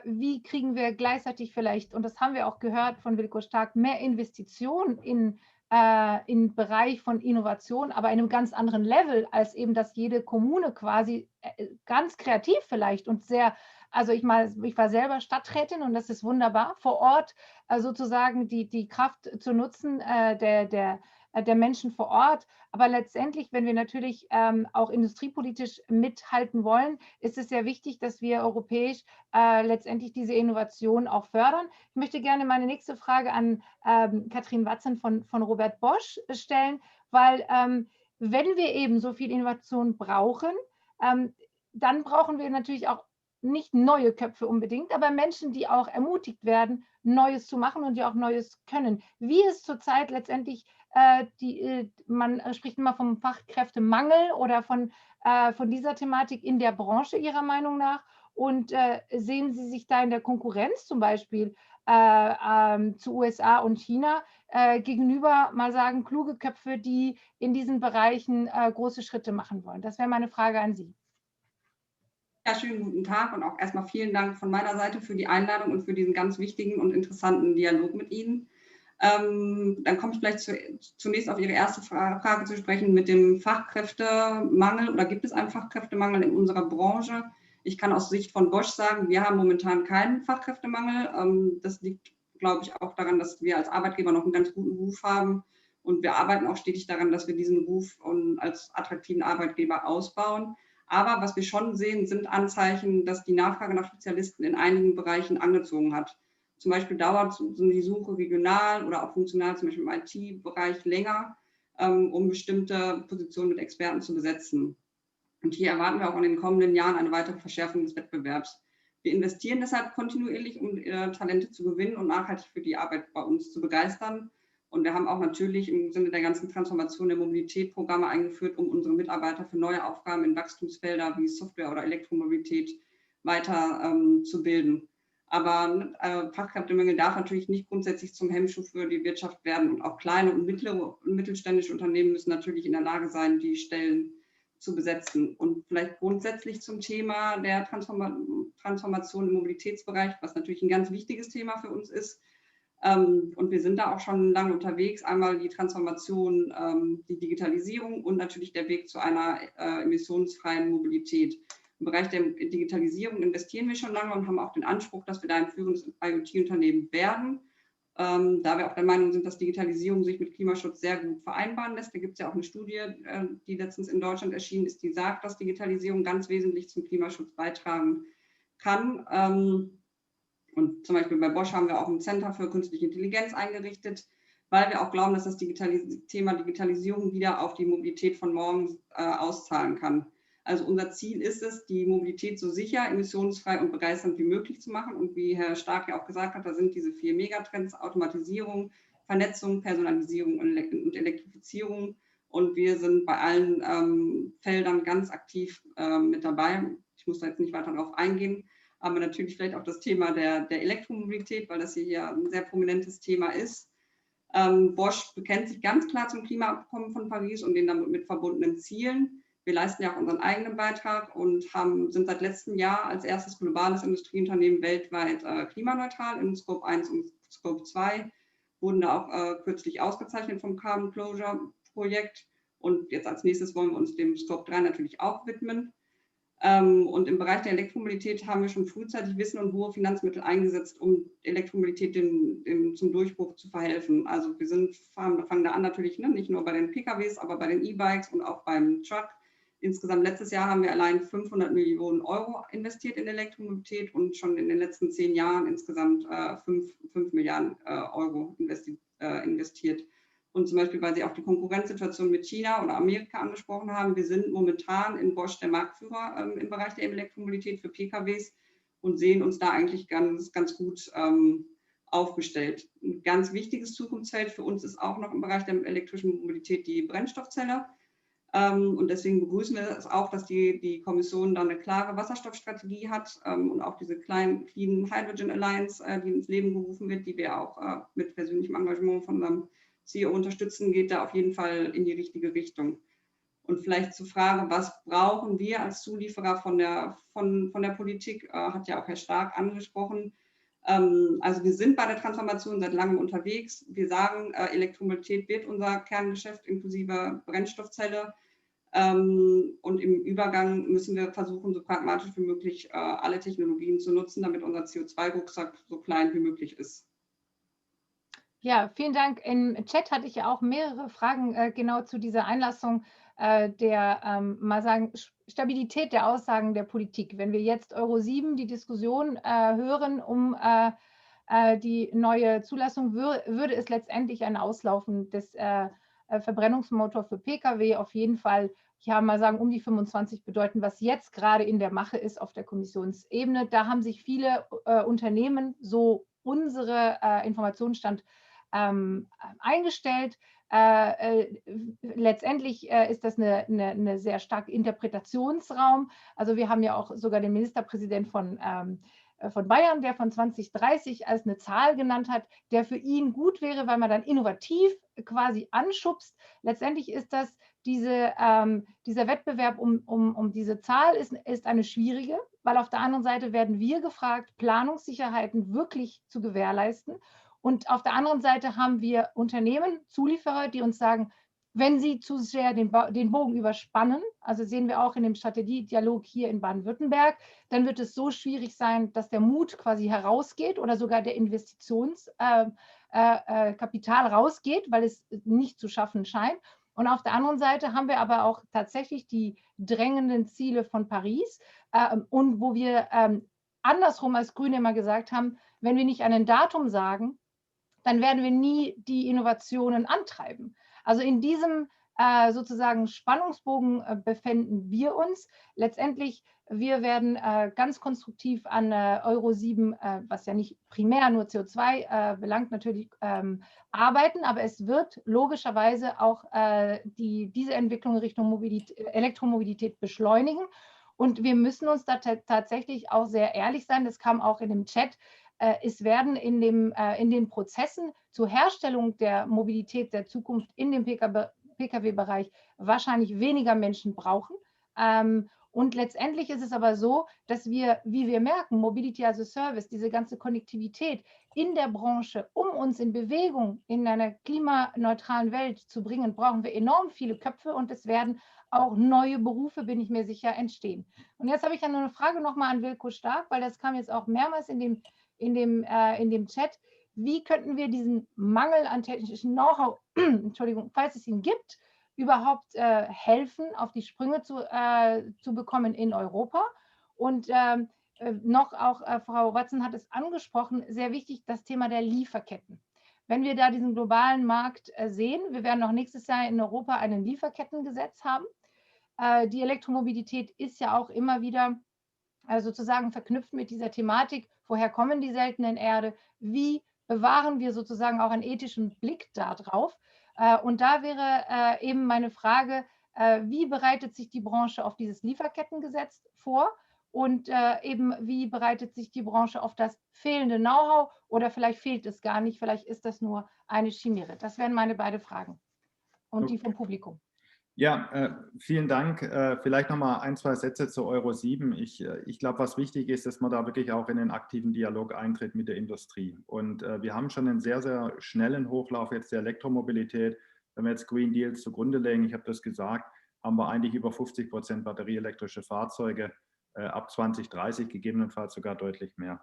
wie kriegen wir gleichzeitig vielleicht, und das haben wir auch gehört von Wilko Stark, mehr Investitionen in Bereich von Innovation, aber in einem ganz anderen Level, als eben, dass jede Kommune quasi ganz kreativ vielleicht und sehr. Also ich war selber Stadträtin, und das ist wunderbar, vor Ort sozusagen die Kraft zu nutzen der Menschen vor Ort. Aber letztendlich, wenn wir natürlich auch industriepolitisch mithalten wollen, ist es sehr wichtig, dass wir europäisch letztendlich diese Innovation auch fördern. Ich möchte gerne meine nächste Frage an Katrin Watzen von Robert Bosch stellen, weil wenn wir eben so viel Innovation brauchen, dann brauchen wir natürlich auch nicht neue Köpfe unbedingt, aber Menschen, die auch ermutigt werden, Neues zu machen und die auch Neues können. Wie ist zurzeit letztendlich, man spricht immer vom Fachkräftemangel oder von dieser Thematik in der Branche Ihrer Meinung nach, und sehen Sie sich da in der Konkurrenz zum Beispiel zu USA und China gegenüber, mal sagen, kluge Köpfe, die in diesen Bereichen große Schritte machen wollen? Das wäre meine Frage an Sie. Ja, schönen guten Tag und auch erstmal vielen Dank von meiner Seite für die Einladung und für diesen ganz wichtigen und interessanten Dialog mit Ihnen. Dann komme ich vielleicht zunächst auf Ihre erste Frage zu sprechen mit dem Fachkräftemangel, oder gibt es einen Fachkräftemangel in unserer Branche? Ich kann aus Sicht von Bosch sagen, wir haben momentan keinen Fachkräftemangel. Das liegt, glaube ich, auch daran, dass wir als Arbeitgeber noch einen ganz guten Ruf haben, und wir arbeiten auch stetig daran, dass wir diesen Ruf als attraktiven Arbeitgeber ausbauen. Aber was wir schon sehen, sind Anzeichen, dass die Nachfrage nach Spezialisten in einigen Bereichen angezogen hat. Zum Beispiel dauert die Suche regional oder auch funktional, zum Beispiel im IT-Bereich, länger, um bestimmte Positionen mit Experten zu besetzen. Und hier erwarten wir auch in den kommenden Jahren eine weitere Verschärfung des Wettbewerbs. Wir investieren deshalb kontinuierlich, um Talente zu gewinnen und nachhaltig für die Arbeit bei uns zu begeistern. Und wir haben auch natürlich im Sinne der ganzen Transformation der Mobilität Programme eingeführt, um unsere Mitarbeiter für neue Aufgaben in Wachstumsfelder wie Software oder Elektromobilität weiter zu bilden. Aber Fachkräftemangel darf natürlich nicht grundsätzlich zum Hemmschuh für die Wirtschaft werden. Und auch kleine und mittelständische Unternehmen müssen natürlich in der Lage sein, die Stellen zu besetzen. Und vielleicht grundsätzlich zum Thema der Transformation im Mobilitätsbereich, was natürlich ein ganz wichtiges Thema für uns ist. Und wir sind da auch schon lange unterwegs. Einmal die Transformation, die Digitalisierung und natürlich der Weg zu einer emissionsfreien Mobilität. Im Bereich der Digitalisierung investieren wir schon lange und haben auch den Anspruch, dass wir da ein führendes IoT-Unternehmen werden. Da wir auch der Meinung sind, dass Digitalisierung sich mit Klimaschutz sehr gut vereinbaren lässt. Da gibt es ja auch eine Studie, die letztens in Deutschland erschienen ist, die sagt, dass Digitalisierung ganz wesentlich zum Klimaschutz beitragen kann. Und zum Beispiel bei Bosch haben wir auch ein Center für künstliche Intelligenz eingerichtet, weil wir auch glauben, dass das Thema Digitalisierung wieder auf die Mobilität von morgen auszahlen kann. Also unser Ziel ist es, die Mobilität so sicher, emissionsfrei und begeisternd wie möglich zu machen. Und wie Herr Stark ja auch gesagt hat, da sind diese 4 Megatrends: Automatisierung, Vernetzung, Personalisierung und Elektrifizierung. Und wir sind bei allen Feldern ganz aktiv mit dabei. Ich muss da jetzt nicht weiter darauf eingehen, aber natürlich vielleicht auch das Thema der Elektromobilität, weil das hier ein sehr prominentes Thema ist. Bosch bekennt sich ganz klar zum Klimaabkommen von Paris und den damit verbundenen Zielen. Wir leisten ja auch unseren eigenen Beitrag und sind seit letztem Jahr als erstes globales Industrieunternehmen weltweit klimaneutral in Scope 1 und Scope 2, wurden da auch kürzlich ausgezeichnet vom Carbon Closure Projekt. Und jetzt als nächstes wollen wir uns dem Scope 3 natürlich auch widmen. Und im Bereich der Elektromobilität haben wir schon frühzeitig Wissen und hohe Finanzmittel eingesetzt, um Elektromobilität zum Durchbruch zu verhelfen. Also wir fangen da an natürlich nicht nur bei den PKWs, aber bei den E-Bikes und auch beim Truck. Insgesamt letztes Jahr haben wir allein 500 Millionen Euro investiert in Elektromobilität und schon in den letzten 10 Jahren insgesamt 5 Milliarden Euro investiert. Und zum Beispiel, weil Sie auch die Konkurrenzsituation mit China oder Amerika angesprochen haben, wir sind momentan in Bosch der Marktführer im Bereich der Elektromobilität für PKWs und sehen uns da eigentlich ganz gut aufgestellt. Ein ganz wichtiges Zukunftsfeld für uns ist auch noch im Bereich der elektrischen Mobilität die Brennstoffzelle. Und deswegen begrüßen wir es auch, dass die Kommission da eine klare Wasserstoffstrategie hat und auch diese Clean Hydrogen Alliance, die ins Leben gerufen wird, die wir auch mit persönlichem Engagement von unserem CEO unterstützen, geht da auf jeden Fall in die richtige Richtung. Und vielleicht zur Frage, was brauchen wir als Zulieferer von der Politik, hat ja auch Herr Stark angesprochen. Also wir sind bei der Transformation seit langem unterwegs. Wir sagen, Elektromobilität wird unser Kerngeschäft inklusive Brennstoffzelle. Und im Übergang müssen wir versuchen, so pragmatisch wie möglich alle Technologien zu nutzen, damit unser CO2-Rucksack so klein wie möglich ist. Ja, vielen Dank. Im Chat hatte ich ja auch mehrere Fragen genau zu dieser Einlassung der, mal sagen, Stabilität der Aussagen der Politik. Wenn wir jetzt Euro 7 die Diskussion hören um die neue Zulassung, würde es letztendlich ein Auslaufen des Verbrennungsmotors für Pkw auf jeden Fall, mal sagen, um die 25 bedeuten, was jetzt gerade in der Mache ist auf der Kommissionsebene. Da haben sich viele Unternehmen, so unsere Informationsstand, eingestellt. Letztendlich ist das eine sehr starke Interpretationsraum. Also wir haben ja auch sogar den Ministerpräsident von Bayern, der von 2030 als eine Zahl genannt hat, der für ihn gut wäre, weil man dann innovativ quasi anschubst. Letztendlich ist das dieser Wettbewerb um diese Zahl ist eine schwierige, weil auf der anderen Seite werden wir gefragt, Planungssicherheiten wirklich zu gewährleisten. Und auf der anderen Seite haben wir Unternehmen, Zulieferer, die uns sagen, wenn sie zu sehr den Bogen überspannen, also sehen wir auch in dem Strategiedialog hier in Baden-Württemberg, dann wird es so schwierig sein, dass der Mut quasi herausgeht oder sogar der Investitionskapital rausgeht, weil es nicht zu schaffen scheint. Und auf der anderen Seite haben wir aber auch tatsächlich die drängenden Ziele von Paris und wo wir andersrum als Grüne immer gesagt haben, wenn wir nicht ein Datum sagen, dann werden wir nie die Innovationen antreiben. Also in diesem sozusagen Spannungsbogen befinden wir uns. Letztendlich, wir werden ganz konstruktiv an Euro 7, was ja nicht primär nur CO2 belangt, natürlich arbeiten, aber es wird logischerweise auch diese Entwicklung Richtung Elektromobilität beschleunigen. Und wir müssen uns da tatsächlich auch sehr ehrlich sein, das kam auch in dem Chat, es werden in den Prozessen zur Herstellung der Mobilität der Zukunft in dem Pkw-Bereich wahrscheinlich weniger Menschen brauchen. Und letztendlich ist es aber so, dass wir, wie wir merken, Mobility as a Service, diese ganze Konnektivität in der Branche, um uns in Bewegung in einer klimaneutralen Welt zu bringen, brauchen wir enorm viele Köpfe und es werden auch neue Berufe, bin ich mir sicher, entstehen. Und jetzt habe ich ja noch eine Frage nochmal an Wilko Stark, weil das kam jetzt auch mehrmals in dem Chat. Wie könnten wir diesen Mangel an technischem Know-how, Entschuldigung, falls es ihn gibt, überhaupt helfen, auf die Sprünge zu bekommen in Europa? Und noch auch, Frau Watson hat es angesprochen, sehr wichtig, das Thema der Lieferketten. Wenn wir da diesen globalen Markt sehen, wir werden noch nächstes Jahr in Europa ein Lieferkettengesetz haben. Die Elektromobilität ist ja auch immer wieder sozusagen verknüpft mit dieser Thematik, woher kommen die seltenen Erde, wie bewahren wir sozusagen auch einen ethischen Blick darauf. Und da wäre eben meine Frage, wie bereitet sich die Branche auf dieses Lieferkettengesetz vor und eben wie bereitet sich die Branche auf das fehlende Know-how oder vielleicht fehlt es gar nicht, vielleicht ist das nur eine Chimäre. Das wären meine beiden Fragen und die vom Publikum. Ja, vielen Dank. Vielleicht noch mal ein, zwei Sätze zu Euro 7. Ich glaube, was wichtig ist, dass man da wirklich auch in den aktiven Dialog eintritt mit der Industrie. Und wir haben schon einen sehr, sehr schnellen Hochlauf jetzt der Elektromobilität. Wenn wir jetzt Green Deals zugrunde legen, ich habe das gesagt, haben wir eigentlich über 50% batterieelektrische Fahrzeuge ab 2030, gegebenenfalls sogar deutlich mehr.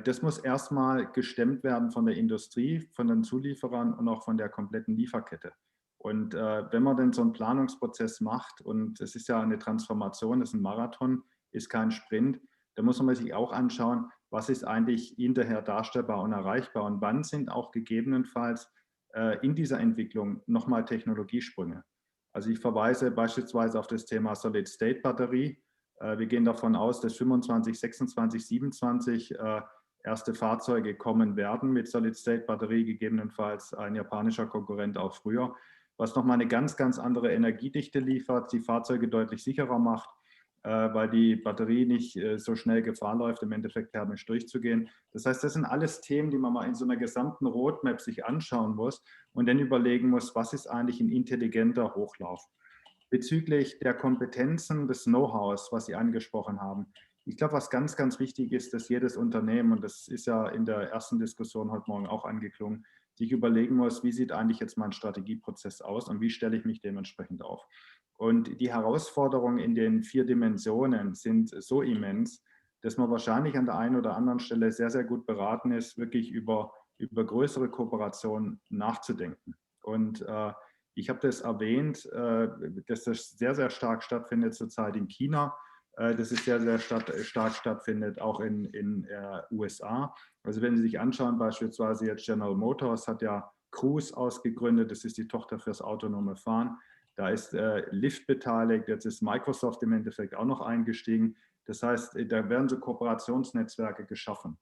Das muss erstmal gestemmt werden von der Industrie, von den Zulieferern und auch von der kompletten Lieferkette. Und wenn man denn so einen Planungsprozess macht, und es ist ja eine Transformation, das ist ein Marathon, ist kein Sprint, da muss man sich auch anschauen, was ist eigentlich hinterher darstellbar und erreichbar und wann sind auch gegebenenfalls in dieser Entwicklung nochmal Technologiesprünge. Also ich verweise beispielsweise auf das Thema Solid-State-Batterie. Wir gehen davon aus, dass 25, 26, 27 erste Fahrzeuge kommen werden mit Solid-State-Batterie, gegebenenfalls ein japanischer Konkurrent auch früher, was nochmal eine ganz, ganz andere Energiedichte liefert, die Fahrzeuge deutlich sicherer macht, weil die Batterie nicht so schnell Gefahr läuft, im Endeffekt thermisch durchzugehen. Das heißt, das sind alles Themen, die man mal in so einer gesamten Roadmap sich anschauen muss und dann überlegen muss, was ist eigentlich ein intelligenter Hochlauf. Bezüglich der Kompetenzen, des Know-hows, was Sie angesprochen haben, ich glaube, was ganz, ganz wichtig ist, dass jedes Unternehmen, und das ist ja in der ersten Diskussion heute Morgen auch angeklungen, sich überlegen muss, wie sieht eigentlich jetzt mein Strategieprozess aus und wie stelle ich mich dementsprechend auf. Und die Herausforderungen in den 4 Dimensionen sind so immens, dass man wahrscheinlich an der einen oder anderen Stelle sehr, sehr gut beraten ist, wirklich über größere Kooperationen nachzudenken. Und ich habe das erwähnt, dass das sehr, sehr stark stattfindet zurzeit in China, dass es sehr, sehr stark stattfindet, auch in USA. Also wenn Sie sich anschauen, beispielsweise jetzt General Motors hat ja Cruise ausgegründet, das ist die Tochter fürs autonome Fahren. Da ist Lyft beteiligt, jetzt ist Microsoft im Endeffekt auch noch eingestiegen. Das heißt, da werden so Kooperationsnetzwerke geschaffen.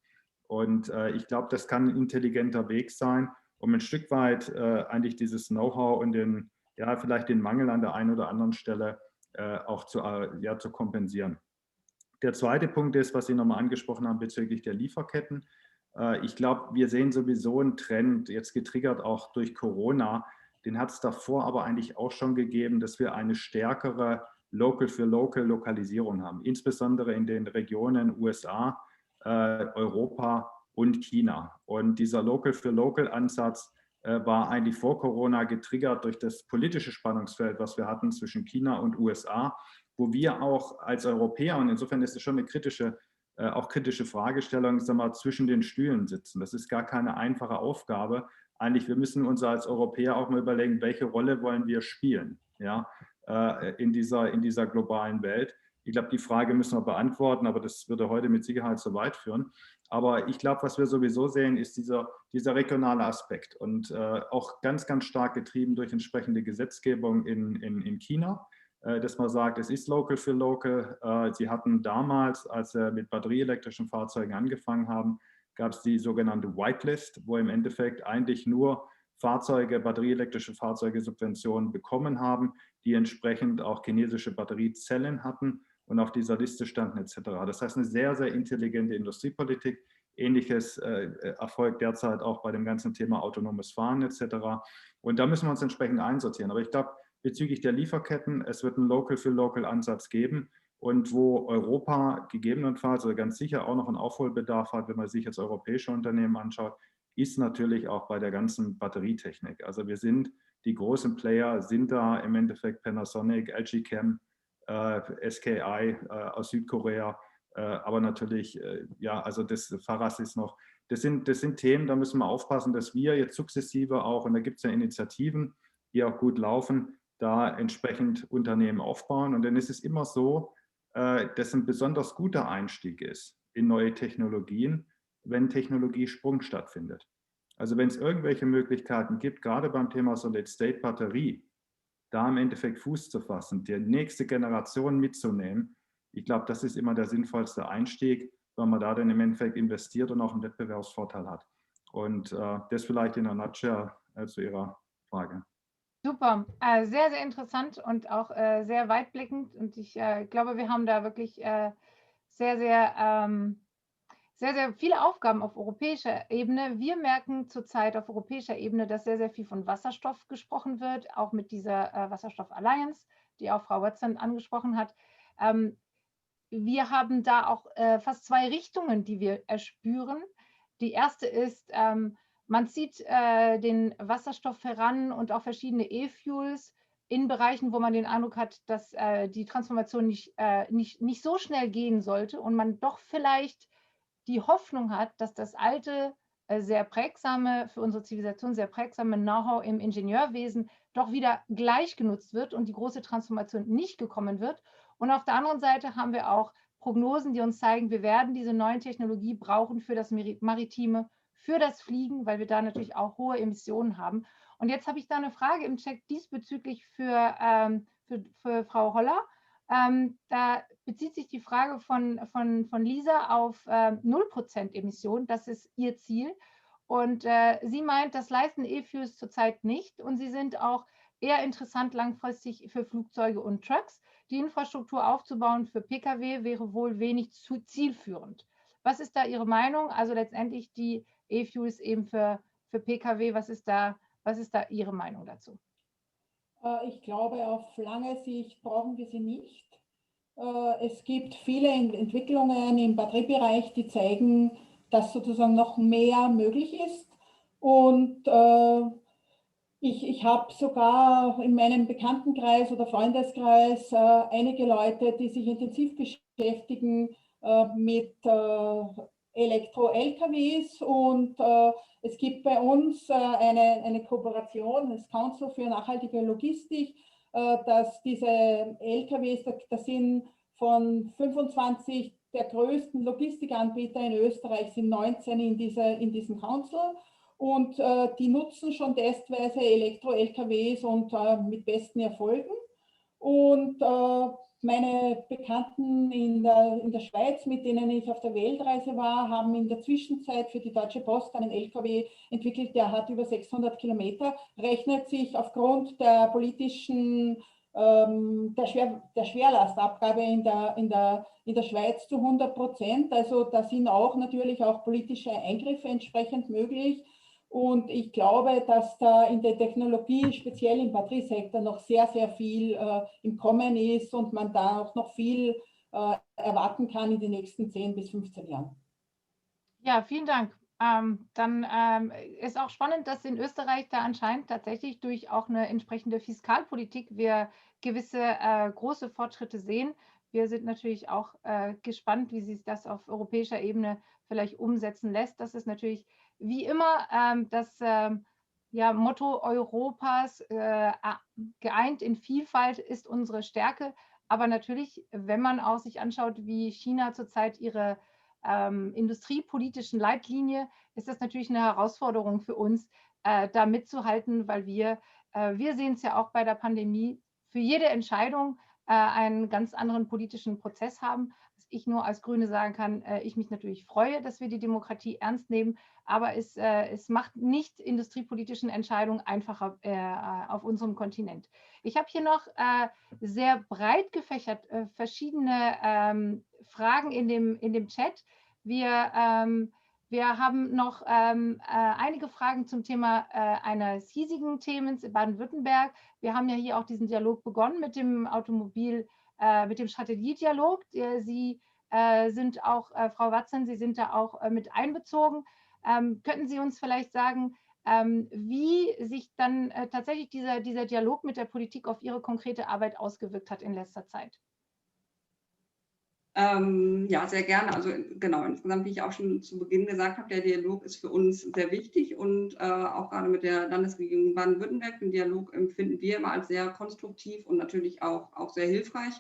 Und ich glaube, das kann ein intelligenter Weg sein, um ein Stück weit eigentlich dieses Know-how und vielleicht den Mangel an der einen oder anderen Stelle auch zu kompensieren. Der zweite Punkt ist, was Sie nochmal angesprochen haben bezüglich der Lieferketten. Ich glaube, wir sehen sowieso einen Trend, jetzt getriggert auch durch Corona, den hat es davor aber eigentlich auch schon gegeben, dass wir eine stärkere Local-für-Local-Lokalisierung haben, insbesondere in den Regionen USA, Europa und China. Und dieser Local-für-Local-Ansatz war eigentlich vor Corona getriggert durch das politische Spannungsfeld, was wir hatten zwischen China und USA, wo wir auch als Europäer, und insofern ist es schon eine kritische Fragestellung, sag mal, zwischen den Stühlen sitzen. Das ist gar keine einfache Aufgabe. Eigentlich, wir müssen uns als Europäer auch mal überlegen, welche Rolle wollen wir spielen, ja, in dieser globalen Welt. Ich glaube, die Frage müssen wir beantworten, aber das würde heute mit Sicherheit zu weit führen. Aber ich glaube, was wir sowieso sehen, ist dieser regionale Aspekt und auch ganz, ganz stark getrieben durch entsprechende Gesetzgebung in China, dass man sagt, es ist Local für Local. Sie hatten damals, als sie mit batterieelektrischen Fahrzeugen angefangen haben, gab es die sogenannte Whitelist, wo im Endeffekt eigentlich nur batterieelektrische Fahrzeuge Subventionen bekommen haben, die entsprechend auch chinesische Batteriezellen hatten und auf dieser Liste standen etc. Das heißt, eine sehr, sehr intelligente Industriepolitik. Ähnliches erfolgt derzeit auch bei dem ganzen Thema autonomes Fahren etc. Und da müssen wir uns entsprechend einsortieren. Aber ich glaube, bezüglich der Lieferketten, es wird einen Local-für-Local-Ansatz geben. und wo Europa gegebenenfalls oder ganz sicher auch noch einen Aufholbedarf hat, wenn man sich jetzt europäische Unternehmen anschaut, ist natürlich auch bei der ganzen Batterietechnik. Also wir sind, die großen Player sind da im Endeffekt Panasonic, LG Chem, SKI aus Südkorea, aber natürlich, ja, also das Faras ist noch, das sind Themen, da müssen wir aufpassen, dass wir jetzt sukzessive auch, und da gibt es ja Initiativen, die auch gut laufen, da entsprechend Unternehmen aufbauen. Und dann ist es immer so, dass ein besonders guter Einstieg ist in neue Technologien, wenn Technologiesprung stattfindet. Also wenn es irgendwelche Möglichkeiten gibt, gerade beim Thema Solid-State-Batterie, da im Endeffekt Fuß zu fassen, die nächste Generation mitzunehmen, ich glaube, das ist immer der sinnvollste Einstieg, weil man da dann im Endeffekt investiert und auch einen Wettbewerbsvorteil hat. Und das vielleicht in einer Nutshell zu Ihrer Frage. Super, sehr, sehr interessant und auch sehr weitblickend. Und ich glaube, wir haben da wirklich sehr, sehr viele Aufgaben auf europäischer Ebene. Wir merken zurzeit auf europäischer Ebene, dass sehr, sehr viel von Wasserstoff gesprochen wird, auch mit dieser Wasserstoff Alliance, die auch Frau Watson angesprochen hat. Wir haben da auch fast zwei Richtungen, die wir erspüren. Die erste ist, man zieht den Wasserstoff heran und auch verschiedene E-Fuels in Bereichen, wo man den Eindruck hat, dass die Transformation nicht so schnell gehen sollte und man doch vielleicht die Hoffnung hat, dass das alte, sehr prägsame, für unsere Zivilisation sehr prägsame Know-how im Ingenieurwesen doch wieder gleich genutzt wird und die große Transformation nicht gekommen wird. Und auf der anderen Seite haben wir auch Prognosen, die uns zeigen, wir werden diese neue Technologie brauchen für das Maritime, für das Fliegen, weil wir da natürlich auch hohe Emissionen haben. Und jetzt habe ich da eine Frage im Chat diesbezüglich für Frau Holler. Da bezieht sich die Frage von Lisa auf 0% Emissionen. Das ist ihr Ziel. Und sie meint, das leisten E-Fuels zurzeit nicht. Und sie sind auch eher interessant langfristig für Flugzeuge und Trucks. Die Infrastruktur aufzubauen für Pkw wäre wohl wenig zielführend. Was ist da Ihre Meinung? Also letztendlich die E-Fuels eben für Pkw. Was ist da Ihre Meinung dazu? Ich glaube, auf lange Sicht brauchen wir sie nicht. Es gibt viele Entwicklungen im Batteriebereich, die zeigen, dass sozusagen noch mehr möglich ist. Und ich habe sogar in meinem Bekanntenkreis oder Freundeskreis einige Leute, die sich intensiv beschäftigen mit Elektro-LKWs. Und es gibt bei uns eine Kooperation, das Council für nachhaltige Logistik, dass diese LKWs, das sind von 25 der größten Logistikanbieter in Österreich, sind 19 in diesem Council. Und die nutzen schon testweise Elektro-LKWs und mit besten Erfolgen. Und meine Bekannten in der Schweiz, mit denen ich auf der Weltreise war, haben in der Zwischenzeit für die Deutsche Post einen LKW entwickelt, der hat über 600 Kilometer, rechnet sich aufgrund der politischen, der Schwerlastabgabe in der Schweiz zu 100%. Also da sind auch natürlich auch politische Eingriffe entsprechend möglich. Und ich glaube, dass da in der Technologie, speziell im Batteriesektor, noch sehr, sehr viel im Kommen ist und man da auch noch viel erwarten kann in den nächsten 10 bis 15 Jahren. Ja, vielen Dank. Dann ist auch spannend, dass in Österreich da anscheinend tatsächlich durch auch eine entsprechende Fiskalpolitik wir gewisse große Fortschritte sehen. Wir sind natürlich auch gespannt, wie sich das auf europäischer Ebene vielleicht umsetzen lässt. Das ist natürlich wie immer das Motto Europas, geeint in Vielfalt ist unsere Stärke. Aber natürlich, wenn man auch sich anschaut, wie China zurzeit ihre industriepolitischen Leitlinie, ist das natürlich eine Herausforderung für uns, da mitzuhalten, weil wir sehen es ja auch bei der Pandemie, für jede Entscheidung einen ganz anderen politischen Prozess haben. Was ich nur als Grüne sagen kann, ich mich natürlich freue, dass wir die Demokratie ernst nehmen, aber es macht nicht industriepolitischen Entscheidungen einfacher auf unserem Kontinent. Ich habe hier noch sehr breit gefächert verschiedene Fragen in dem Chat. Wir haben noch einige Fragen zum Thema eines hiesigen Themens in Baden-Württemberg. Wir haben ja hier auch diesen Dialog begonnen mit dem Automobilhersteller Strategiedialog. Sie sind auch, Frau Watson, Sie sind da auch mit einbezogen. Könnten Sie uns vielleicht sagen, wie sich dann tatsächlich dieser Dialog mit der Politik auf Ihre konkrete Arbeit ausgewirkt hat in letzter Zeit? Ja, sehr gerne. Also genau, insgesamt, wie ich auch schon zu Beginn gesagt habe, der Dialog ist für uns sehr wichtig und auch gerade mit der Landesregierung Baden-Württemberg, den Dialog empfinden wir immer als sehr konstruktiv und natürlich auch sehr hilfreich.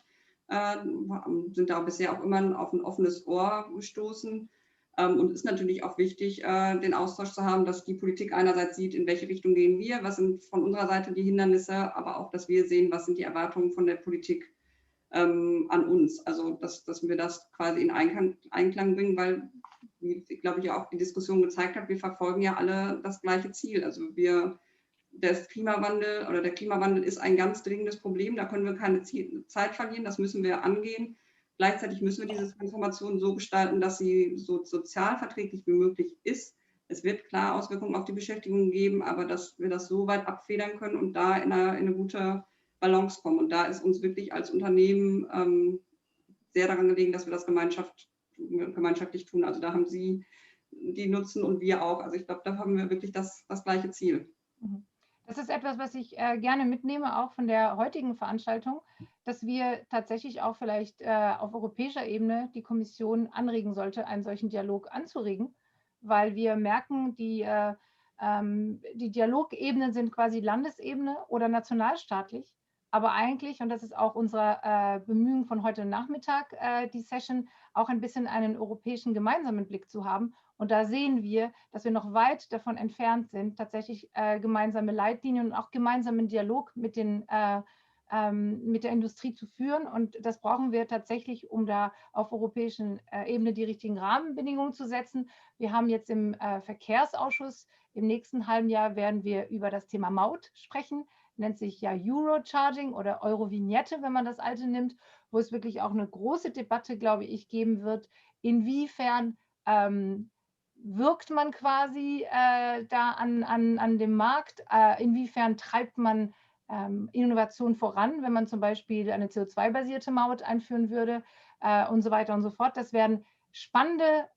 Sind da bisher auch immer auf ein offenes Ohr gestoßen. Und ist natürlich auch wichtig, den Austausch zu haben, dass die Politik einerseits sieht, in welche Richtung gehen wir, was sind von unserer Seite die Hindernisse, aber auch, dass wir sehen, was sind die Erwartungen von der Politik an uns. Also, dass wir das quasi in Einklang bringen, weil, wie, glaube ich, auch die Diskussion gezeigt hat, wir verfolgen ja alle das gleiche Ziel. Also der Klimawandel ist ein ganz dringendes Problem, da können wir keine Zeit verlieren, das müssen wir angehen. Gleichzeitig müssen wir diese Transformation so gestalten, dass sie so sozial verträglich wie möglich ist. Es wird klar Auswirkungen auf die Beschäftigung geben, aber dass wir das so weit abfedern können und da in eine gute Balance kommen. Und da ist uns wirklich als Unternehmen sehr daran gelegen, dass wir das gemeinschaftlich tun. Also da haben Sie die Nutzen und wir auch. Also ich glaube, da haben wir wirklich das gleiche Ziel. Das ist etwas, was ich gerne mitnehme, auch von der heutigen Veranstaltung, dass wir tatsächlich auch vielleicht auf europäischer Ebene die Kommission anregen sollte, einen solchen Dialog anzuregen, weil wir merken, die Dialogebenen sind quasi Landesebene oder nationalstaatlich, aber eigentlich, und das ist auch unser Bemühen von heute Nachmittag, die Session, auch ein bisschen einen europäischen gemeinsamen Blick zu haben. Und da sehen wir, dass wir noch weit davon entfernt sind, tatsächlich gemeinsame Leitlinien und auch gemeinsamen Dialog mit der Industrie zu führen. Und das brauchen wir tatsächlich, um da auf europäischer Ebene die richtigen Rahmenbedingungen zu setzen. Wir haben jetzt im Verkehrsausschuss, im nächsten halben Jahr werden wir über das Thema Maut sprechen, nennt sich ja Eurocharging oder Eurovignette, wenn man das alte nimmt, wo es wirklich auch eine große Debatte, glaube ich, geben wird, inwiefern wirkt man quasi da an dem Markt, inwiefern treibt man Innovation voran, wenn man zum Beispiel eine CO2-basierte Maut einführen würde und so weiter und so fort. Das werden spannende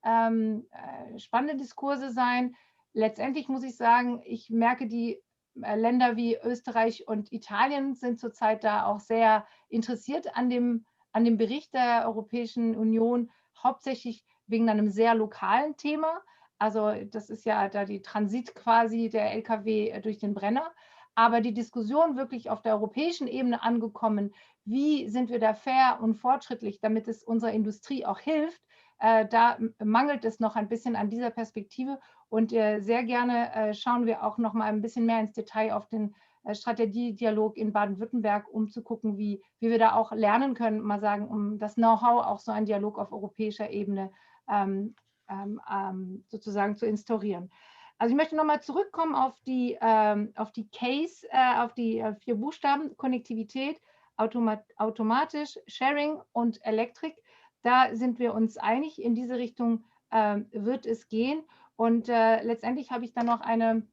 Diskurse sein. Letztendlich muss ich sagen, ich merke, die Länder wie Österreich und Italien sind zurzeit da auch sehr interessiert an dem Bericht der Europäischen Union, hauptsächlich wegen einem sehr lokalen Thema. Also das ist ja da die Transit quasi der Lkw durch den Brenner. Aber die Diskussion wirklich auf der europäischen Ebene angekommen, wie sind wir da fair und fortschrittlich, damit es unserer Industrie auch hilft, da mangelt es noch ein bisschen an dieser Perspektive. Und sehr gerne schauen wir auch noch mal ein bisschen mehr ins Detail auf den Strategiedialog in Baden-Württemberg, um zu gucken, wie wir da auch lernen können, mal sagen, um das Know-how auch so einen Dialog auf europäischer Ebene sozusagen zu instaurieren. Also ich möchte nochmal zurückkommen auf die Case, auf die 4 Buchstaben, Konnektivität, automatisch, Sharing und Elektrik. Da sind wir uns einig, in diese Richtung wird es gehen. Und letztendlich habe ich dann noch eine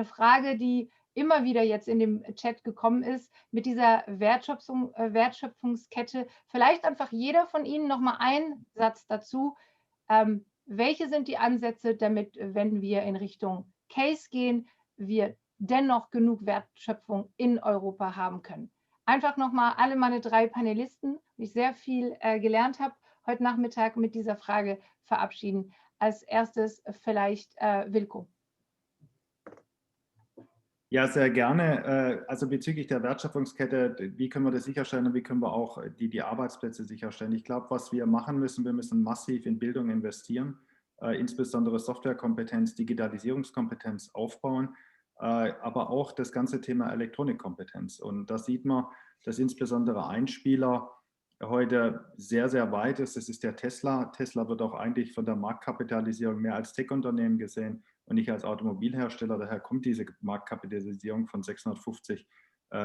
Frage, die immer wieder jetzt in dem Chat gekommen ist, mit dieser Wertschöpfungskette. Vielleicht einfach jeder von Ihnen noch mal einen Satz dazu. Welche sind die Ansätze, damit, wenn wir in Richtung Case gehen, wir dennoch genug Wertschöpfung in Europa haben können? Einfach nochmal alle meine 3 Panelisten, die ich sehr viel gelernt habe, heute Nachmittag mit dieser Frage verabschieden. Als erstes vielleicht Wilko. Ja, sehr gerne. Also bezüglich der Wertschöpfungskette, wie können wir das sicherstellen und wie können wir auch die Arbeitsplätze sicherstellen? Ich glaube, was wir machen müssen, wir müssen massiv in Bildung investieren, insbesondere Softwarekompetenz, Digitalisierungskompetenz aufbauen, aber auch das ganze Thema Elektronikkompetenz. Und da sieht man, dass insbesondere ein Spieler heute sehr, sehr weit ist. Das ist der Tesla. Tesla wird auch eigentlich von der Marktkapitalisierung mehr als Tech-Unternehmen gesehen und nicht als Automobilhersteller. Daher kommt diese Marktkapitalisierung von 650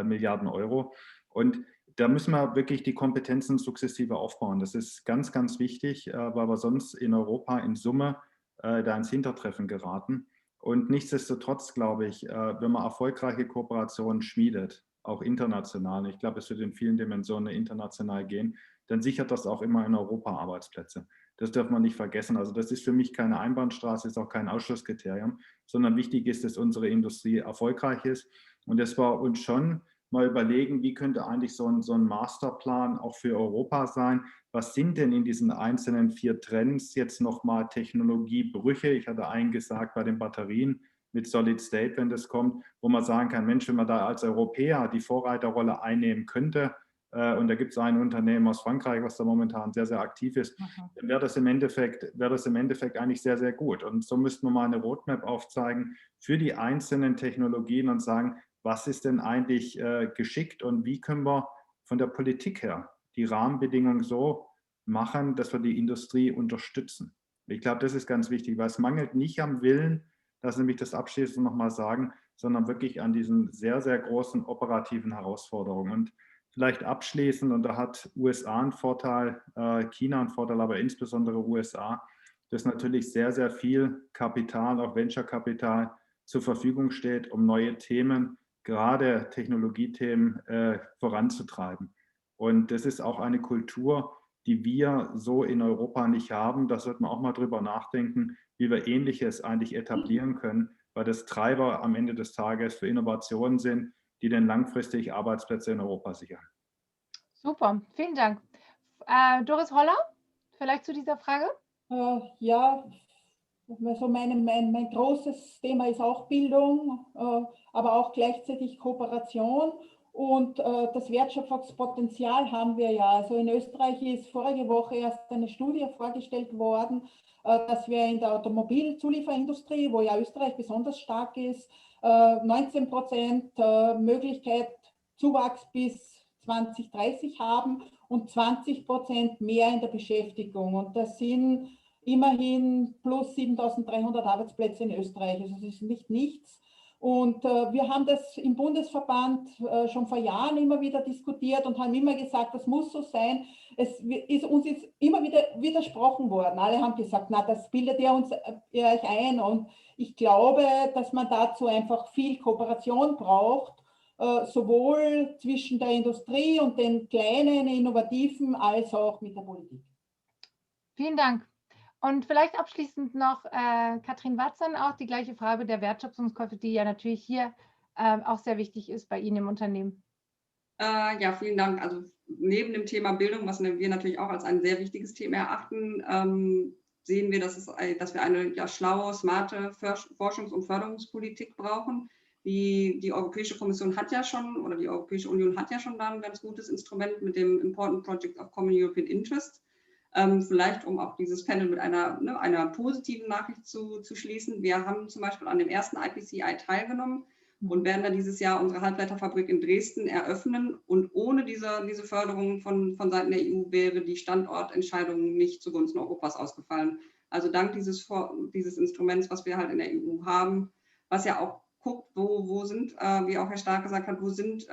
Milliarden Euro. Und da müssen wir wirklich die Kompetenzen sukzessive aufbauen. Das ist ganz, ganz wichtig, weil wir sonst in Europa in Summe da ins Hintertreffen geraten. Und nichtsdestotrotz glaube ich, wenn man erfolgreiche Kooperationen schmiedet, auch international. Ich glaube, es wird in vielen Dimensionen international gehen. Dann sichert das auch immer in Europa Arbeitsplätze. Das darf man nicht vergessen. Also das ist für mich keine Einbahnstraße, ist auch kein Ausschlusskriterium, sondern wichtig ist, dass unsere Industrie erfolgreich ist. Und das war uns schon mal überlegen, wie könnte eigentlich so ein Masterplan auch für Europa sein? Was sind denn in diesen einzelnen 4 Trends jetzt nochmal Technologiebrüche? Ich hatte einen gesagt bei den Batterien mit Solid State, wenn das kommt, wo man sagen kann, Mensch, wenn man da als Europäer die Vorreiterrolle einnehmen könnte, und da gibt es ein Unternehmen aus Frankreich, was da momentan sehr, sehr aktiv ist, dann wäre das im Endeffekt eigentlich sehr, sehr gut. Und so müssten wir mal eine Roadmap aufzeigen für die einzelnen Technologien und sagen, was ist denn eigentlich geschickt und wie können wir von der Politik her die Rahmenbedingungen so machen, dass wir die Industrie unterstützen. Ich glaube, das ist ganz wichtig, weil es mangelt nicht am Willen, lassen Sie mich das abschließend nochmal sagen, sondern wirklich an diesen sehr, sehr großen operativen Herausforderungen. Und vielleicht abschließend, und da hat USA einen Vorteil, China einen Vorteil, aber insbesondere USA, dass natürlich sehr, sehr viel Kapital, auch Venture-Kapital zur Verfügung steht, um neue Themen, gerade Technologiethemen, voranzutreiben. Und das ist auch eine Kultur, die wir so in Europa nicht haben. Da sollte man auch mal drüber nachdenken, wie wir Ähnliches eigentlich etablieren können, weil das Treiber am Ende des Tages für Innovationen sind, die dann langfristig Arbeitsplätze in Europa sichern. Super, vielen Dank. Doris Holler, vielleicht zu dieser Frage? Ja, also mein großes Thema ist auch Bildung, aber auch gleichzeitig Kooperation. Und das Wertschöpfungspotenzial haben wir ja. Also in Österreich ist vorige Woche erst eine Studie vorgestellt worden, dass wir in der Automobilzulieferindustrie, wo ja Österreich besonders stark ist, 19% Möglichkeit Zuwachs bis 2030 haben und 20% mehr in der Beschäftigung. Und das sind immerhin plus 7.300 Arbeitsplätze in Österreich. Also das ist nicht nichts. Und wir haben das im Bundesverband schon vor Jahren immer wieder diskutiert und haben immer gesagt, das muss so sein. Uns ist immer wieder widersprochen worden. Alle haben gesagt, na, das bildet ihr euch ein. Und ich glaube, dass man dazu einfach viel Kooperation braucht, sowohl zwischen der Industrie und den kleinen Innovativen als auch mit der Politik. Vielen Dank. Und vielleicht abschließend noch Katrin Watzan, auch die gleiche Frage der Wertschöpfungskräfte, die ja natürlich hier auch sehr wichtig ist bei Ihnen im Unternehmen. Ja, vielen Dank. Also neben dem Thema Bildung, was wir natürlich auch als ein sehr wichtiges Thema erachten, sehen wir, dass wir eine schlaue, smarte Forschungs- und Förderungspolitik brauchen. Die Europäische Kommission hat ja schon, oder die Europäische Union hat ja schon da ein ganz gutes Instrument mit dem Important Project of Common European Interest. Vielleicht, um auch dieses Panel mit einer positiven Nachricht zu schließen. Wir haben zum Beispiel an dem ersten IPCI teilgenommen und werden dann dieses Jahr unsere Halbleiterfabrik in Dresden eröffnen. Und ohne diese Förderung von Seiten der EU wäre die Standortentscheidung nicht zugunsten Europas ausgefallen. Also dank dieses Instruments, was wir halt in der EU haben, was ja auch guckt, wo sind, wie auch Herr Stark gesagt hat, wo sind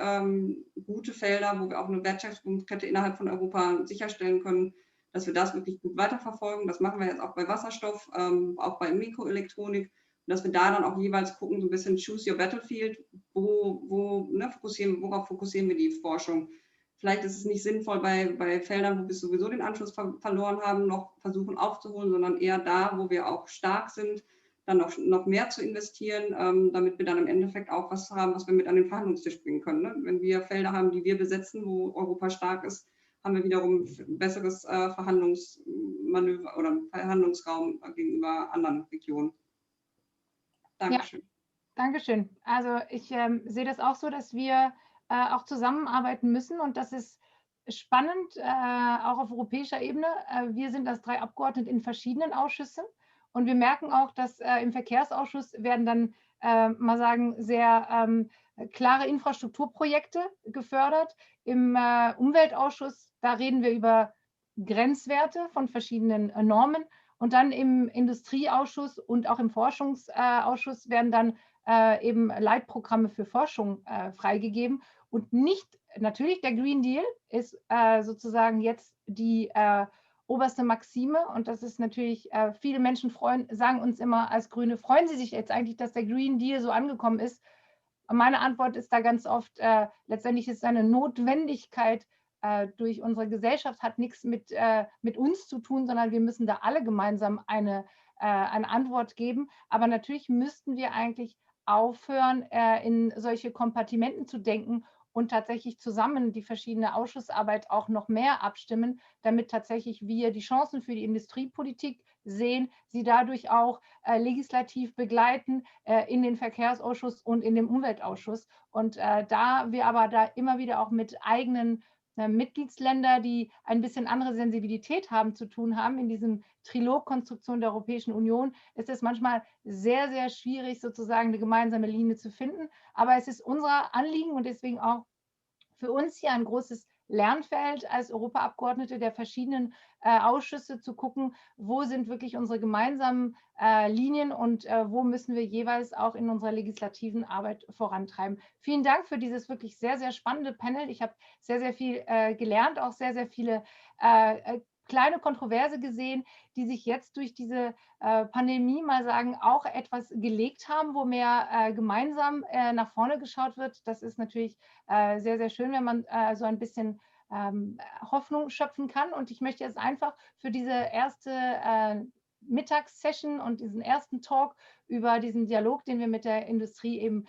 gute Felder, wo wir auch eine Wertschöpfungskette innerhalb von Europa sicherstellen können, dass wir das wirklich gut weiterverfolgen. Das machen wir jetzt auch bei Wasserstoff, auch bei Mikroelektronik. Und dass wir da dann auch jeweils gucken, so ein bisschen choose your battlefield, worauf fokussieren wir die Forschung. Vielleicht ist es nicht sinnvoll, bei Feldern, wo wir sowieso den Anschluss verloren haben, noch versuchen aufzuholen, sondern eher da, wo wir auch stark sind, dann noch mehr zu investieren, damit wir dann im Endeffekt auch was haben, was wir mit an den Verhandlungstisch bringen können. Ne? Wenn wir Felder haben, die wir besetzen, wo Europa stark ist, haben wir wiederum ein besseres Verhandlungsmanöver oder Verhandlungsraum gegenüber anderen Regionen. Dankeschön. Ja, Dankeschön. Also ich sehe das auch so, dass wir auch zusammenarbeiten müssen und das ist spannend, auch auf europäischer Ebene. Wir sind als 3 Abgeordnete in verschiedenen Ausschüssen und wir merken auch, dass im Verkehrsausschuss werden dann mal sagen, sehr klare Infrastrukturprojekte gefördert. Im Umweltausschuss, da reden wir über Grenzwerte von verschiedenen Normen. Und dann im Industrieausschuss und auch im Forschungsausschuss werden dann eben Leitprogramme für Forschung freigegeben. Und nicht, natürlich der Green Deal ist sozusagen jetzt die oberste Maxime. Und das ist natürlich, viele Menschen sagen uns immer als Grüne, freuen Sie sich jetzt eigentlich, dass der Green Deal so angekommen ist? Und meine Antwort ist da ganz oft, letztendlich ist es eine Notwendigkeit durch unsere Gesellschaft, hat nichts mit uns zu tun, sondern wir müssen da alle gemeinsam eine Antwort geben. Aber natürlich müssten wir eigentlich aufhören, in solche Kompartimenten zu denken und tatsächlich zusammen die verschiedene Ausschussarbeit auch noch mehr abstimmen, damit tatsächlich wir die Chancen für die Industriepolitik sehen, sie dadurch auch legislativ begleiten in den Verkehrsausschuss und in dem Umweltausschuss. Und da wir aber da immer wieder auch mit eigenen Mitgliedsländer, die ein bisschen andere Sensibilität haben, zu tun haben in diesem Trilogkonstruktion der Europäischen Union, ist es manchmal sehr, sehr schwierig, sozusagen eine gemeinsame Linie zu finden. Aber es ist unser Anliegen und deswegen auch für uns hier ein großes Lernfeld als Europaabgeordnete der verschiedenen Ausschüsse zu gucken, wo sind wirklich unsere gemeinsamen Linien und wo müssen wir jeweils auch in unserer legislativen Arbeit vorantreiben. Vielen Dank für dieses wirklich sehr, sehr spannende Panel. Ich habe sehr, sehr viel gelernt, auch sehr, sehr viele kleine Kontroverse gesehen, die sich jetzt durch diese Pandemie mal sagen, auch etwas gelegt haben, wo mehr gemeinsam nach vorne geschaut wird. Das ist natürlich sehr, sehr schön, wenn man so ein bisschen Hoffnung schöpfen kann. Und ich möchte jetzt einfach für diese erste Mittagssession und diesen ersten Talk über diesen Dialog, den wir mit der Industrie eben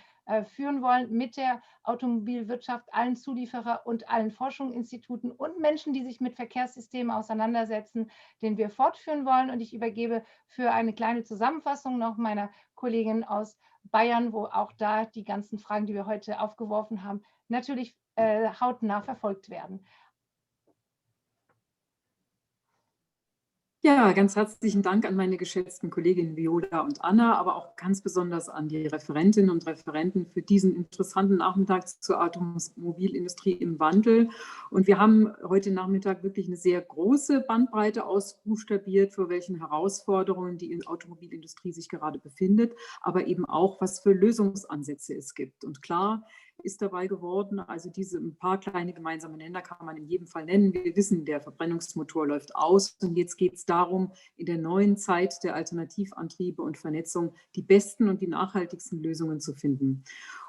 führen wollen, mit der Automobilwirtschaft, allen Zulieferer und allen Forschungsinstituten und Menschen, die sich mit Verkehrssystemen auseinandersetzen, den wir fortführen wollen. Und ich übergebe für eine kleine Zusammenfassung noch meiner Kollegin aus Bayern, wo auch da die ganzen Fragen, die wir heute aufgeworfen haben, natürlich hautnah verfolgt werden. Ja, ganz herzlichen Dank an meine geschätzten Kolleginnen Viola und Anna, aber auch ganz besonders an die Referentinnen und Referenten für diesen interessanten Nachmittag zur Automobilindustrie im Wandel. Und wir haben heute Nachmittag wirklich eine sehr große Bandbreite ausbuchstabiert, vor welchen Herausforderungen die Automobilindustrie sich gerade befindet, aber eben auch, was für Lösungsansätze es gibt. Und klar ist dabei geworden, also diese ein paar kleine gemeinsame Nenner kann man in jedem Fall nennen. Wir wissen, der Verbrennungsmotor läuft aus und jetzt geht es darum, in der neuen Zeit der Alternativantriebe und Vernetzung die besten und die nachhaltigsten Lösungen zu finden.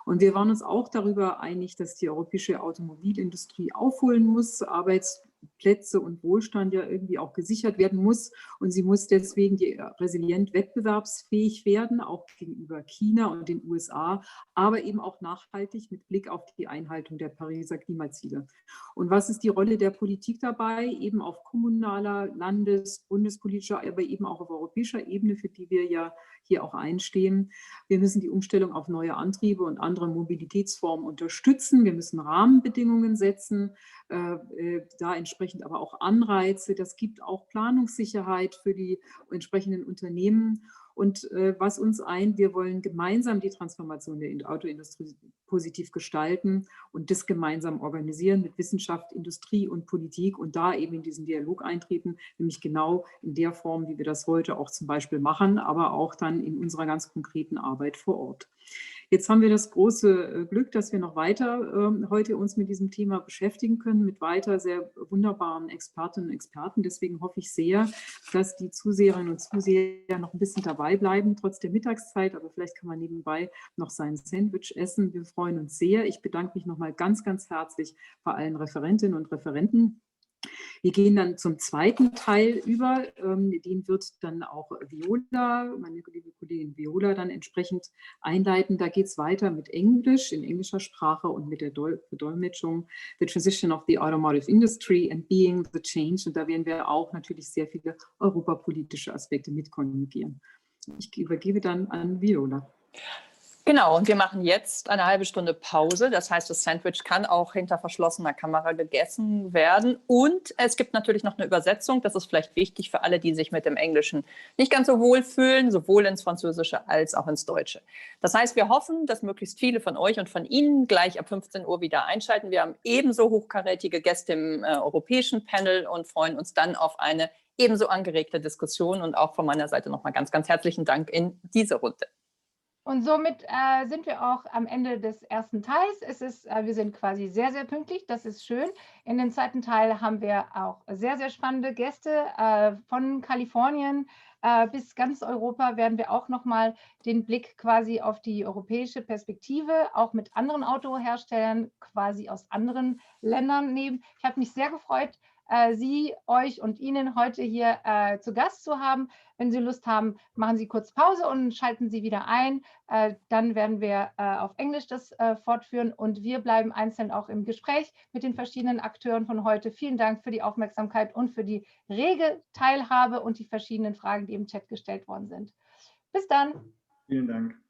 Und wir waren uns auch darüber einig, dass die europäische Automobilindustrie aufholen muss, Arbeitsplätze und Wohlstand ja irgendwie auch gesichert werden muss. Und sie muss deswegen resilient wettbewerbsfähig werden, auch gegenüber China und den USA, aber eben auch nachhaltig mit Blick auf die Einhaltung der Pariser Klimaziele. Und was ist die Rolle der Politik dabei? Eben auf kommunaler, bundespolitischer, aber eben auch auf europäischer Ebene, für die wir ja hier auch einstehen. Wir müssen die Umstellung auf neue Antriebe und andere Mobilitätsformen unterstützen. Wir müssen Rahmenbedingungen setzen, da entsprechend aber auch Anreize. Das gibt auch Planungssicherheit für die entsprechenden Unternehmen. Und was uns eint, wir wollen gemeinsam die Transformation der Autoindustrie positiv gestalten und das gemeinsam organisieren mit Wissenschaft, Industrie und Politik und da eben in diesen Dialog eintreten, nämlich genau in der Form, wie wir das heute auch zum Beispiel machen, aber auch dann in unserer ganz konkreten Arbeit vor Ort. Jetzt haben wir das große Glück, dass wir noch weiter heute uns mit diesem Thema beschäftigen können, mit weiter sehr wunderbaren Expertinnen und Experten. Deswegen hoffe ich sehr, dass die Zuseherinnen und Zuseher noch ein bisschen dabei bleiben, trotz der Mittagszeit. Aber vielleicht kann man nebenbei noch sein Sandwich essen. Wir freuen uns sehr. Ich bedanke mich nochmal ganz, ganz herzlich bei allen Referentinnen und Referenten. Wir gehen dann zum zweiten Teil über, den wird dann auch Viola, meine liebe Kollegin Viola, dann entsprechend einleiten. Da geht es weiter mit Englisch, in englischer Sprache und mit der Bedolmetschung, The Transition of the Automotive Industry and Being the Change. Und da werden wir auch natürlich sehr viele europapolitische Aspekte mitkonjugieren. Ich übergebe dann an Viola. Genau, und wir machen jetzt eine halbe Stunde Pause. Das heißt, das Sandwich kann auch hinter verschlossener Kamera gegessen werden. Und es gibt natürlich noch eine Übersetzung. Das ist vielleicht wichtig für alle, die sich mit dem Englischen nicht ganz so wohl fühlen, sowohl ins Französische als auch ins Deutsche. Das heißt, wir hoffen, dass möglichst viele von euch und von Ihnen gleich ab 15 Uhr wieder einschalten. Wir haben ebenso hochkarätige Gäste im europäischen Panel und freuen uns dann auf eine ebenso angeregte Diskussion. Und auch von meiner Seite nochmal ganz, ganz herzlichen Dank in diese Runde. Und somit sind wir auch am Ende des ersten Teils. Wir sind quasi sehr, sehr pünktlich, das ist schön. In dem zweiten Teil haben wir auch sehr, sehr spannende Gäste von Kalifornien, bis ganz Europa werden wir auch nochmal den Blick quasi auf die europäische Perspektive, auch mit anderen Autoherstellern quasi aus anderen Ländern nehmen. Ich habe mich sehr gefreut, Sie, euch und Ihnen heute hier zu Gast zu haben. Wenn Sie Lust haben, machen Sie kurz Pause und schalten Sie wieder ein. Dann werden wir auf Englisch das fortführen und wir bleiben einzeln auch im Gespräch mit den verschiedenen Akteuren von heute. Vielen Dank für die Aufmerksamkeit und für die rege Teilhabe und die verschiedenen Fragen, die im Chat gestellt worden sind. Bis dann. Vielen Dank.